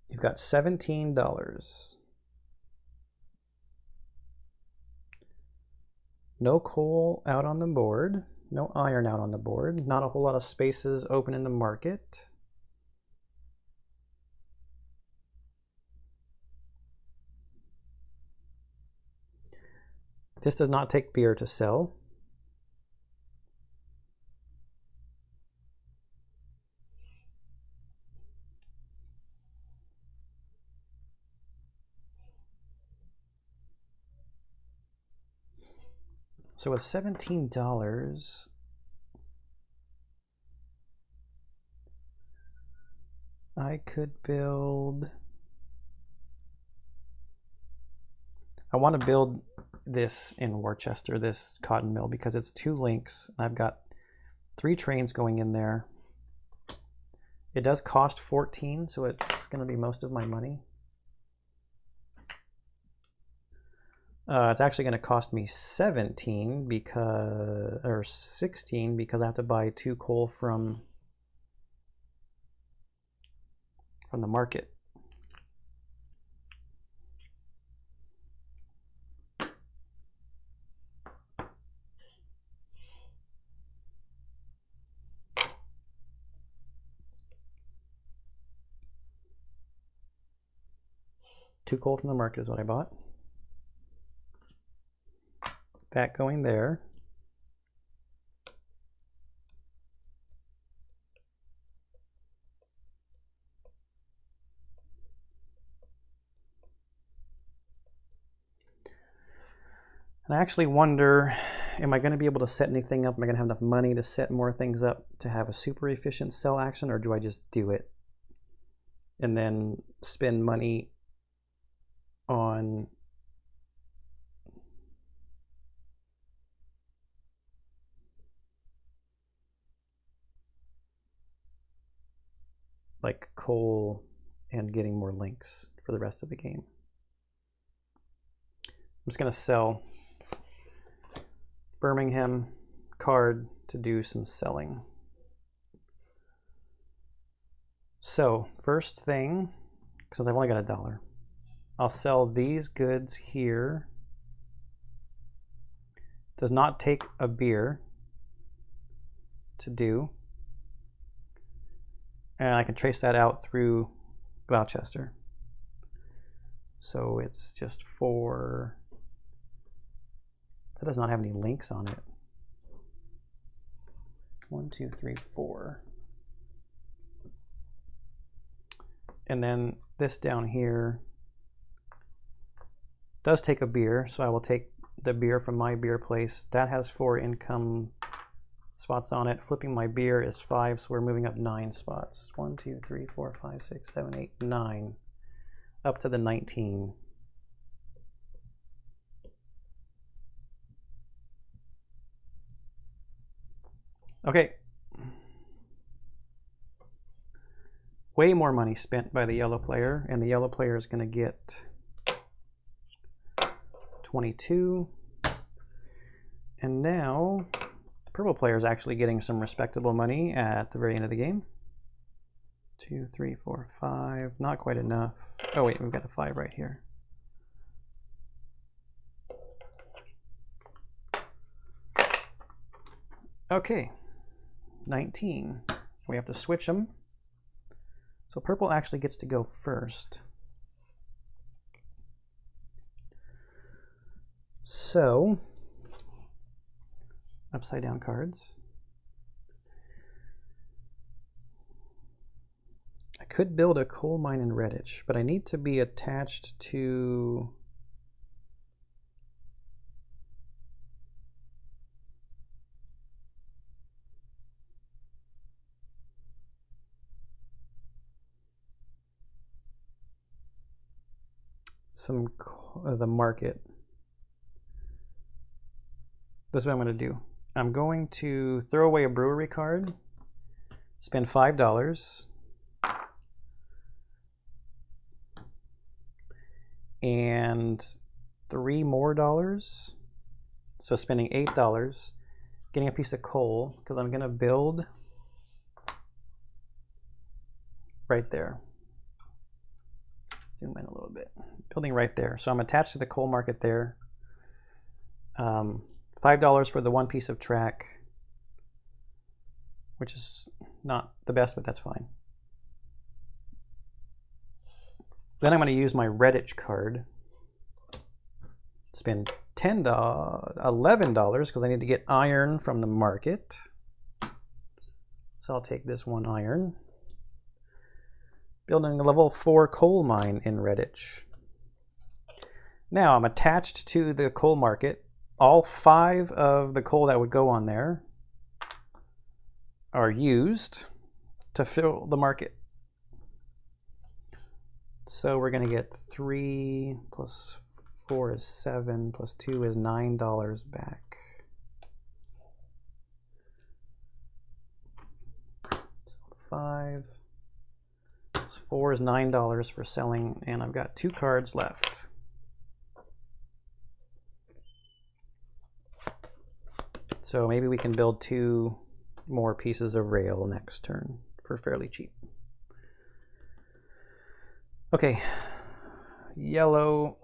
You've got $17. No coal out on the board, no iron out on the board, not a whole lot of spaces open in the market. This does not take beer to sell. So with $17, I could build... I want to build this in Worcester, this cotton mill, because it's 2 links. I've got 3 trains going in there. It does cost 14, so it's going to be most of my money. It's actually going to cost me 17 because, or 16, because I have to buy 2 coal from the market. Two coal from the market is what I bought. That going there. And I actually wonder, am I going to be able to set anything up? Am I going to have enough money to set more things up to have a super efficient sell action, or do I just do it and then spend money on like coal and getting more links for the rest of the game? I'm just going to sell Birmingham card to do some selling. So first thing, since I've only got $1, I'll sell these goods here. Does not take a beer to do. And I can trace that out through Gloucester. So it's just 4. That does not have any links on it. 1, 2, 3, 4. And then this down here does take a beer, so I will take the beer from my beer place. That has 4 income spots on it. Flipping my beer is 5, so we're moving up 9 spots. 1, 2, 3, 4, 5, 6, 7, 8, 9. Up to the 19. Okay. Way more money spent by the yellow player, and the yellow player is going to get 22. And now the purple player is actually getting some respectable money at the very end of the game. 2, 3, 4, 5. Not quite enough. Oh wait, we've got a 5 right here. Okay, 19. We have to switch them. So purple actually gets to go first. So, upside down cards. I could build a coal mine in Redditch, but I need to be attached to the market. This is what I'm going to do. I'm going to throw away a brewery card, spend $5, and $3 more. So spending $8, getting a piece of coal, because I'm going to build right there. Zoom in a little bit. Building right there. So I'm attached to the coal market there. $5 for the 1 piece of track, which is not the best, but that's fine. Then I'm going to use my Redditch card. Spend $11 because I need to get iron from the market. So I'll take this 1 iron. Building a level 4 coal mine in Redditch. Now I'm attached to the coal market. All 5 of the coal that would go on there are used to fill the market. So we're going to get 3 plus 4 is 7 plus 2 is $9 back. So 5 plus 4 is $9 for selling, and I've got 2 cards left. So maybe we can build 2 more pieces of rail next turn for fairly cheap. Okay, yellow.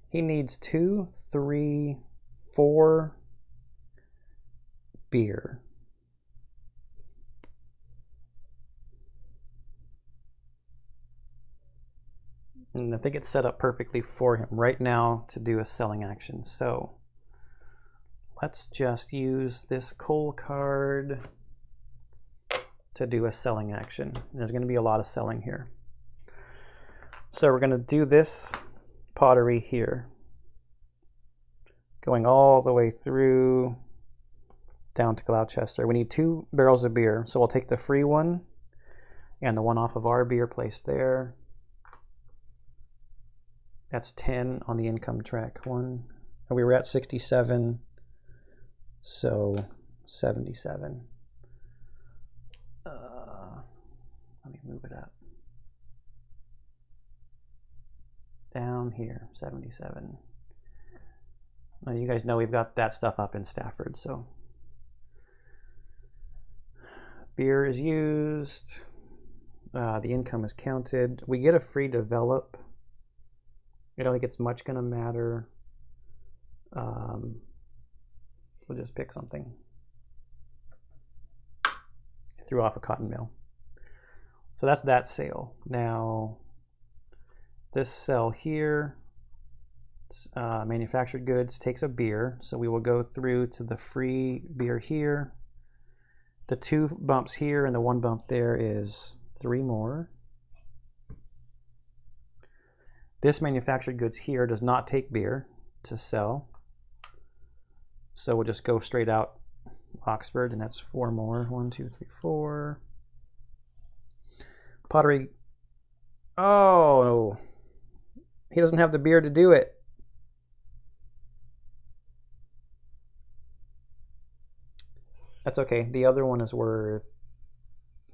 He needs 2, 3, 4 beer. And I think it's set up perfectly for him right now to do a selling action. So let's just use this coal card to do a selling action. There's going to be a lot of selling here. So we're going to do this pottery here, going all the way through down to Gloucester. We need 2 barrels of beer. So we'll take the free one and the one off of our beer place there. That's 10 on the income track one. And we were at 67, so 77. Let me move it up. Down here, 77. Now you guys know we've got that stuff up in Stafford, so. Beer is used. The income is counted. We get a free develop. I don't think it's much going to matter. We'll just pick something. I threw off a cotton mill. So that's that sale. Now, this sell here, manufactured goods, takes a beer. So we will go through to the free beer here. The 2 bumps here and the 1 bump there is 3 more. This manufactured goods here does not take beer to sell. So we'll just go straight out Oxford, and that's 4 more. 1, 2, 3, 4. Pottery. Oh, he doesn't have the beer to do it. That's okay. The other one is worth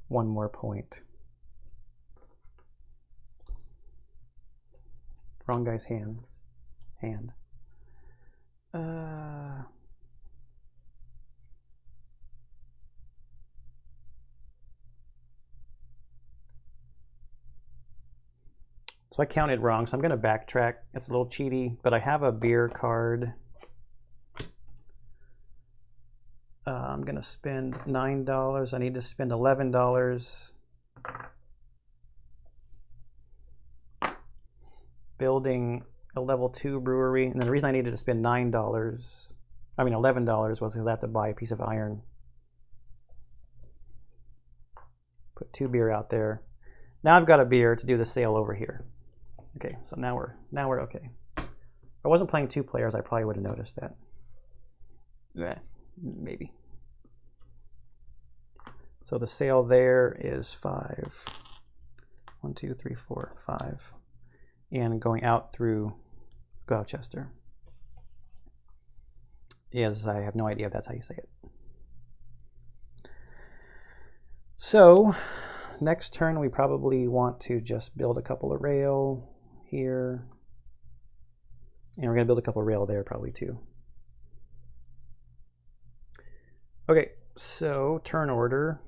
1 more point. Wrong guy's hand. So I counted wrong, so I'm going to backtrack. It's a little cheaty, but I have a beer card. I'm going to spend $9. I need to spend $11. Building a level 2 brewery, and the reason I needed to spend $11 was because I have to buy a piece of iron. Put 2 beer out there. Now I've got a beer to do the sale over here. Okay, so now we're okay. If I wasn't playing 2 players, I probably would have noticed that. Yeah, maybe. So the sale there is 5. 1, 2, 3, 4, 5. And going out through Gloucester. Yes, I have no idea if that's how you say it. So next turn we probably want to just build a couple of rail here. And we're going to build a couple of rail there probably too. Okay, so turn order.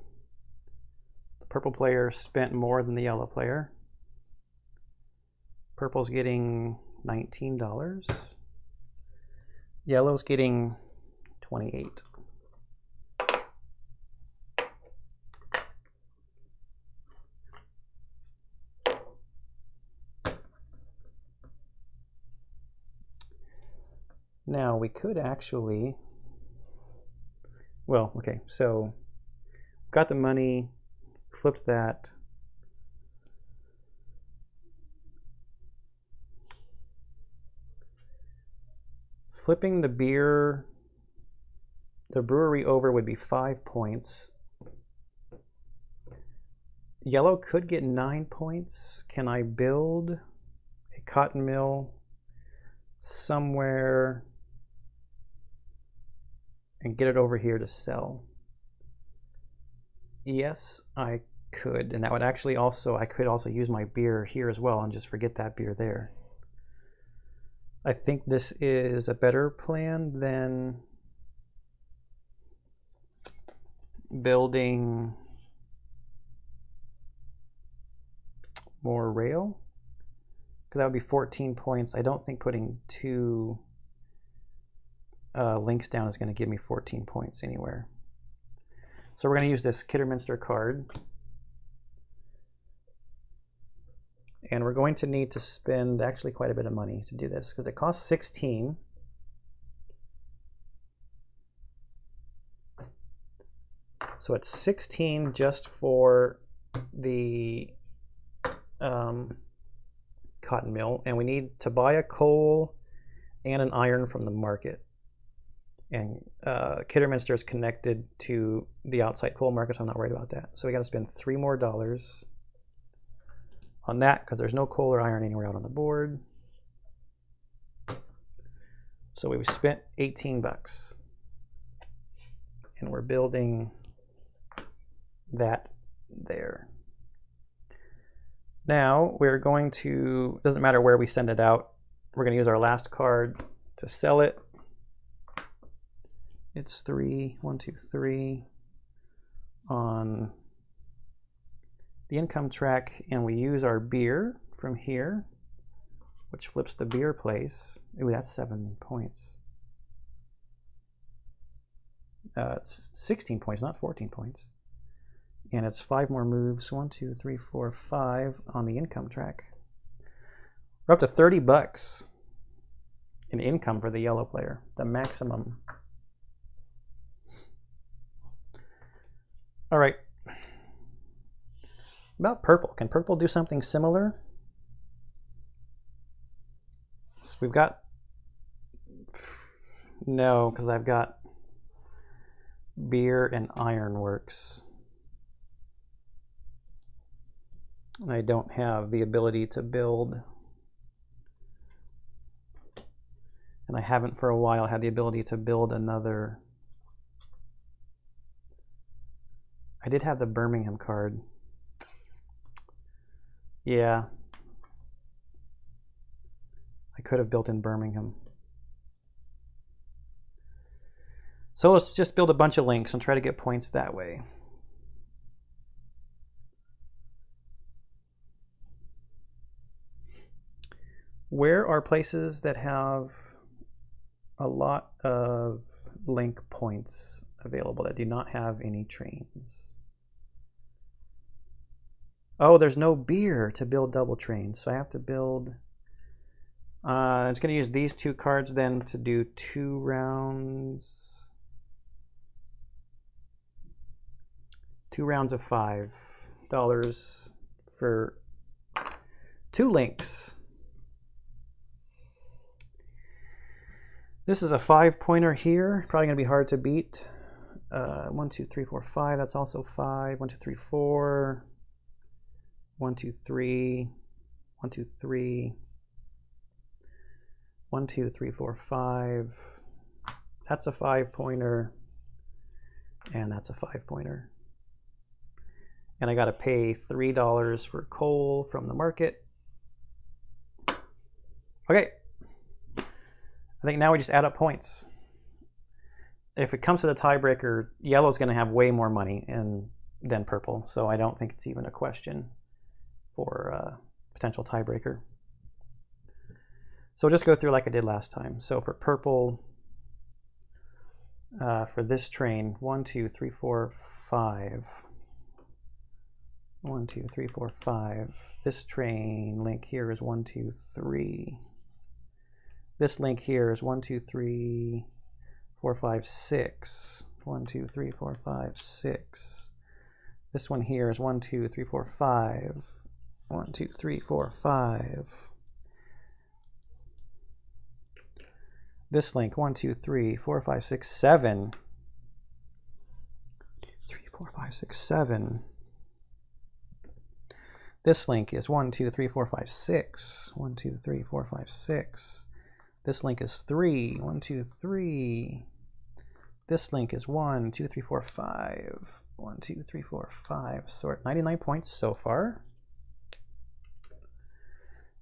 The purple player spent more than the yellow player. Purple's getting $19. Yellow's getting 28. Now we could actually, well, okay, so we've got the money, flipped that. Flipping the beer, the brewery over would be 5 points. Yellow could get 9 points. Can I build a cotton mill somewhere and get it over here to sell? Yes, I could. And that would actually also, I could also use my beer here as well and just forget that beer there. I think this is a better plan than building more rail, because that would be 14 points. I don't think putting 2 links down is going to give me 14 points anywhere. So we're going to use this Kidderminster card. And we're going to need to spend actually quite a bit of money to do this, because it costs 16. So it's 16 just for the cotton mill, and we need to buy a coal and an iron from the market. And Kidderminster is connected to the outside coal market, so I'm not worried about that. So we got to spend $3 more on that, because there's no coal or iron anywhere out on the board. So we spent 18 bucks, and we're building that there. Now we're going to, doesn't matter where we send it out, we're going to use our last card to sell it. It's 3, 1, 2, 3 on the income track, and we use our beer from here, which flips the beer place. Ooh, that's 7 points. It's 16 points, not 14 points. And it's 5 more moves. 1, 2, 3, 4, 5 on the income track. We're up to 30 bucks in income for the yellow player, the maximum. All right. About purple. Can purple do something similar? So we've got, no, because I've got beer and ironworks. I don't have the ability to build, and I haven't for a while had the ability to build another. I did have the Birmingham card. Yeah, I could have built in Birmingham. So let's just build a bunch of links and try to get points that way. Where are places that have a lot of link points available that do not have any trains? Oh, there's no beer to build double trains, so I have to build... I'm just going to use these 2 cards then to do 2 rounds. 2 rounds of $5 for 2 links. This is a 5-pointer here, probably going to be hard to beat. 1, 2, 3, 4, 5, that's also 5. 1, 2, 3, 4. 1, 2, 3. 1, 2, 3. 1, 2, 3, 4, 5. That's a 5-pointer. And that's a 5-pointer. And I got to pay $3 for coal from the market. Okay. I think now we just add up points. If it comes to the tiebreaker, yellow's going to have way more money than purple, so I don't think it's even a question for potential tiebreaker. So we'll just go through like I did last time. So for purple, for this train, 1, 2, 3, 4, 5. 1, 2, 3, 4, 5. This train link here is 1, 2, 3. This link here is 1, 2, 3, 4, 5, 6. 1, 2, 3, 4, 5, 6. This one here is 1, 2, 3, 4, 5. 1, 2, 3, 4, 5. This link, 1, 2, 3, 4, 5, 6, 7. 3, 4, 5, 6, 7. This link is 1, 2, 3, 4, 5, 6. 1, 2, 3, 4, 5, 6. This link is 3. 1, 2, 3. This link is 1, 2, 3, 4, 5. 1, 2, 3, 4, 5. Sort 99 points so far.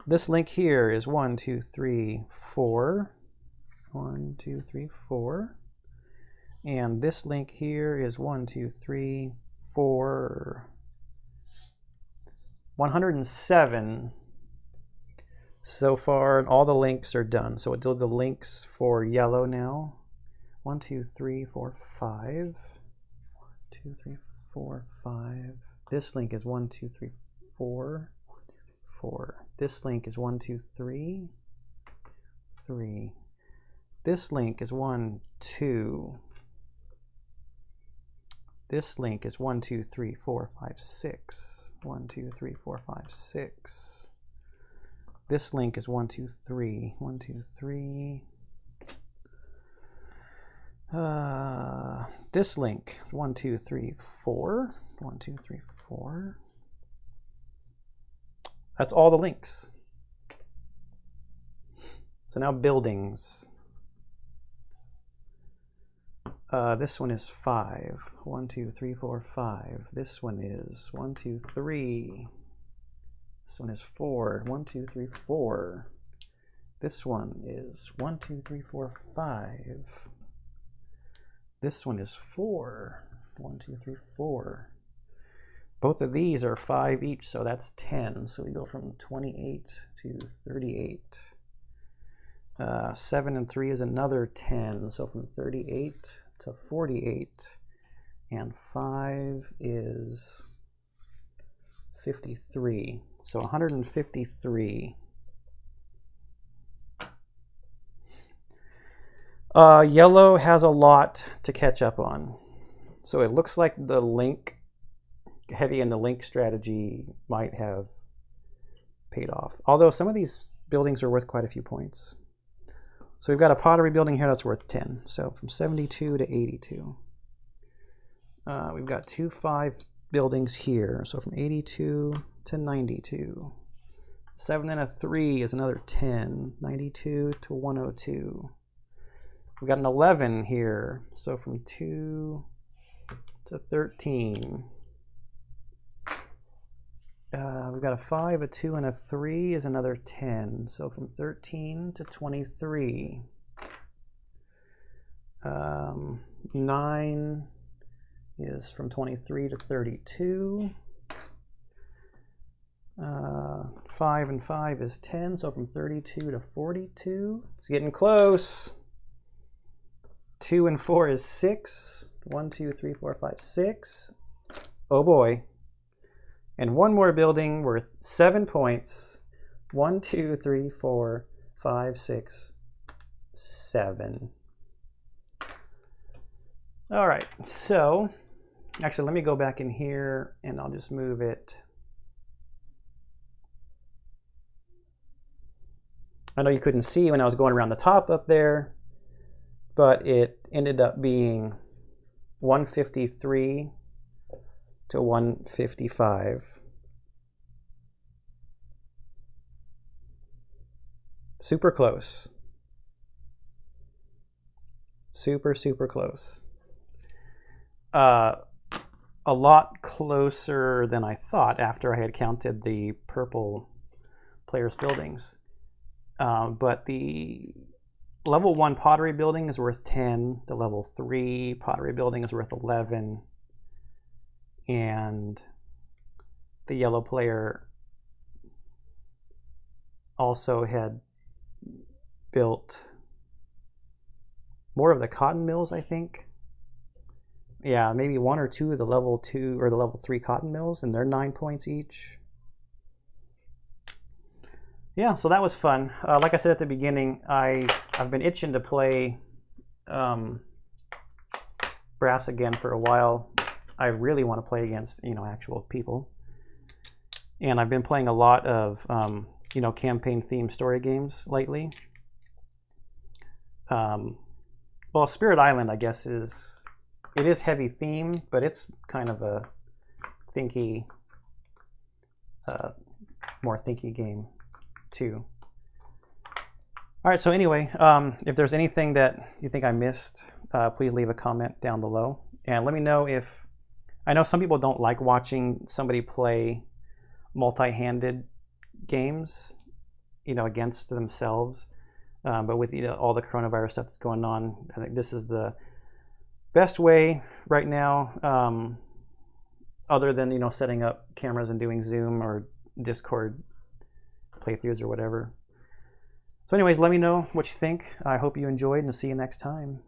This link here is 1, 2, 3, 4. 1, 2, 3, 4. And this link here is 1, 2, 3, 4. 107 so far, and all the links are done. So we'll do the links for yellow now. 1, 2, 3, 4, 5. 1, 2, 3, 4, 5. This link is 1, 2, 3, 4. 4. This link is 1, 2, 3. 3. This link is 1, 2. This link is 1, 2, 3, 4, 5, 6. 1, 2, 3, 4, 5, 6. This link is 1, 2, 3. 1, 2, 3. This link is 1, 2, 3, 4. 1, 2, 3, 4. That's all the links. So now buildings. This one is 5. 1, 2, 3, 4, 5. This one is 1, 2, 3. This one is 4. 1, 2, 3, 4. This one is 1, 2, 3, 4, 5. This one is 4. 1, 2, 3, 4. Both of these are 5 each, so that's 10. So we go from 28 to 38. 7 and 3 is another 10. So from 38 to 48. And 5 is 53. So 153. Yellow has a lot to catch up on. So it looks like the link, heavy in the link strategy, might have paid off. Although some of these buildings are worth quite a few points. So we've got a pottery building here that's worth 10. So from 72 to 82. We've got 2 5 buildings here. So from 82 to 92. 7 and a 3 is another 10. 92 to 102. We've got an 11 here. So from 2 to 13. We've got a 5, a 2, and a 3 is another 10. So from 13 to 23. 9 is from 23 to 32. 5 and 5 is 10. So from 32 to 42. It's getting close. 2 and 4 is 6. 1, 2, 3, 4, 5, 6. Oh boy. And one more building worth 7 points. 1, 2, 3, 4, 5, 6, 7. All right, so actually let me go back in here and I'll just move it. I know you couldn't see when I was going around the top up there, but it ended up being 153 to 155. Super close. Super, super close. A lot closer than I thought after I had counted the purple players' buildings. But the level 1 pottery building is worth 10. The level 3 pottery building is worth 11. And the yellow player also had built more of the cotton mills, I think. Yeah, maybe 1 or 2 of the level 2 or the level 3 cotton mills, and they're 9 points each. Yeah, so that was fun. Like I said at the beginning, I've been itching to play Brass again for a while. I really want to play against, actual people. And I've been playing a lot of, campaign-themed story games lately. Well, Spirit Island, I guess, is heavy theme, but it's kind of a thinky more thinky game too. All right, so anyway, if there's anything that you think I missed, please leave a comment down below. And let me know if, I know some people don't like watching somebody play multi-handed games, you know, against themselves. But with all the coronavirus stuff that's going on, I think this is the best way right now, other than, you know, setting up cameras and doing Zoom or Discord playthroughs or whatever. So anyways, let me know what you think. I hope you enjoyed, and see you next time.